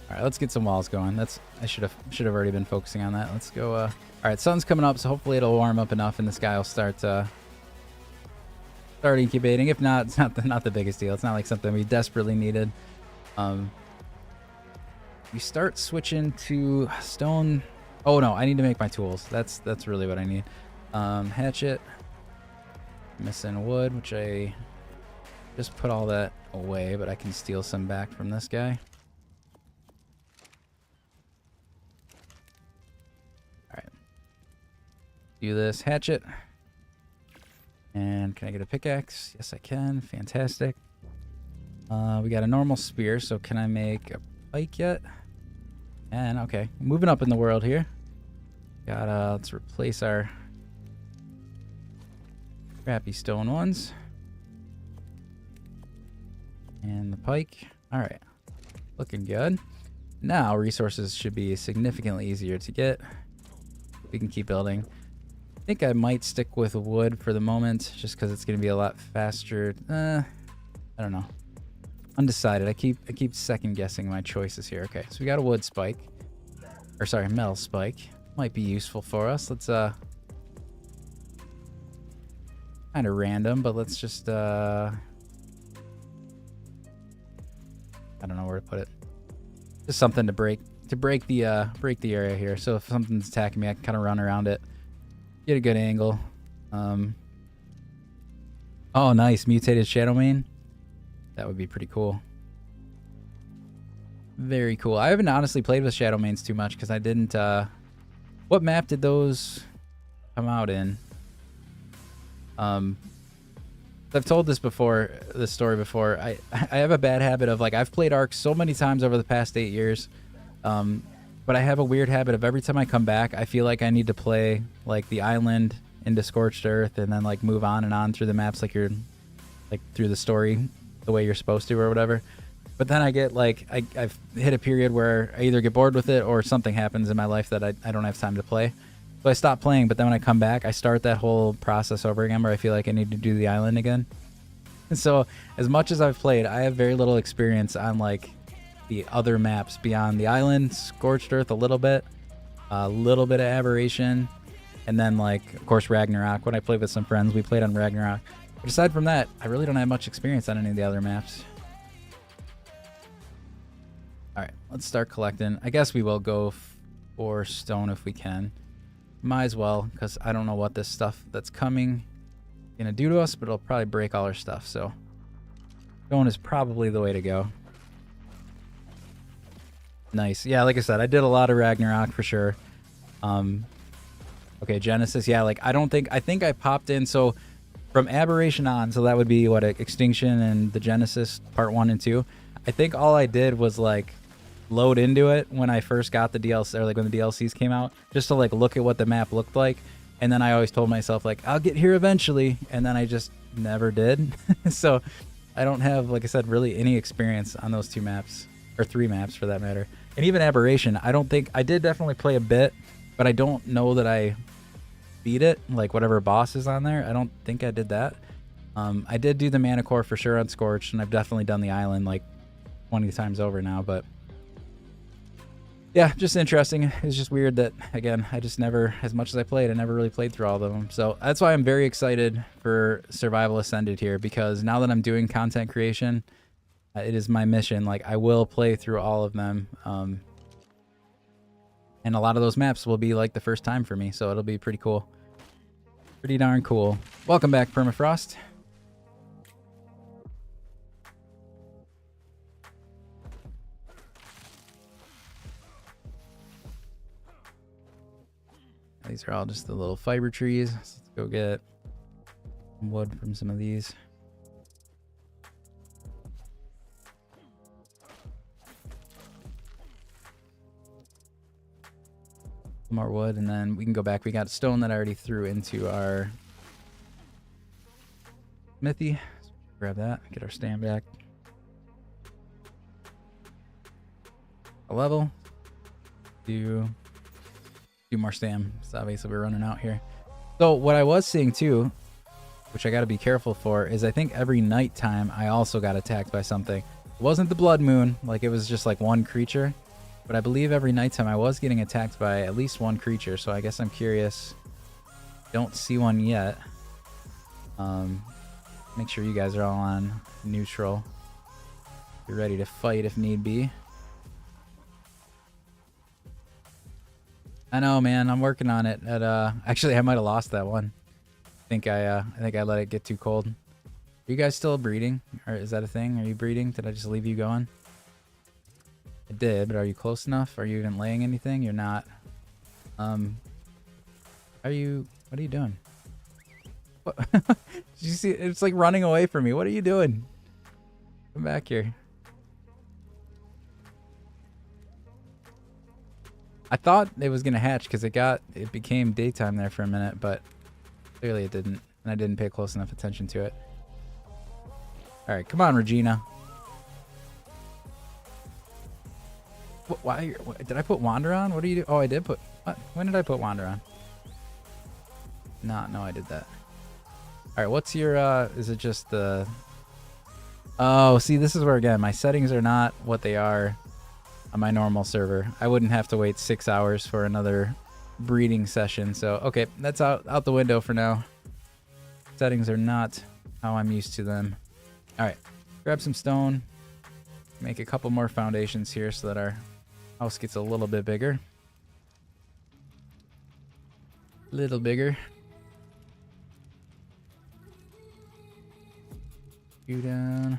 All right, let's get some walls going. I should have already been focusing on that. Let's go. All right, sun's coming up, so hopefully it'll warm up enough and this guy will start incubating. If not, it's not the biggest deal. It's not like something we desperately needed. We start switching to stone. Oh no, I need to make my tools. That's really what I need. Hatchet. Missing wood, which I just put all that away, but I can steal some back from this guy. Alright. Do this hatchet. And can I get a pickaxe? Yes, I can. Fantastic. We got a normal spear, so can I make a pike yet? And okay, moving up in the world here. Let's replace our crappy stone ones. And the pike. All right, looking good. Now resources should be significantly easier to get. We can keep building. I think I might stick with wood for the moment, just because it's going to be a lot faster. I don't know. Undecided. I keep second guessing my choices here. Okay, so we got a wood spike, or sorry, metal spike. Might be useful for us. Let's kind of random, but let's just I don't know where to put it. Just something to break the area here. So if something's attacking me, I can kind of run around it, get a good angle. Oh, nice, mutated shadow mane. That would be pretty cool. Very cool. I haven't honestly played with shadow manes too much because I didn't. What map did those come out in? I've told this story before. I have a bad habit of, like, I've played Ark so many times over the past 8 years, but I have a weird habit of every time I come back, I feel like I need to play like the island into Scorched Earth and then like move on and on through the maps like you're like through the story the way you're supposed to or whatever. But then I get like I've hit a period where I either get bored with it or something happens in my life that I don't have time to play. So I stop playing, but then when I come back, I start that whole process over again where I feel like I need to do the island again. And so as much as I've played, I have very little experience on like the other maps beyond the island, Scorched Earth a little bit of Aberration, and then like of course Ragnarok. When I played with some friends, we played on Ragnarok. But aside from that, I really don't have much experience on any of the other maps. Alright, let's start collecting. I guess we will go for stone if we can. Might as well, because I don't know what this stuff that's coming is going to do to us, but it'll probably break all our stuff. So stone is probably the way to go. Nice. Yeah, like I said, I did a lot of Ragnarok for sure. Okay, Genesis. Yeah, like I think I popped in. So from Aberration on, so that would be what, Extinction and the Genesis part 1 and 2. I think all I did was like load into it when I first got the DLC, or like when the DLCs came out, just to like look at what the map looked like. And then I always told myself like I'll get here eventually, and then I just never did. So I don't have, like I said, really any experience on those 2 maps, or 3 maps for that matter. And even Aberration, I don't think I did definitely play a bit, but I don't know that I beat it, like whatever boss is on there. I don't think I did that. I did do the Mana Core for sure on Scorched, and I've definitely done the island like 20 times over now. But yeah, just interesting. It's just weird that, again, I just never, as much as I played, I never really played through all of them. So that's why I'm very excited for Survival Ascended here, because now that I'm doing content creation, it is my mission. Like, I will play through all of them. And a lot of those maps will be like the first time for me, so it'll be pretty cool. Pretty darn cool. Welcome back, Permafrost. These are all just the little fiber trees. So let's go get some wood from some of these. More wood, and then we can go back. We got stone that I already threw into our smithy. So grab that, get our stand back. A level. Do more stam. So obviously we're running out here. So what I was seeing too, which I got to be careful for, is I think every nighttime I also got attacked by something. It wasn't the blood moon, like it was just like one creature. But I believe every nighttime I was getting attacked by at least one creature, so I guess I'm curious. Don't see one yet. Make sure you guys are all on neutral. You're ready to fight if need be. I know, man. I'm working on it. Actually, I might have lost that one. I think I let it get too cold. Are you guys still breeding? Or is that a thing? Are you breeding? Did I just leave you going? I did, but are you close enough? Are you even laying anything? You're not. What are you doing? What? Did you see? It's like running away from me. What are you doing? Come back here. I thought it was gonna hatch because it became daytime there for a minute, but clearly it didn't, and I didn't pay close enough attention to it. All right, come on, Regina. Why did I put Wander on? What do you do? Oh, I did put. What? When did I put Wander on? No, I did that. All right, what's your? Is it just the? Oh, see, this is where again my settings are not what they are on my normal server. I wouldn't have to wait 6 hours for another breeding session. So okay, that's out the window for now. Settings are not how I'm used to them. All right, grab some stone. Make a couple more foundations here so that our house gets a little bit bigger. Little bigger. You down.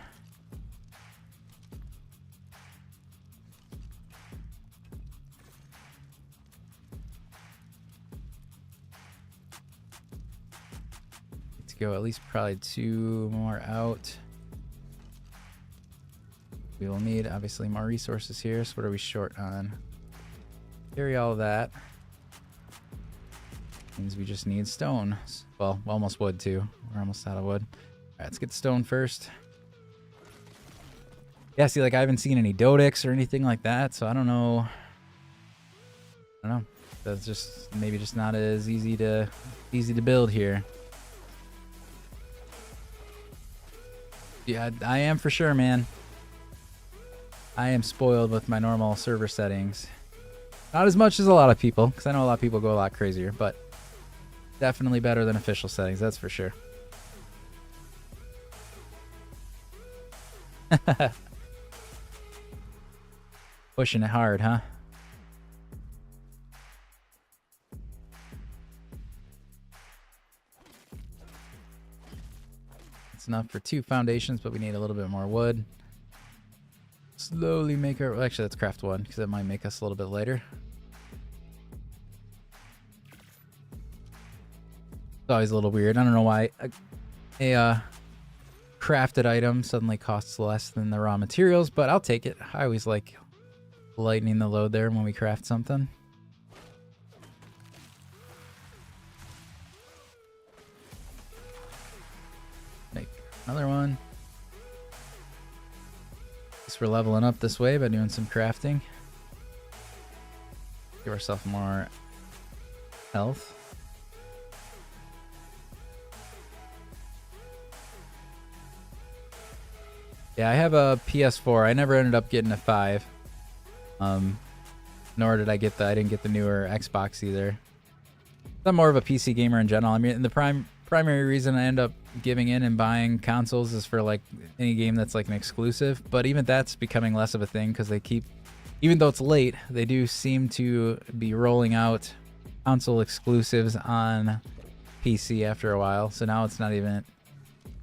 Let's go at least probably 2 more out. We will need, obviously, more resources here. So what are we short on? Carry all of that. Means we just need stone. Well, almost wood, too. We're almost out of wood. All right, let's get stone first. Yeah, see, like, I haven't seen any Dodix or anything like that, so I don't know. I don't know. That's just maybe just not as easy to build here. Yeah, I am for sure, man. I am spoiled with my normal server settings. Not as much as a lot of people, because I know a lot of people go a lot crazier, but definitely better than official settings, that's for sure. Pushing it hard, huh? It's enough for 2 foundations, but we need a little bit more wood. Slowly make our... Actually, let's craft 1, because that might make us a little bit later. It's always a little weird. I don't know why a crafted item suddenly costs less than the raw materials, but I'll take it. I always like lightening the load there when we craft something. Make another one. We're leveling up this way by doing some crafting. Give ourselves more health. Yeah, I have a PS4. I never ended up getting a 5. Nor did I get I didn't get the newer Xbox either. I'm more of a PC gamer in general. I mean, the primary reason I end up giving in and buying consoles is for like any game that's like an exclusive, but even that's becoming less of a thing because they keep, even though it's late, they do seem to be rolling out console exclusives on PC after a while, so now it's not even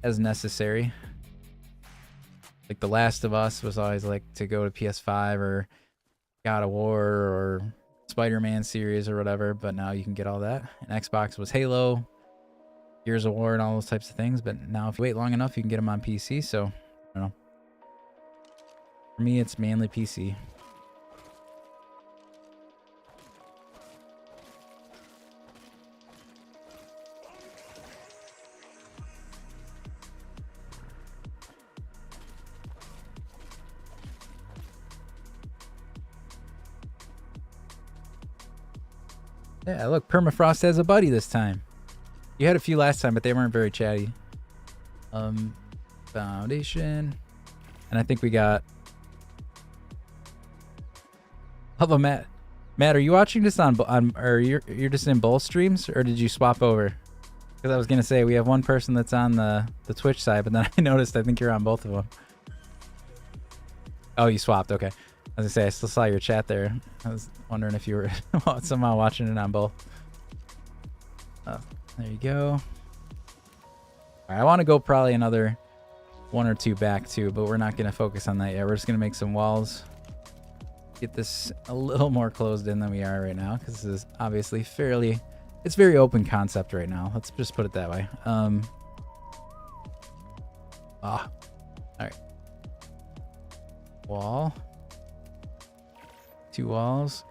as necessary. Like The Last of Us was always like to go to PS5 or God of War or Spider-Man series or whatever, but now you can get all that. And Xbox was Halo, Gears of War, and all those types of things, but now if you wait long enough, you can get them on PC, so I don't know. For me, it's mainly PC. Yeah, look, Permafrost has a buddy this time. You had a few last time, but they weren't very chatty. Foundation. And I think we got Hello, Matt. Matt, are you watching this on or you're just in both streams, or did you swap over? Because I was gonna say we have one person that's on the Twitch side, but then I noticed I think you're on both of them. Oh, you swapped. Okay. I was gonna say I still saw your chat there. I was wondering if you were somehow watching it on both. Oh, there you go. All right, I want to go probably another 1 or 2 back too, but we're not gonna focus on that yet. We're just gonna make some walls. Get this a little more closed in than we are right now, because this is obviously it's very open concept right now. Let's just put it that way. All right. Wall. 2 walls.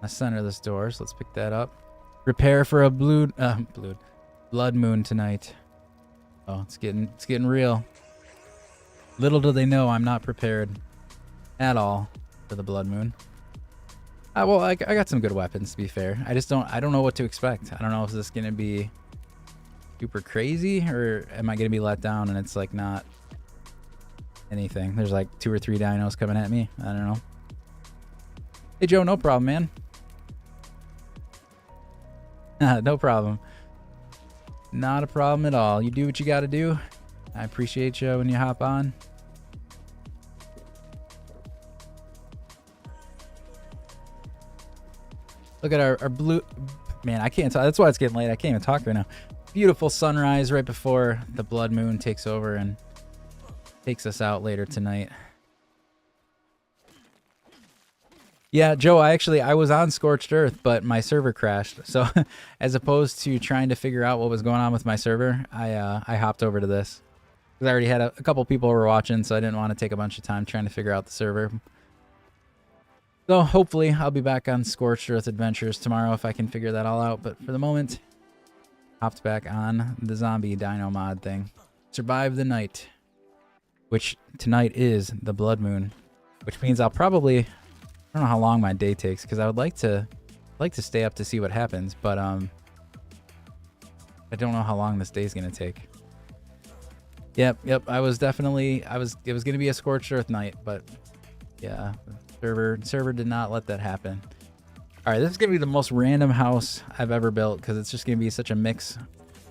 I center this door, so let's pick that up. Prepare for a blood moon tonight. Oh, it's getting real. Little do they know I'm not prepared at all for the blood moon. Well, I got some good weapons, to be fair. I don't know what to expect. I don't know if this is gonna be super crazy, or am I gonna be let down and it's like not anything. There's like 2 or 3 dinos coming at me. I don't know. Hey Joe, no problem, man. No problem. Not a problem at all. You do what you gotta do. I appreciate you when you hop on. Look at our blue... Man, I can't talk. That's why it's getting late. I can't even talk right now. Beautiful sunrise right before the blood moon takes over and takes us out later tonight. Yeah, Joe, I was on Scorched Earth, but my server crashed. So as opposed to trying to figure out what was going on with my server, I hopped over to this. Because I already had a couple people were watching, so I didn't want to take a bunch of time trying to figure out the server. So hopefully I'll be back on Scorched Earth Adventures tomorrow if I can figure that all out. But for the moment, hopped back on the zombie dino mod thing. Survive the night. Which tonight is the blood moon. Which means I'll probably... I don't know how long my day takes, because I would like to stay up to see what happens, but I don't know how long this day's gonna take. Yep, it was gonna be a Scorched Earth night, but yeah, the server did not let that happen. All right, this is gonna be the most random house I've ever built, because it's just gonna be such a mix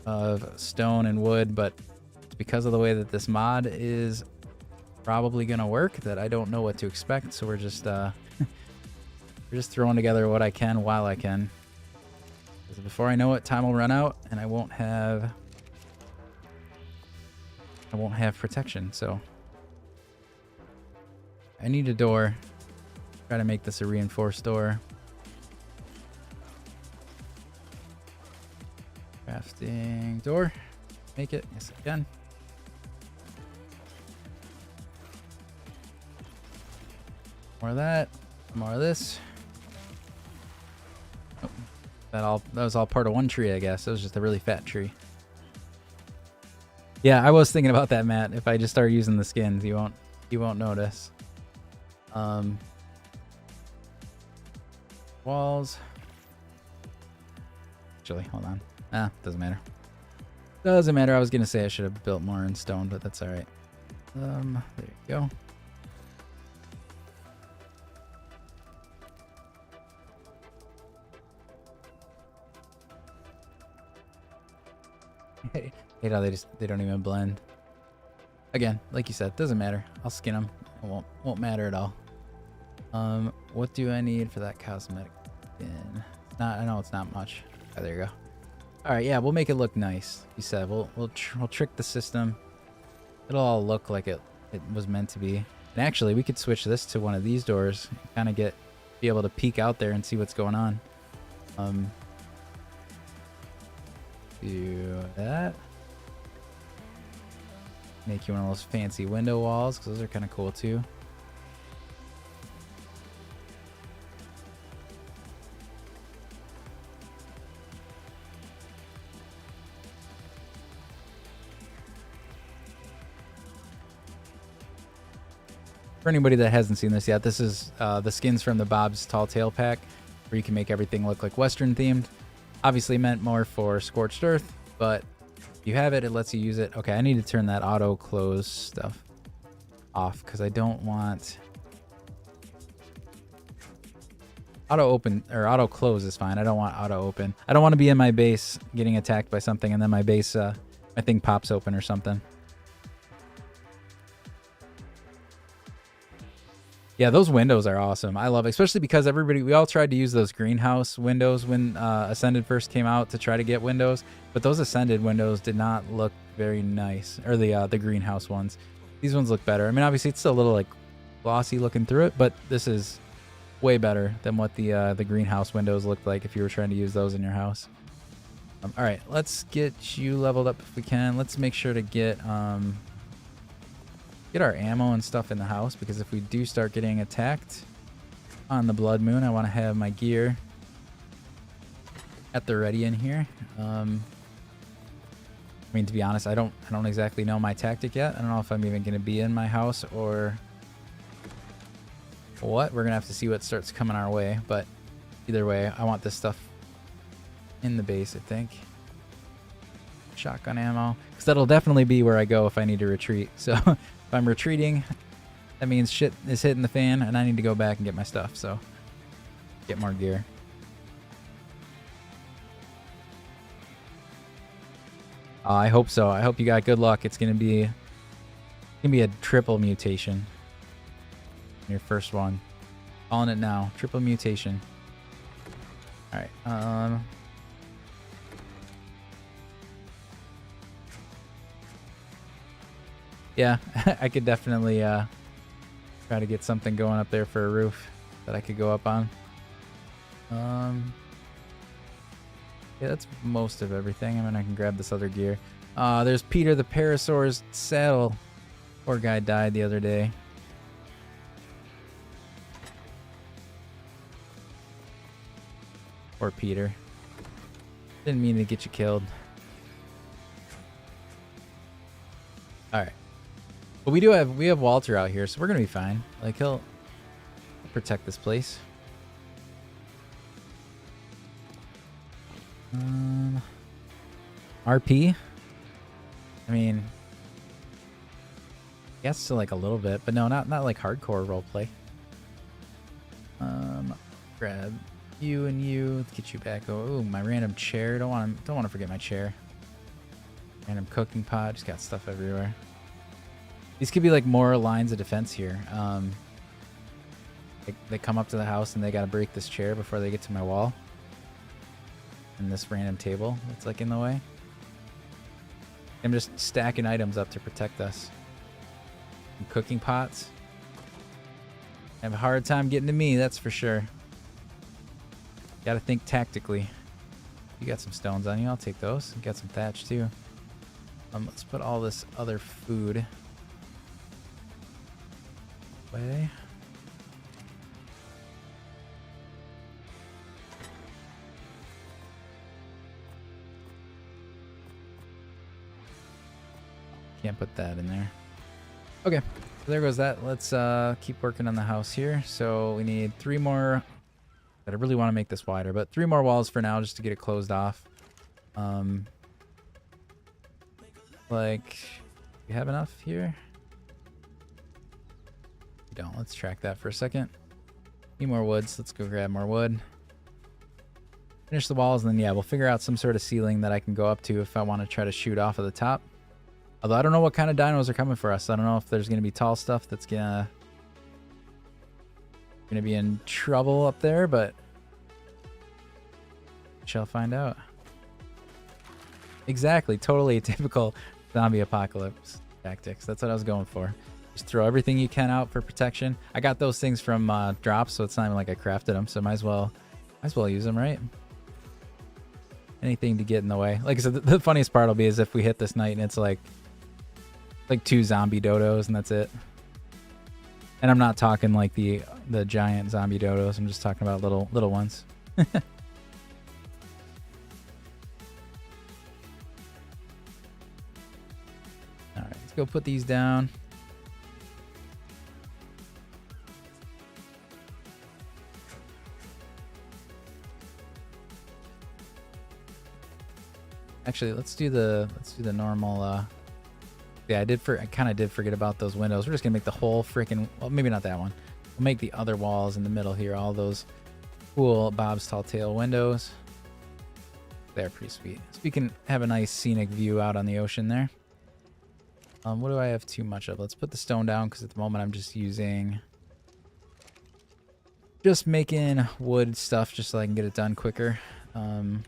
of stone and wood, but it's because of the way that this mod is probably gonna work that I don't know what to expect, so we're just we're just throwing together what I can while I can. Because before I know it, time will run out and I won't have protection, so I need a door. Try to make this a reinforced door. Crafting door. Make it. Yes, I can. More of that. More of this. Oh, that was all part of one tree, I guess. It was just a really fat tree. Yeah, I was thinking about that, Matt. If I just start using the skins, you won't notice. Walls. Actually, hold on. Doesn't matter. Doesn't matter. I was gonna say I should have built more in stone, but that's all right. There you go. Hey, hate how they don't even blend. Again, like you said, doesn't matter. I'll skin them. It won't matter at all. What do I need for that cosmetic skin? I know it's not much. Oh, there you go. All right, yeah, we'll make it look nice. You said we'll trick the system. It'll all look like it was meant to be. And actually, we could switch this to one of these doors. Kind of be able to peek out there and see what's going on. Do that. Make you one of those fancy window walls, because those are kind of cool too. For anybody that hasn't seen this yet, this is the skins from the Bob's Tall Tale pack, where you can make everything look like Western themed. Obviously meant more for Scorched Earth, but if you have it, it lets you use it. Okay, I need to turn that auto close stuff off because I don't want Auto open or auto close is fine. I don't want auto open. I don't want to be in my base getting attacked by something and then my base, my thing pops open or something. Yeah, those windows are awesome. I love it, especially because we all tried to use those greenhouse windows when Ascended first came out to try to get windows, but those Ascended windows did not look very nice, or the greenhouse ones. These ones look better. I mean, obviously it's still a little like glossy looking through it, but this is way better than what the greenhouse windows looked like if you were trying to use those in your house. All right, let's get you leveled up if we can. Let's make sure to get our ammo and stuff in the house, because if we do start getting attacked on the blood moon, I want to have my gear at the ready in here. I mean, to be honest, I don't exactly know my tactic yet. I don't know if I'm even going to be in my house or what. We're gonna have to see what starts coming our way, but either way, I want this stuff in the base. I think shotgun ammo, because that'll definitely be where I go if I need to retreat. So if I'm retreating, that means shit is hitting the fan and I need to go back and get my stuff, so get more gear. I hope so. I hope you got good luck. It's gonna be a triple mutation. Your first one. Calling it now. Triple mutation. Alright, yeah, I could definitely try to get something going up there for a roof that I could go up on. Yeah, that's most of everything. I mean, I can grab this other gear. There's Peter the Parasaur's saddle. Poor guy died the other day. Or Peter. Didn't mean to get you killed. Alright. But we have Walter out here, so we're gonna be fine. Like he'll protect this place. RP? I mean, yes, to like a little bit, but no, not like hardcore roleplay. Grab you and you. Let's get you back. Oh, my random chair. Don't want to forget my chair. Random cooking pot. Just got stuff everywhere. These could be like more lines of defense here. They come up to the house and they gotta break this chair before they get to my wall. And this random table that's like in the way. I'm just stacking items up to protect us. And cooking pots. I have a hard time getting to me, that's for sure. Gotta think tactically. You got some stones on you, I'll take those. You got some thatch too. Let's put all this other food away. Can't put that in there. Okay, so there goes that. Let's keep working on the house here. So we need 3 more. But I really want to make this wider, but 3 more walls for now just to get it closed off. Like, we have enough here? We don't. Let's track that for a second. Need more woods. Let's go grab more wood. Finish the walls, and then yeah, we'll figure out some sort of ceiling that I can go up to if I want to try to shoot off of the top. Although I don't know what kind of dinos are coming for us. I don't know if there's going to be tall stuff that's gonna be in trouble up there, but we shall find out. Exactly, totally typical zombie apocalypse tactics. That's what I was going for. Just throw everything you can out for protection. I got those things from drops, so it's not even like I crafted them, so might as well use them, right? Anything to get in the way. Like I said, the funniest part will be is if we hit this night and it's like 2 zombie dodos and that's it. And I'm not talking like the giant zombie dodos. I'm just talking about little ones. All right, let's go put these down. Actually, let's do the normal. Yeah, I kind of did forget about those windows. We're just gonna make the whole freaking, well, maybe not that one. We'll make the other walls in the middle here, all those Cool Bob's Tall Tale windows. They're pretty sweet. So we can have a nice scenic view out on the ocean there. What do I have too much of? Let's put the stone down because at the moment I'm just making wood stuff just so I can get it done quicker. Okay.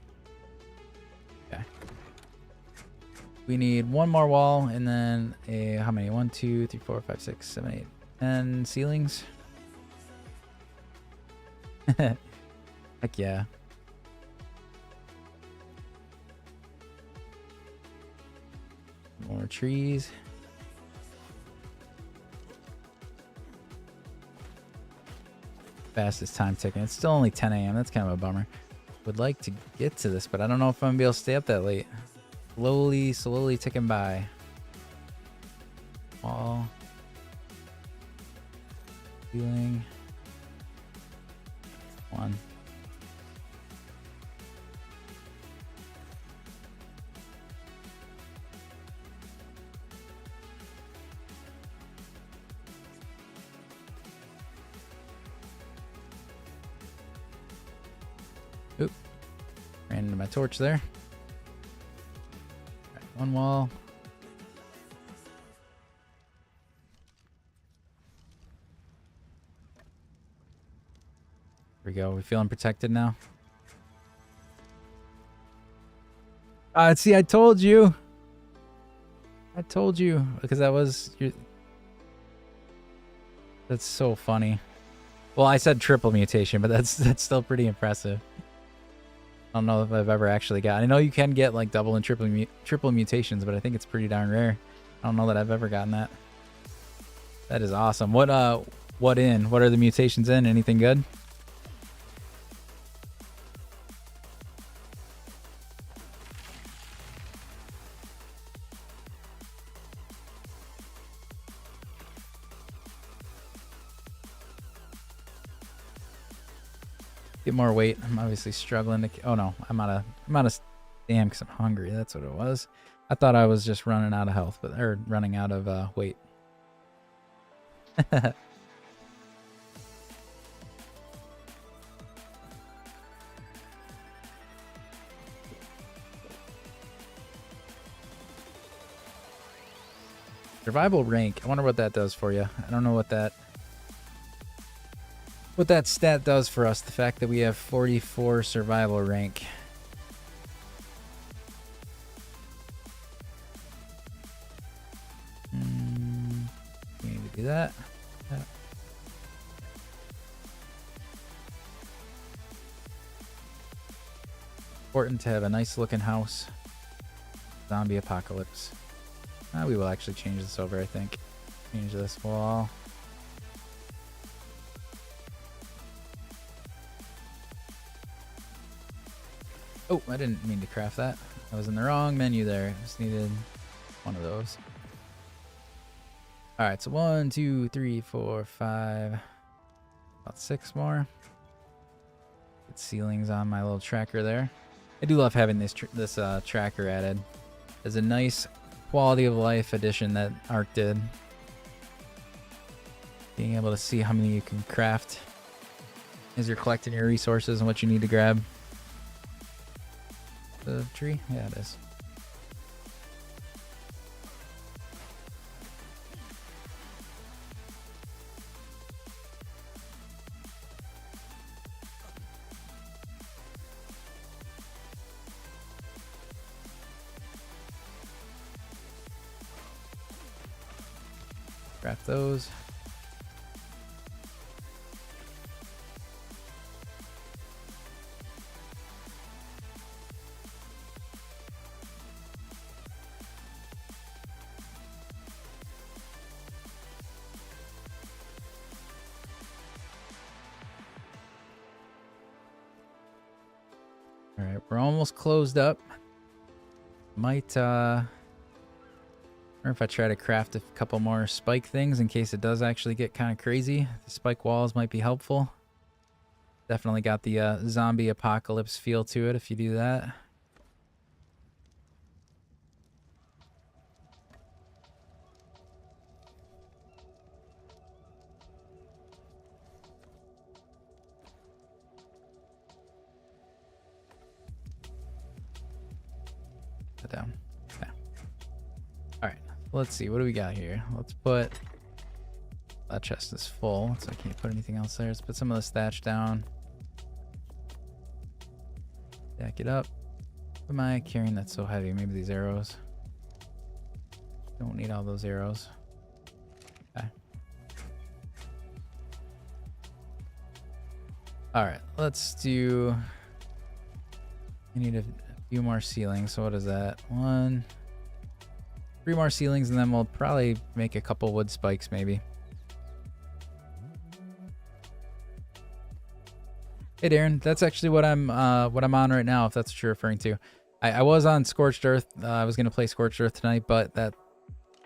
We need one more wall and then how many? 1, 2, 3, 4, 5, 6, 7, 8, 10 ceilings. Heck yeah. More trees. Fastest time ticking. It's still only 10 a.m. That's kind of a bummer. Would like to get to this, but I don't know if I'm gonna be able to stay up that late. Slowly ticking by. Wall. Ceiling. 1. Oop. Ran into my torch there. Right, one wall. There we go. We feeling protected now? See, I told you. Because that was your... That's so funny. Well, I said triple mutation, but that's still pretty impressive. I don't know if I've ever actually gotten. I know you can get like double and triple mutations, but I think it's pretty darn rare. I don't know that I've ever gotten that. That is awesome. What are the mutations in? Anything good? Get more weight. I'm obviously struggling to... Oh no, I'm out of damn because I'm hungry. That's what it was. I thought I was just running out of health, or running out of weight. Survival rank. I wonder what that does for you. I don't know what that stat does for us. The fact that we have 44 survival rank. We need to do that. Important to have a nice looking house. Zombie apocalypse. We will actually change this over, I think. Change this wall. Oh, I didn't mean to craft that. I was in the wrong menu there. I just needed one of those. Alright, so 1, 2, 3, 4, 5. About 6 more. Get ceilings on my little tracker there. I do love having this tracker added. There's a nice quality of life addition that Ark did. Being able to see how many you can craft as you're collecting your resources and what you need to grab. The tree? Yeah, it is. Craft those. All right, we're almost closed up. Might or if I try to craft a couple more spike things in case it does actually get kind of crazy. The spike walls might be helpful. Definitely got the zombie apocalypse feel to it if you do that. Put it down. Okay. All right. Let's see. What do we got here? Let's put... That chest is full, so I can't put anything else there. Let's put some of this thatch down. Stack it up. What am I carrying that's so heavy? Maybe these arrows. Don't need all those arrows. Okay. All right, let's do... I need a few more ceilings. So what is that? 3 more ceilings, and then we'll probably make a couple wood spikes, maybe. Hey Darren, that's actually what I'm on right now, if that's what you're referring to. I was on Scorched Earth. I was gonna play Scorched Earth tonight, but that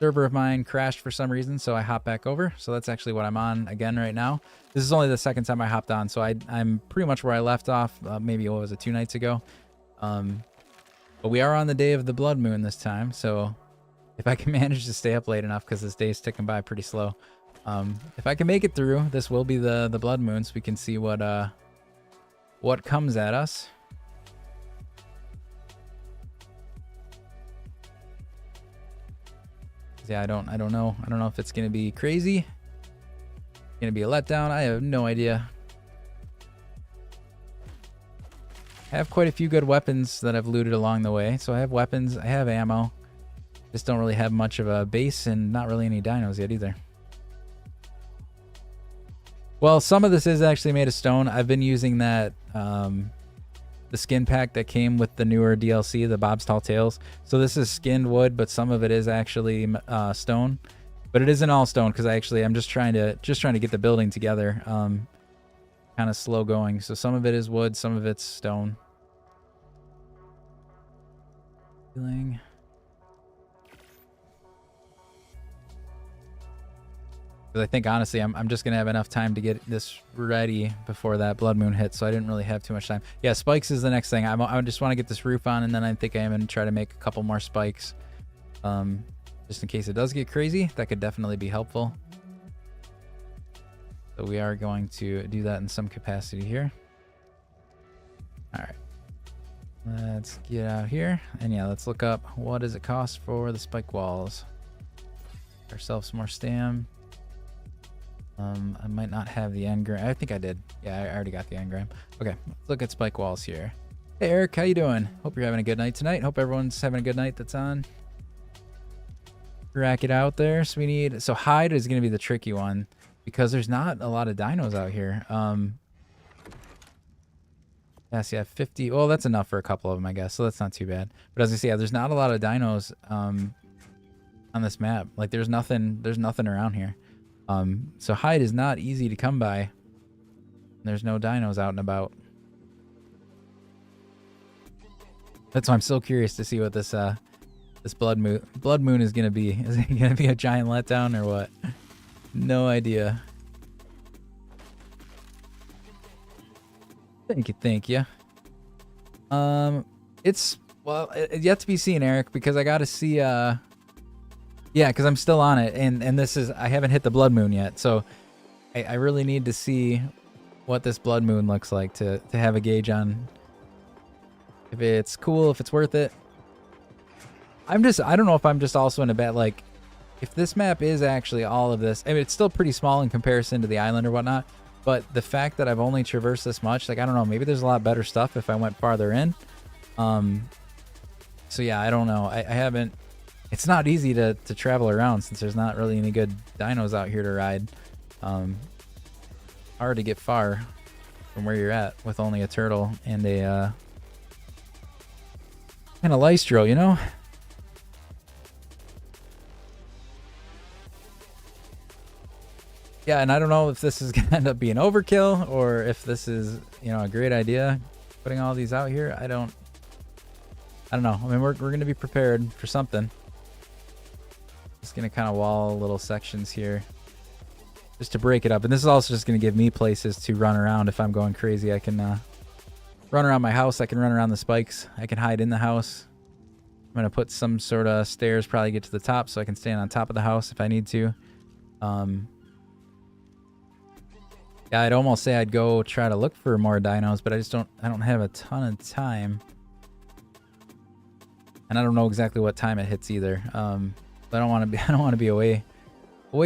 server of mine crashed for some reason, so I hopped back over. So that's actually what I'm on again right now. This is only the second time I hopped on, so I'm pretty much where I left off. Maybe what was it, 2 nights ago? But we are on the day of the blood moon this time, so if I can manage to stay up late enough, because this day is ticking by pretty slow. If I can make it through, this will be the blood moon, so we can see what comes at us. Yeah, I don't know. I don't know if it's gonna be crazy. Gonna be a letdown. I have no idea. I have quite a few good weapons that I've looted along the way. So I have weapons, I have ammo. Just don't really have much of a base and not really any dinos yet either. Well, some of this is actually made of stone. I've been using that, the skin pack that came with the newer DLC, the Bob's Tall Tales. So this is skinned wood, but some of it is actually stone. But it isn't all stone, because I'm just trying to get the building together. Kind of slow going. So some of it is wood, some of it's stone. Feeling. I think honestly I'm just gonna have enough time to get this ready before that blood moon hits, so I didn't really have too much time. Yeah, spikes is the next thing. I just want to get this roof on, and then I think I'm gonna try to make a couple more spikes, just in case it does get crazy. That could definitely be helpful. So we are going to do that in some capacity here. All right, let's get out here, and yeah, let's look up what does it cost for the spike walls. Get ourselves some more stam. I might not have the engram. I think I did. Yeah, I already got the engram. Okay, let's look at spike walls here. Hey Eric, how you doing? Hope you're having a good night tonight. Hope everyone's having a good night that's on. Rack it out there. So hide is going to be the tricky one, because there's not a lot of dinos out here. Yes, yeah, 50. Well, that's enough for a couple of them, I guess. So that's not too bad. But as I say, yeah, there's not a lot of dinos on this map. Like there's nothing around here. So hide is not easy to come by. There's no dinos out and about. That's why I'm so curious to see what this blood moon is gonna be. Is it gonna be a giant letdown or what? No idea. Thank you. It's yet to be seen, Eric, because I gotta see yeah, because I'm still on it, and this is, I haven't hit the blood moon yet, so I really need to see what this blood moon looks like to have a gauge on if it's cool, if it's worth it. I don't know if I'm just also in a bad, like, if this map is actually all of this, I mean, it's still pretty small in comparison to the island or whatnot, but the fact that I've only traversed this much, like, I don't know, maybe there's a lot better stuff if I went farther in. So yeah, I don't know. I haven't. It's not easy to travel around since there's not really any good dinos out here to ride. Hard to get far from where you're at with only a turtle and a lystro, you know? Yeah, and I don't know if this is gonna end up being overkill or if this is, you know, a great idea putting all these out here. I don't know. I mean, we're gonna be prepared for something. Just gonna kind of wall little sections here just to break it up, and this is also just gonna give me places to run around if I'm going crazy. I can run around my house, I can run around the spikes, I can hide in the house. I'm gonna put some sort of stairs, probably get to the top so I can stand on top of the house if I need to. Yeah, I'd almost say I'd go try to look for more dinos, but I don't have a ton of time. And I don't know exactly what time it hits either. But I don't want to be away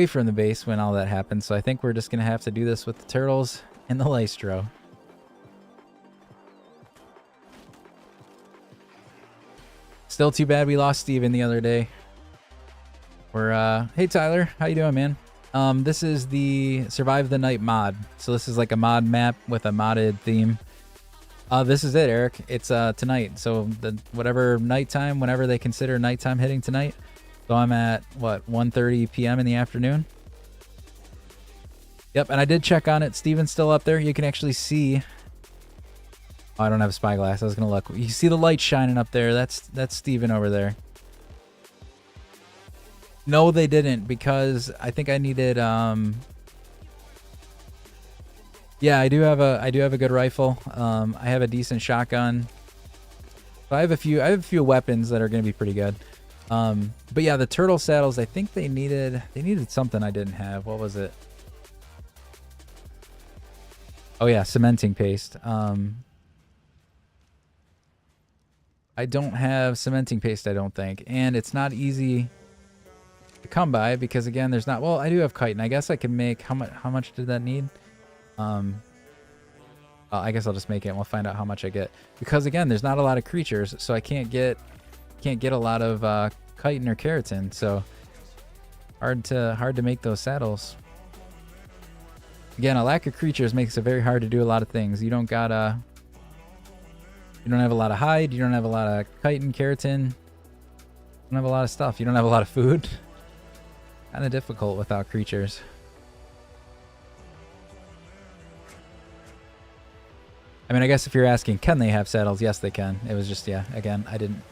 from the base when all that happens. So I think we're just gonna have to do this with the turtles and the lystro. Still too bad we lost Steven the other day. We're hey Tyler, how you doing, man? This is the Survive the Night mod. So this is like a mod map with a modded theme. This is it, Eric. It's tonight. So whatever nighttime, whenever they consider nighttime hitting tonight. So I'm at what, 1:30 p.m. in the afternoon. Yep, and I did check on it. Steven's still up there. You can actually see. Oh, I don't have a spyglass. I was gonna look. You see the light shining up there. That's Steven over there. No, they didn't, because I think I needed yeah, I do have a good rifle. I have a decent shotgun. So I have a few weapons that are going to be pretty good. But yeah, the turtle saddles, I think they needed something I didn't have. What was it? Oh yeah, cementing paste. I don't have cementing paste, I don't think. And it's not easy to come by because, again, there's not... Well, I do have chitin. I guess I can make... How much did that need? I guess I'll just make it and we'll find out how much I get. Because, again, there's not a lot of creatures, so I can't get a lot of chitin or keratin. So hard to make those saddles. Again, a lack of creatures makes it very hard to do a lot of things. You don't have a lot of hide. You don't have a lot of chitin, keratin. You don't have a lot of stuff. You don't have a lot of food. Kind of difficult without creatures. I mean, I guess if you're asking, can they have saddles? Yes, they can. It was just, yeah, again, I didn't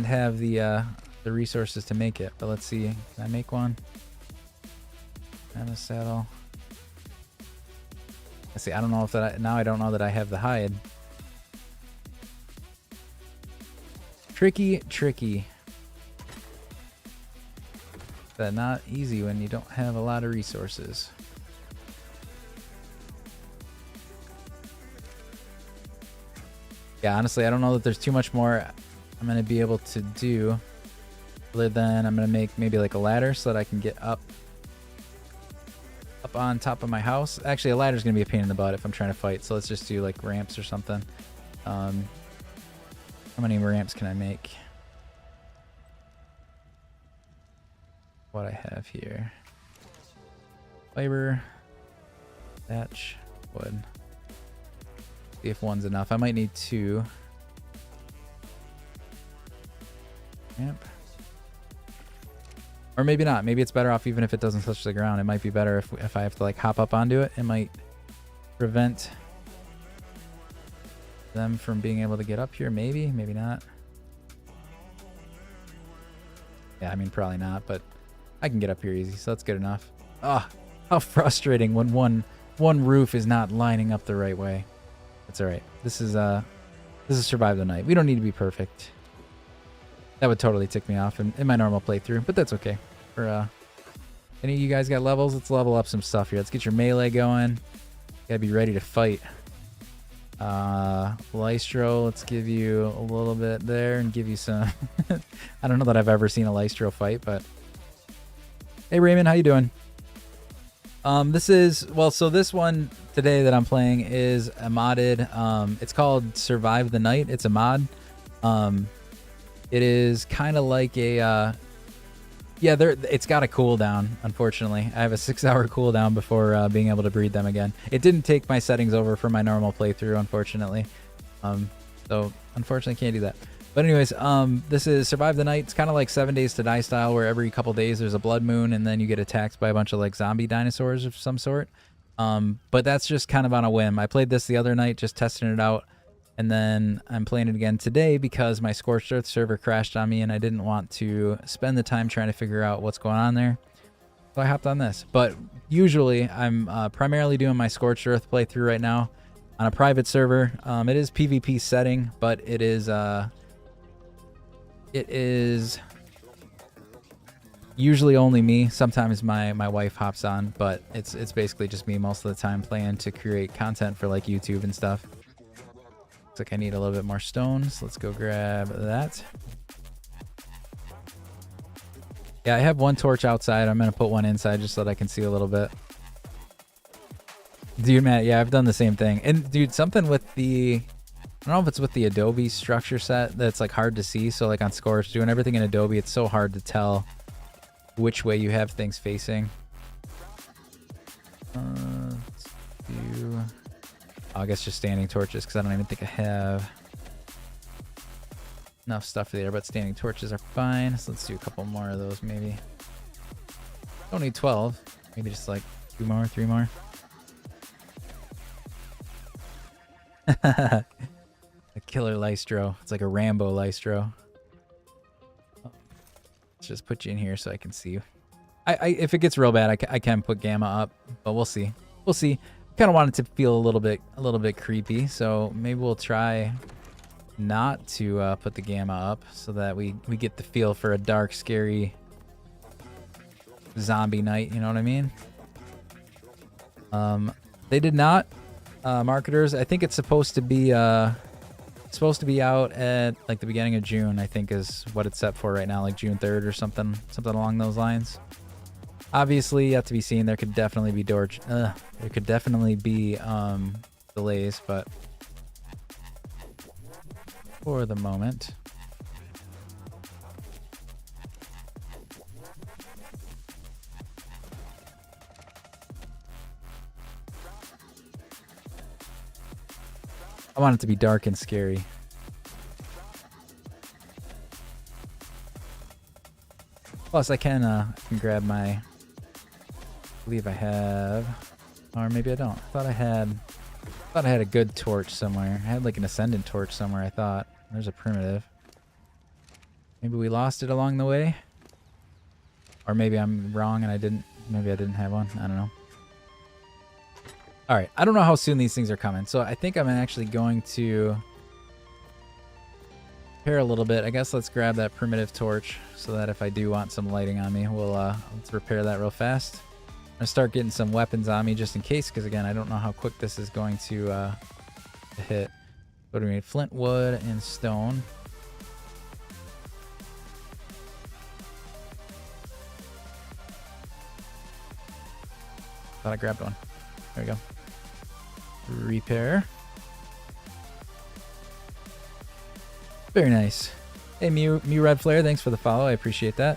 have the resources to make it. But let's see. Can I make one? And a saddle. Let's see. I don't know if that... Now I don't know that I have the hide. Tricky. But not easy when you don't have a lot of resources. Yeah, honestly, I don't know that there's too much more I'm going to be able to do. Other than I'm going to make maybe like a ladder so that I can get up on top of my house. Actually, a ladder is going to be a pain in the butt if I'm trying to fight. So let's just do like ramps or something. How many ramps can I make? What I have here. Fiber. Thatch. Wood. See if one's enough. I might need 2. Ramp. Or maybe not. Maybe it's better off even if it doesn't touch the ground. It might be better if I have to like hop up onto it. It might prevent them from being able to get up here. Maybe not. Yeah, I mean, probably not, but I can get up here easy, so that's good enough. Ah, oh, how frustrating when one roof is not lining up the right way. That's all right. This is Survive the Night. We don't need to be perfect. That would totally tick me off in my normal playthrough, but that's okay. For any of you guys got levels, let's level up some stuff here. Let's get your melee going. Gotta be ready to fight. Lystro, let's give you a little bit there and give you some... I don't know that I've ever seen a Lystro fight, but... Hey Raymond, how you doing? This is... Well, so this one today that I'm playing is a modded... it's called Survive the Night. It's a mod. It is kind of like a... yeah, it's got a cooldown, unfortunately. I have a 6-hour cooldown before being able to breed them again. It didn't take my settings over for my normal playthrough, unfortunately. So, unfortunately, can't do that. But anyways, this is Survive the Night. It's kind of like 7 Days to Die style, where every couple days there's a blood moon, and then you get attacked by a bunch of like zombie dinosaurs of some sort. But that's just kind of on a whim. I played this the other night, just testing it out. And then I'm playing it again today because my Scorched Earth server crashed on me and I didn't want to spend the time trying to figure out what's going on there. So I hopped on this. But usually I'm primarily doing my Scorched Earth playthrough right now on a private server. It is PvP setting, but it is usually only me. Sometimes my wife hops on, but it's basically just me most of the time playing to create content for like YouTube and stuff. Looks like I need a little bit more stone, so let's go grab that. Yeah, I have one torch outside. I'm going to put one inside just so that I can see a little bit. Dude, Matt, yeah, I've done the same thing. And dude, something with the... I don't know if it's with the Adobe structure set that's like hard to see. So like on Scorched, doing everything in Adobe, it's so hard to tell which way you have things facing. Let's do... Oh, I guess just standing torches because I don't even think I have enough stuff there, but standing torches are fine. So let's do a couple more of those maybe. Don't need 12. Maybe just like 2 more, 3 more. A killer Lystro. It's like a Rambo Lystro. Let's just put you in here so I can see you. If it gets real bad, I can put Gamma up, but we'll see. We'll see. Kind of want it to feel a little bit creepy, so maybe we'll try not to put the Gamma up so that we get the feel for a dark, scary zombie night. You know what I mean? They did not. Marketers, I think it's supposed to be out at like the beginning of June. I think is what it's set for right now, like June 3rd or something along those lines. Obviously, yet to be seen. There could definitely be delays, but for the moment, I want it to be dark and scary. Plus, I can grab my. I believe I have, or maybe I don't. I thought I had a good torch somewhere. I had like an Ascendant torch somewhere. I thought there's a primitive. Maybe we lost it along the way, or maybe I'm wrong and I didn't. Maybe I didn't have one. I don't know. All right, I don't know how soon these things are coming, so I think I'm actually going to repair a little bit. I guess let's grab that primitive torch so that if I do want some lighting on me, we'll let's repair that real fast. I'm gonna start getting some weapons on me just in case, because again, I don't know how quick this is going to hit. What do we need? Flint, wood, and stone. Thought I grabbed one. There we go. Repair. Very nice. Hey, Mew Red Flare, thanks for the follow. I appreciate that.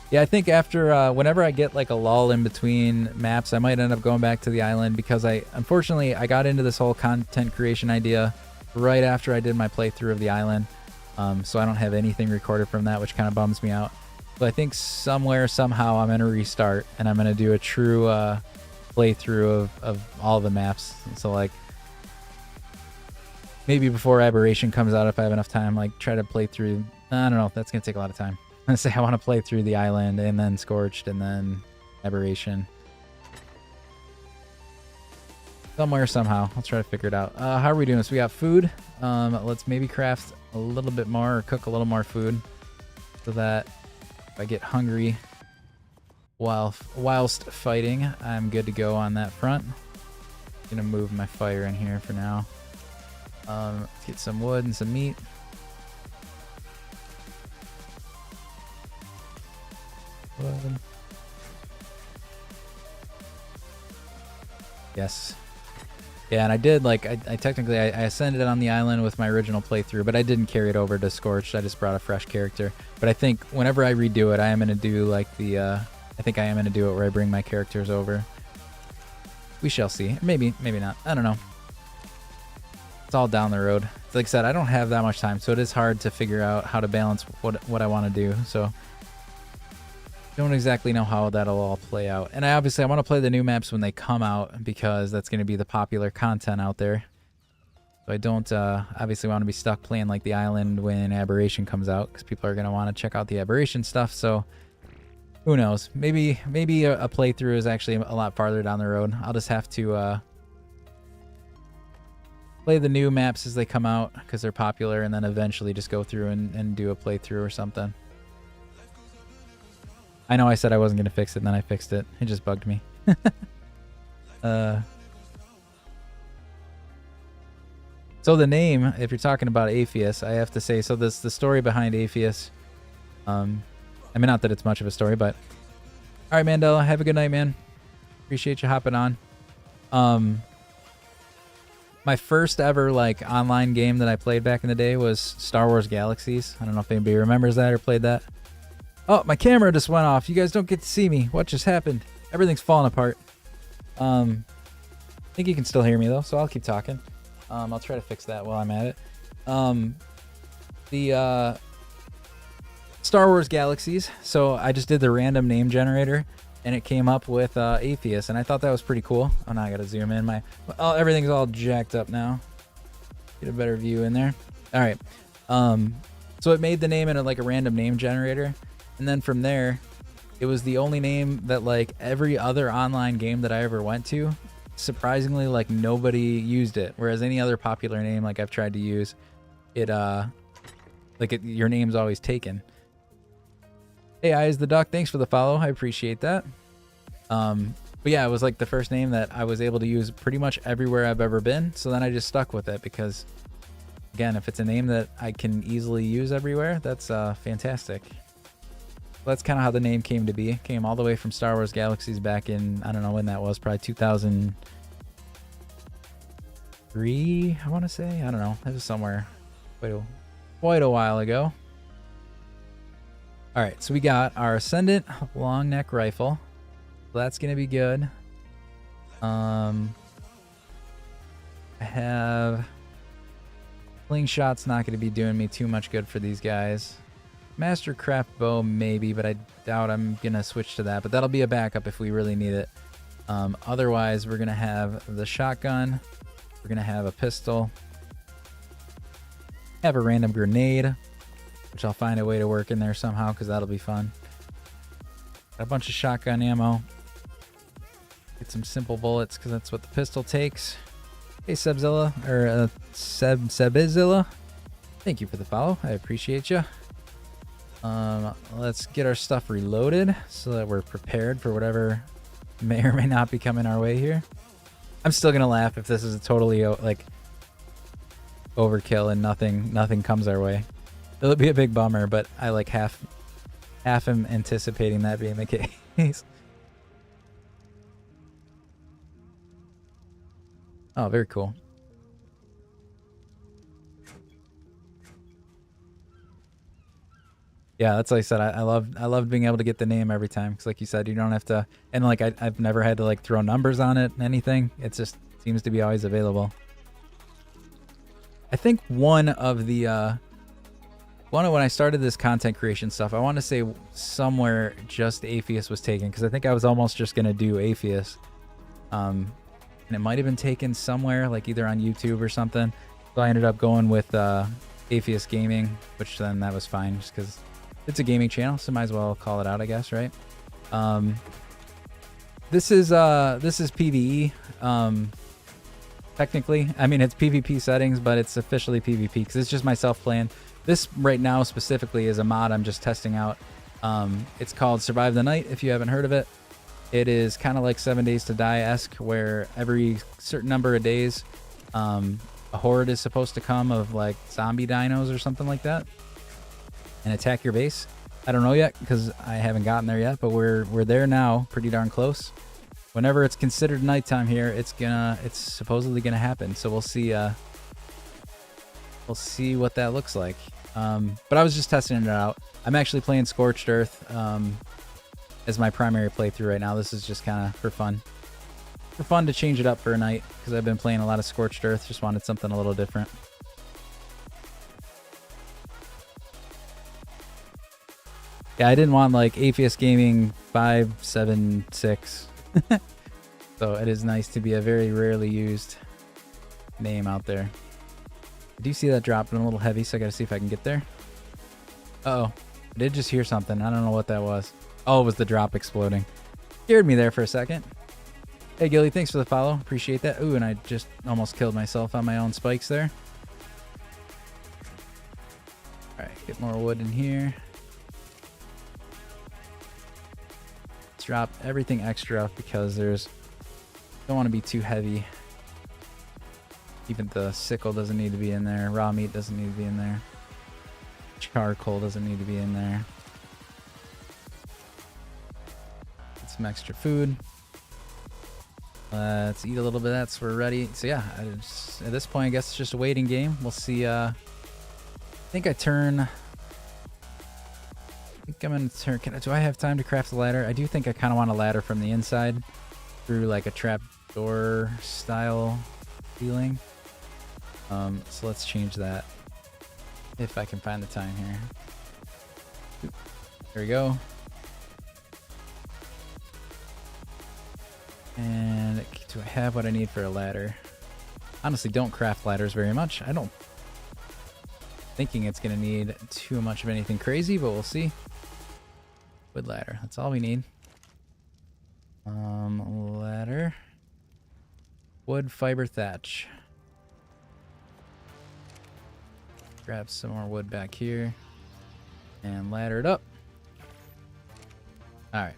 Yeah, I think after, whenever I get like a lull in between maps, I might end up going back to the island because unfortunately, I got into this whole content creation idea right after I did my playthrough of the island. So I don't have anything recorded from that, which kind of bums me out. But I think somewhere, somehow, I'm going to restart and I'm going to do a true playthrough of all the maps. So like, maybe before Aberration comes out, if I have enough time, like try to play through. I don't know. That's gonna take a lot of time. I'm gonna say I want to play through the island and then Scorched and then Aberration. Somewhere, somehow. I'll try to figure it out. How are we doing? So we got food. Let's maybe craft a little bit more or cook a little more food so that if I get hungry whilst fighting, I'm good to go on that front. Gonna move my fire in here for now. Let's get some wood and some meat. Wood. Yes. Yeah, and I did, like, I technically, I ascended on the island with my original playthrough, but I didn't carry it over to Scorched. I just brought a fresh character. But I think whenever I redo it, I am going to do, like, the, I think I am going to do it where I bring my characters over. We shall see. Maybe, maybe not. I don't know. It's all down the road. Like I said, I don't have that much time, so it is hard to figure out how to balance what I want to do. So don't exactly know how that'll all play out. And I want to play the new maps when they come out because that's going to be the popular content out there. So I don't obviously want to be stuck playing like the island when Aberration comes out because people are going to want to check out the Aberration stuff. So who knows? Maybe a playthrough is actually a lot farther down the road. I'll just have to play the new maps as they come out because they're popular, and then eventually just go through and do a playthrough or something. I know I said I wasn't going to fix it, and then I fixed it. It just bugged me. So the name, if you're talking about Apheus, I have to say, so this the story behind Apheus. I mean, not that it's much of a story, but all right, Mandela, have a good night, man. Appreciate you hopping on. My first ever like online game that I played back in the day was Star Wars Galaxies. I don't know if anybody remembers that or played that. Oh, my camera just went off. You guys don't get to see me. What just happened? Everything's falling apart. I think you can still hear me though, so I'll keep talking. I'll try to fix that while I'm at it. The Star Wars Galaxies. So I just did the random name generator, and it came up with Apheus, and I thought that was pretty cool. Oh, now I gotta zoom in. Everything's all jacked up now. Get a better view in there. All right. So it made the name in like a random name generator, and then from there, it was the only name that like every other online game that I ever went to, surprisingly, like nobody used it. Whereas any other popular name like I've tried to use, your name's always taken. Hey, Eyes the Duck, thanks for the follow. I appreciate that. But yeah, it was like the first name that I was able to use pretty much everywhere I've ever been. So then I just stuck with it because, again, if it's a name that I can easily use everywhere, that's fantastic. That's kind of how the name came to be. It came all the way from Star Wars Galaxies back in, I don't know when that was, probably 2003, I want to say. I don't know. It was somewhere quite a while ago. All right, so we got our Ascendant long neck rifle. So that's going to be good. I have slingshot's not going to be doing me too much good for these guys. Mastercraft bow maybe, but I doubt I'm going to switch to that. But that'll be a backup if we really need it. Otherwise, we're going to have the shotgun. We're going to have a pistol. Have a random grenade, which I'll find a way to work in there somehow because that'll be fun. Got a bunch of shotgun ammo. Get some simple bullets because that's what the pistol takes. Hey, Sebzilla, or Sebizilla. Thank you for the follow. I appreciate you. Let's get our stuff reloaded so that we're prepared for whatever may or may not be coming our way here. I'm still gonna laugh if this is a totally like overkill and nothing comes our way. It'll be a big bummer, but I like half am anticipating that being the case. Oh, very cool. Yeah, that's like I said. I love being able to get the name every time because, like you said, you don't have to. And like I've never had to like throw numbers on it, anything. It just seems to be always available. I think one of when I started this content creation stuff, I want to say somewhere just Apheus was taken because I think I was almost just gonna do Apheus, and it might have been taken somewhere like either on YouTube or something. So I ended up going with Apheus Gaming, which then that was fine just because it's a gaming channel, so might as well call it out, I guess, right? This is PvE. Technically, I mean it's PvP settings, but it's officially PvP because it's just myself playing. This right now specifically is a mod I'm just testing out. It's called Survive the Night, if you haven't heard of it. It is kind of like 7 Days to Die-esque, where every certain number of days, a horde is supposed to come of like zombie dinos or something like that and attack your base. I don't know yet because I haven't gotten there yet, but we're there now, pretty darn close. Whenever it's considered nighttime here, it's supposedly gonna happen. So we'll see what that looks like. But I was just testing it out. I'm actually playing Scorched Earth as my primary playthrough right now. This is just kind of for fun. For fun to change it up for a night because I've been playing a lot of Scorched Earth. Just wanted something a little different. Yeah, I didn't want like Apheus Gaming 576. So it is nice to be a very rarely used name out there. I do see that dropping a little heavy, so I gotta see if I can get there. Uh-oh. I did just hear something. I don't know what that was. Oh, it was the drop exploding. Scared me there for a second. Hey, Gilly, thanks for the follow. Appreciate that. Ooh, and I just almost killed myself on my own spikes there. Alright, get more wood in here. Let's drop everything extra because don't want to be too heavy. Even the sickle doesn't need to be in there. Raw meat doesn't need to be in there. Charcoal doesn't need to be in there. Get some extra food. Let's eat a little bit of that so we're ready. So yeah, at this point, I guess it's just a waiting game. We'll see. I think I'm gonna turn. Do I have time to craft a ladder? I do think I kind of want a ladder from the inside through like a trap door style feeling. So let's change that if I can find the time here. There we go. And do I have what I need for a ladder? Honestly, don't craft ladders very much. I don't thinking it's gonna need too much of anything crazy, but we'll see. Wood ladder, that's all we need. Ladder. Wood, fiber, thatch. Grab some more wood back here and ladder it up. All right,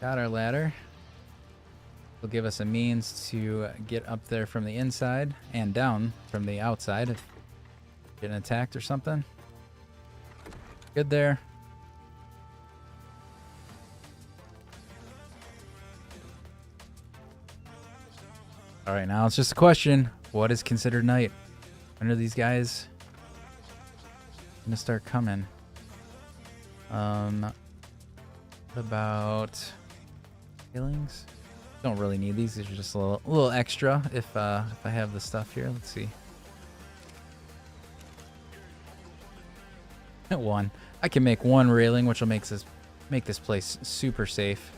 got our ladder. Will give us a means to get up there from the inside and down from the outside if getting attacked or something. Good there. All right, now it's just a question. What is considered night? When are these guys gonna start coming? What about killings? Don't really need these. These are just a little extra if I have the stuff here. Let's see. One. I can make one railing, which will make this place super safe.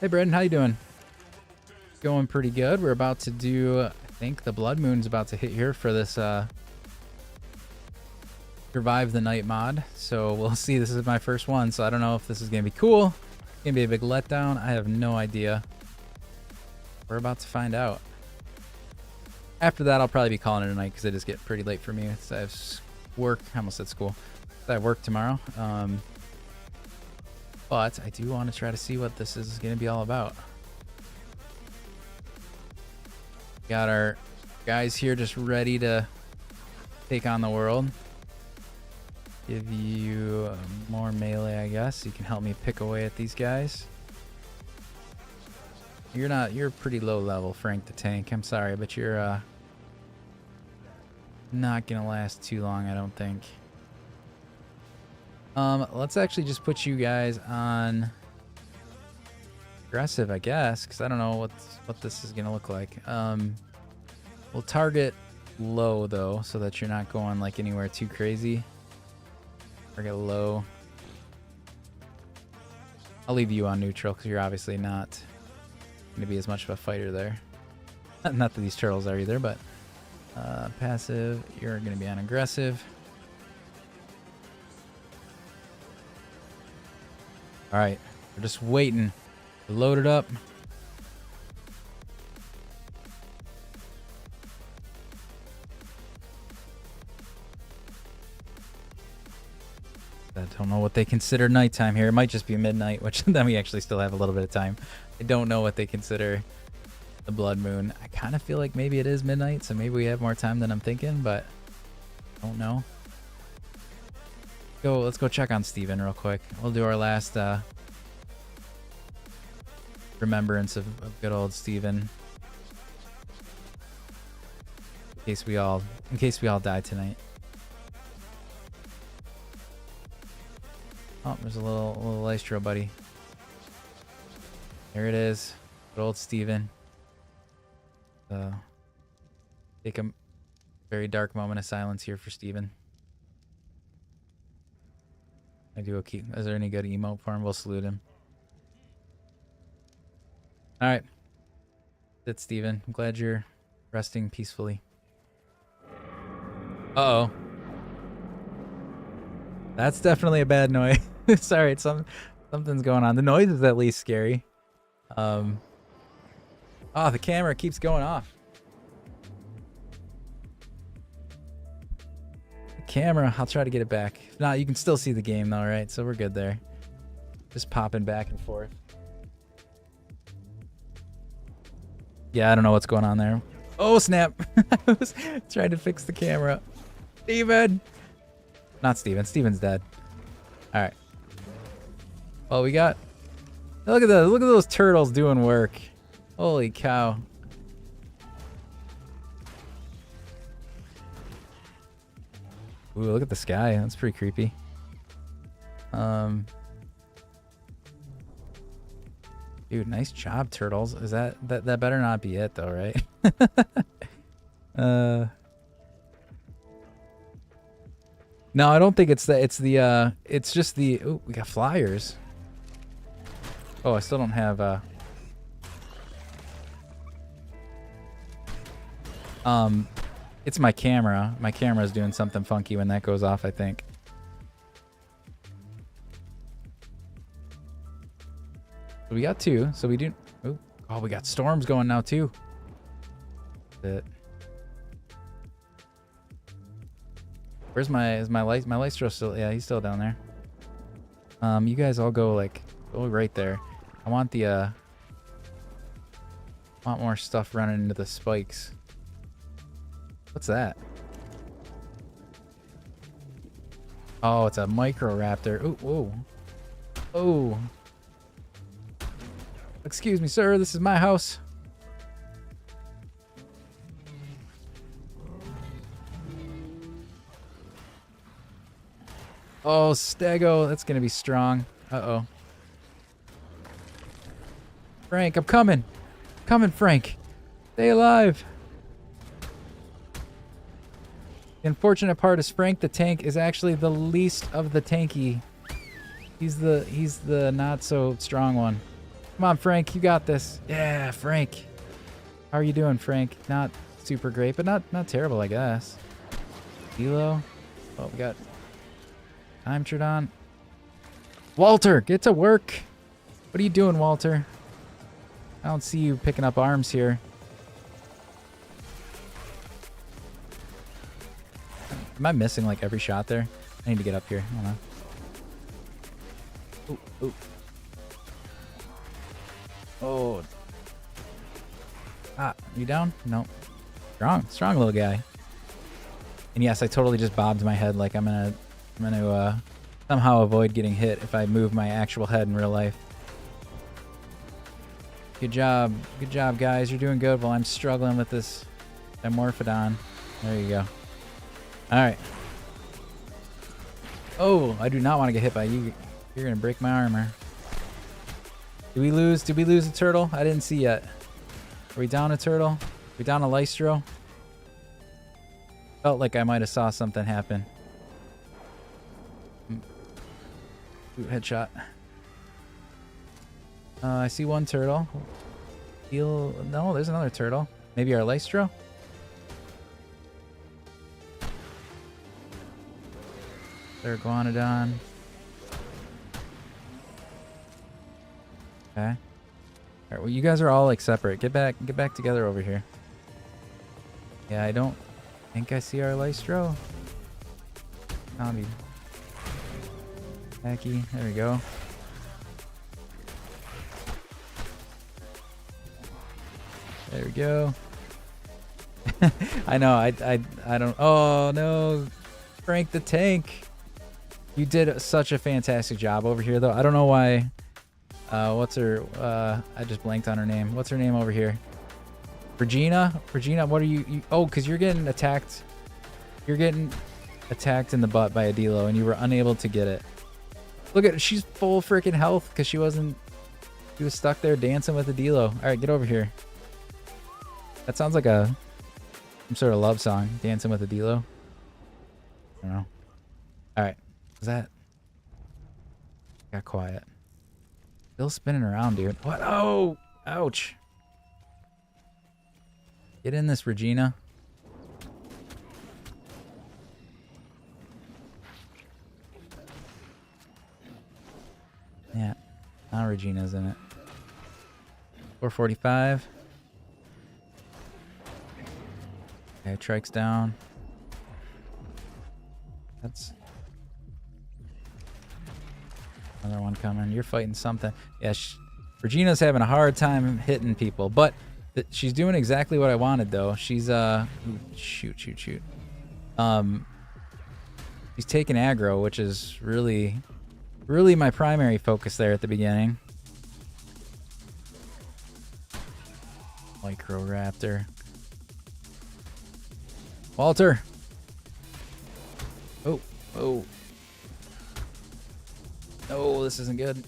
Hey, Brendan, how you doing? Going pretty good. We're about to do, I think the blood moon's about to hit here for this survive the night mod. So we'll see. This is my first one, so I don't know if this is gonna be cool. It's gonna be a big letdown. I have no idea. We're about to find out. After that, I'll probably be calling it a night because it is getting pretty late for me. I have work. I almost said school. I have work tomorrow. But I do want to try to see what this is going to be all about. Got our guys here just ready to take on the world. Give you more melee, I guess. You can help me pick away at these guys. You're pretty low level, Frank the Tank. I'm sorry, but you're not going to last too long, I don't think. Let's actually just put you guys on aggressive, I guess, because I don't know what this is gonna look like. We'll target low though, so that you're not going like anywhere too crazy. Target low. I'll leave you on neutral because you're obviously not gonna be as much of a fighter there. Not that these turtles are either, but passive. You're gonna be on aggressive. All right, we're just waiting. Load it up. I don't know what they consider nighttime here. It might just be midnight, which then we actually still have a little bit of time. I don't know what they consider the blood moon. I kind of feel like maybe it is midnight, so maybe we have more time than I'm thinking, but I don't know. Let's go check on Steven real quick. We'll do our last remembrance of good old Steven. In case we all die tonight. Oh, there's a little ice drill, buddy. There it is. Good old Steven. Take a very dark moment of silence here for Steven. Is there any good emote for him? We'll salute him. All right. That's Steven. I'm glad you're resting peacefully. Uh-oh. That's definitely a bad noise. Sorry, something's going on. The noise is at least scary. Oh, the camera keeps going off. The camera. I'll try to get it back. If not, you can still see the game though, right? So we're good there. Just popping back and forth. Yeah, I don't know what's going on there. Oh, snap. I was trying to fix the camera. Steven! Not Steven. Steven's dead. All right. Well, we got... Look at those turtles doing work. Holy cow. Ooh, look at the sky. That's pretty creepy. Dude, nice job, turtles. Is that better not be it though, right? No, I don't think it's that. It's just the. Oh, we got flyers. Oh, I still don't have. It's my camera. My camera's doing something funky when that goes off, I think. So we got 2. So we do. Oh, we got storms going now too. Where's my light? My Lystro still? Yeah, he's still down there. You guys all go right there. I want the want more stuff running into the spikes. What's that? Oh, it's a Microraptor. Ooh, whoa. Oh. Excuse me, sir. This is my house. Oh, Stego. That's going to be strong. Uh-oh. Frank, I'm coming. Coming, Frank. Stay alive. The unfortunate part is Frank the tank is actually the least of the tanky. He's the not so strong one. Come on, Frank, you got this. Yeah, Frank. How are you doing, Frank? Not super great, but not terrible, I guess. Elo. Oh, we got Time Tridon. Walter, get to work. What are you doing, Walter? I don't see you picking up arms here. Am I missing like every shot there? I need to get up here. Hold on. Ooh, ooh. Oh. Ah, you down? No. Strong little guy. And yes, I totally just bobbed my head like I'm gonna somehow avoid getting hit if I move my actual head in real life. Good job, guys. You're doing good while I'm struggling with this Dimorphodon. There you go. All right. Oh, I do not want to get hit by you. You're gonna break my armor. Did we lose? Did we lose a turtle? I didn't see yet. Are we down a turtle? Are we down a Lystro? Felt like I might have saw something happen. Ooh, headshot. I see one turtle. No, there's another turtle. Maybe our Lystro? They're Iguanodon. Okay. All right. Well, you guys are all like separate. Get back together over here. Yeah, I don't think I see our Lystro. Zombie. Tacky. There we go. There we go. I know. I don't. Oh no, Frank the tank. You did such a fantastic job over here, though. I don't know why. What's her? I just blanked on her name. What's her name over here? Regina. Regina. What are you? Oh, because you're getting attacked. You're getting attacked in the butt by a Dilo, and you were unable to get it. Look at her. She's full freaking health because she was stuck there dancing with a Dilo. All right, get over here. That sounds like some sort of love song. Dancing with a Dilo. I don't know. All right. Was that? Got quiet. Still spinning around, dude. What? Oh! Ouch. Get in this, Regina. Yeah. Now Regina's in it. 445. Okay, Trike's down. That's another one coming. You're fighting something. Yeah, Regina's having a hard time hitting people, but she's doing exactly what I wanted though. She's ooh, shoot. She's taking aggro, which is really my primary focus there at the beginning. Microraptor. Walter. Oh. No, this isn't good.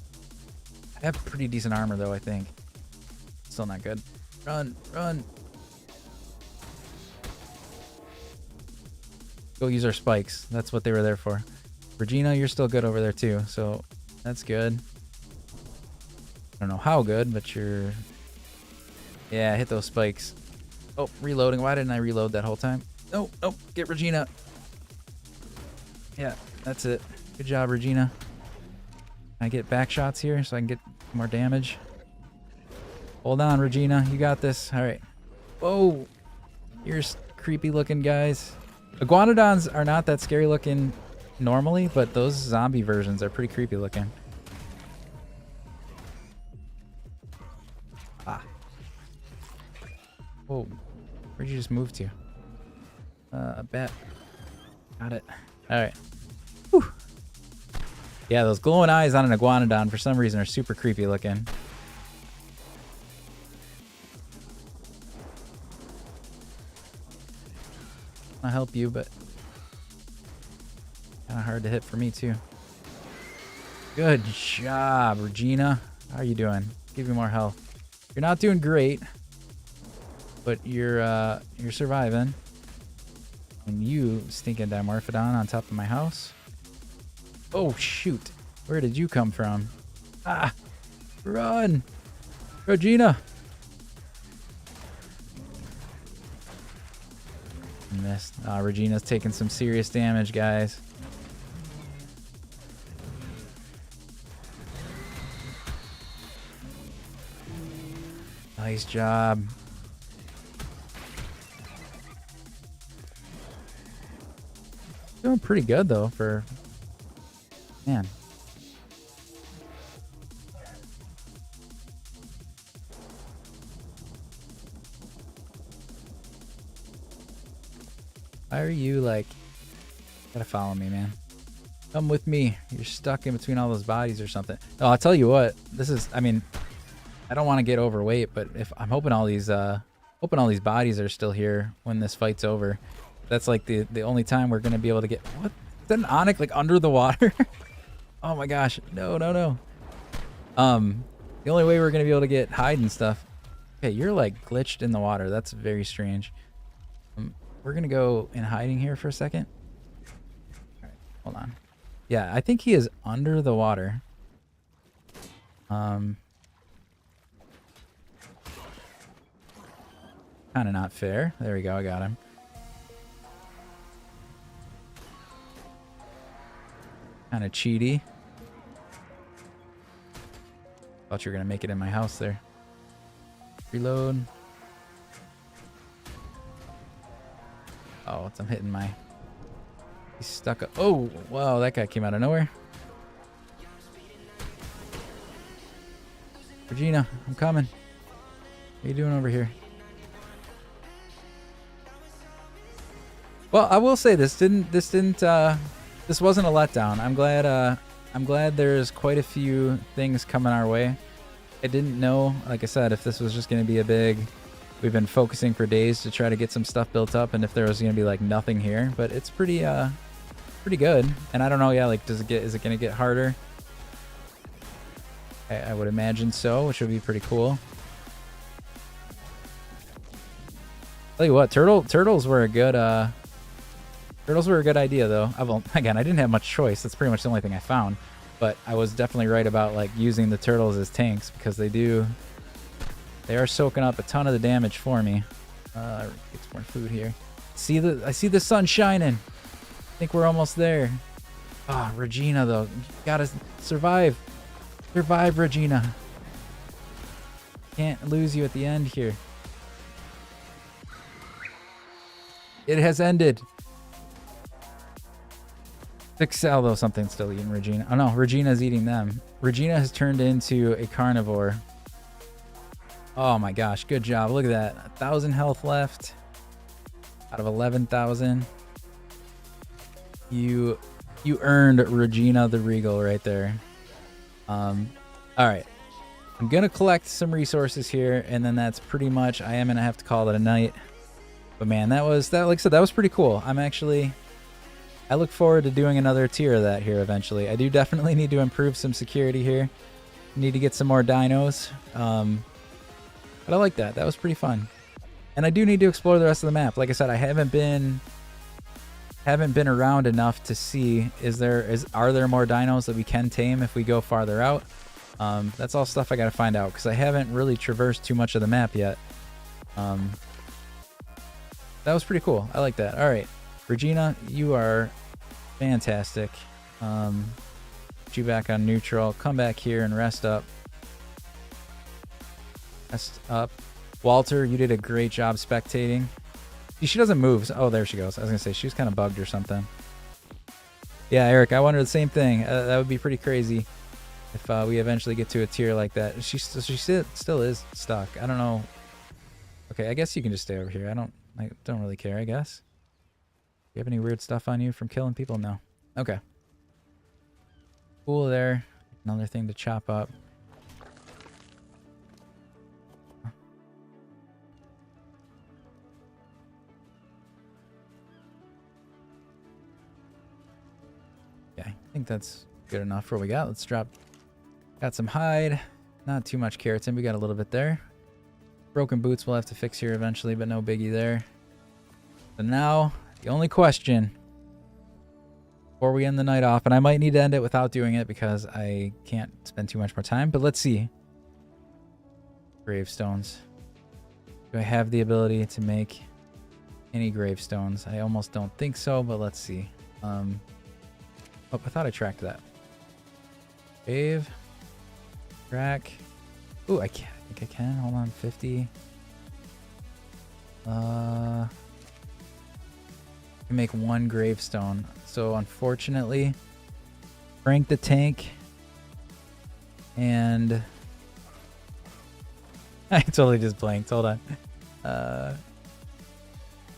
I have pretty decent armor though, I think. Still not good. Run. Go use our spikes. That's what they were there for. Regina, you're still good over there too, so that's good. I don't know how good, but you're... Yeah, hit those spikes. Oh, reloading. Why didn't I reload that whole time? No, get Regina. Yeah, that's it. Good job, Regina. Can I get back shots here so I can get more damage? Hold on, Regina. You got this. All right. Whoa. You're creepy looking guys. Iguanodons are not that scary looking normally, but those zombie versions are pretty creepy looking. Ah. Whoa. Where'd you just move to? A bat. Got it. All right. Whew. Yeah, those glowing eyes on an iguanodon for some reason are super creepy looking. I'll help you, but kind of hard to hit for me too. Good job, Regina. How are you doing? Give you more health. You're not doing great, but you're surviving. And you stinking dimorphodon on top of my house. Oh shoot! Where did you come from? Ah! Run, Regina. Missed. Regina's taking some serious damage, guys. Nice job. Doing pretty good though for... Man. Why are you like... Gotta follow me, man. Come with me. You're stuck in between all those bodies or something. Oh, I'll tell you what. This is... I mean... I don't want to get overweight, but if I'm hoping all these bodies are still here when this fight's over. That's like the only time we're gonna be able to get... What? Is that an onyx like under the water? Oh my gosh. No. The only way we're gonna be able to get hide and stuff. Okay, you're like glitched in the water. That's very strange. We're gonna go in hiding here for a second. All right, hold on. Yeah, I think he is under the water. Kind of not fair. There we go. I got him. Kind of cheaty. Thought you were gonna make it in my house there. Reload. Oh, I'm hitting my... He's stuck up. Oh, wow, that guy came out of nowhere. Regina, I'm coming. What are you doing over here? Well, I will say this wasn't a letdown. I'm glad there's quite a few things coming our way. I didn't know, like I said, if this was just going to be a big... We've been focusing for days to try to get some stuff built up, and if there was going to be like nothing here, but it's pretty good. And I don't know, yeah, like is it going to get harder? I would imagine so, which would be pretty cool. Tell you what, turtles were a good idea though. Again, I didn't have much choice. That's pretty much the only thing I found. But I was definitely right about like using the turtles as tanks because they are soaking up a ton of the damage for me. Get some more food here. I see the sun shining. I think we're almost there. Ah, Regina though. You gotta survive. Survive, Regina. Can't lose you at the end here. It has ended. Although something's still eating Regina. Oh no, Regina's eating them. Regina has turned into a carnivore. Oh my gosh, good job. Look at that. 1,000 health left out of 11,000. You earned Regina the Regal right there. All right. I'm going to collect some resources here, and then that's pretty much, I am going to have to call it a night. But man, like I said, that was pretty cool. I look forward to doing another tier of that here eventually. I do definitely need to improve some security here. Need to get some more dinos. But I like that. That was pretty fun. And I do need to explore the rest of the map. Like I said, I haven't been around enough to see are there more dinos that we can tame if we go farther out. That's all stuff I got to find out because I haven't really traversed too much of the map yet. That was pretty cool. I like that. All right, Regina, you are fantastic. Put you back on neutral. Come back here and rest up. Rest up. Walter, you did a great job spectating. She doesn't move. Oh, there she goes. I was going to say, she was kind of bugged or something. Yeah, Eric, I wondered the same thing. That would be pretty crazy if we eventually get to a tier like that. She still is stuck. I don't know. Okay, I guess you can just stay over here. I don't really care, I guess. Do you have any weird stuff on you from killing people? No. Okay. Cool there. Another thing to chop up. Okay, I think that's good enough for what we got. Let's drop. Got some hide. Not too much keratin. We got a little bit there. Broken boots we'll have to fix here eventually, but no biggie there. So now, the only question before we end the night off, and I might need to end it without doing it because I can't spend too much more time, but let's see. Gravestones. Do I have the ability to make any gravestones? I almost don't think so, but let's see. Oh, I thought I tracked that. Save. Track. Ooh, I think I can. Hold on, 50. I can make one gravestone. So unfortunately, Frank the Tank and I totally just blanked. Hold on.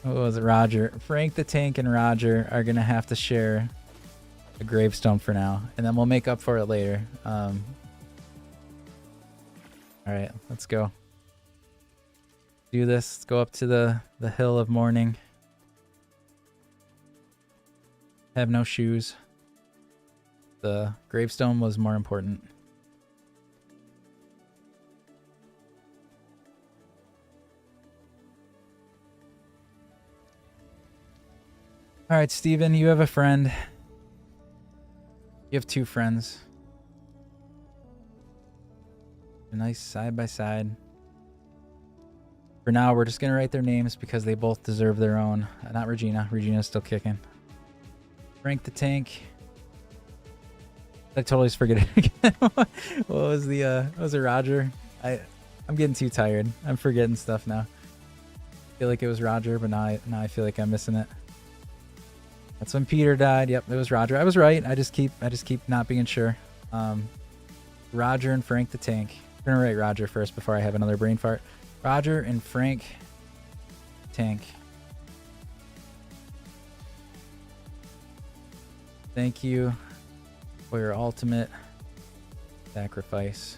What was it? Roger. Frank the Tank and Roger are gonna have to share a gravestone for now, and then we'll make up for it later. All right, let's go. Do this. Let's go up to the hill of mourning. Have no shoes. The gravestone was more important. All right, Steven, you have a friend. You have two friends. A nice side by side. For now, we're just going to write their names because they both deserve their own. Not Regina. Regina's still kicking. Frank the Tank. I totally just forget it again. What was it Roger? I'm getting too tired. I'm forgetting stuff now. I feel like it was Roger, but now I feel like I'm missing it. That's when Peter died. Yep, it was Roger. I was right. I just keep not being sure. Roger and Frank the Tank. I'm gonna write Roger first before I have another brain fart. Roger and Frank Tank. Thank you for your ultimate sacrifice.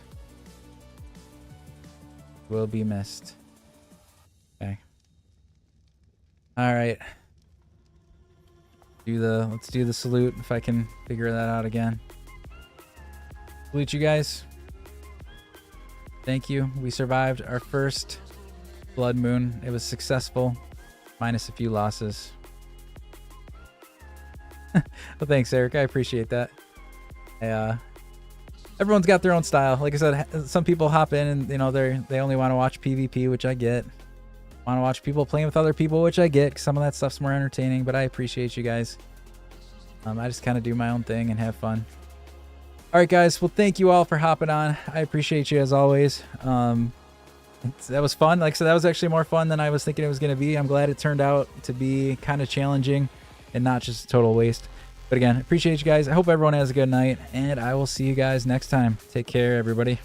Will be missed. Okay. All right. Let's do the salute if I can figure that out again. Salute you guys. Thank you. We survived our first blood moon. It was successful, minus a few losses. Well, thanks, Eric. I appreciate that. Everyone's got their own style. Like I said, some people hop in and they only want to watch PvP, which I get. Want to watch people playing with other people, which I get. 'Cause some of that stuff's more entertaining, but I appreciate you guys. I just kind of do my own thing and have fun. All right, guys. Well, thank you all for hopping on. I appreciate you as always. That was fun. Like I said, that was actually more fun than I was thinking it was going to be. I'm glad it turned out to be kind of challenging and not just a total waste. But again, appreciate you guys. I hope everyone has a good night, and I will see you guys next time. Take care, everybody.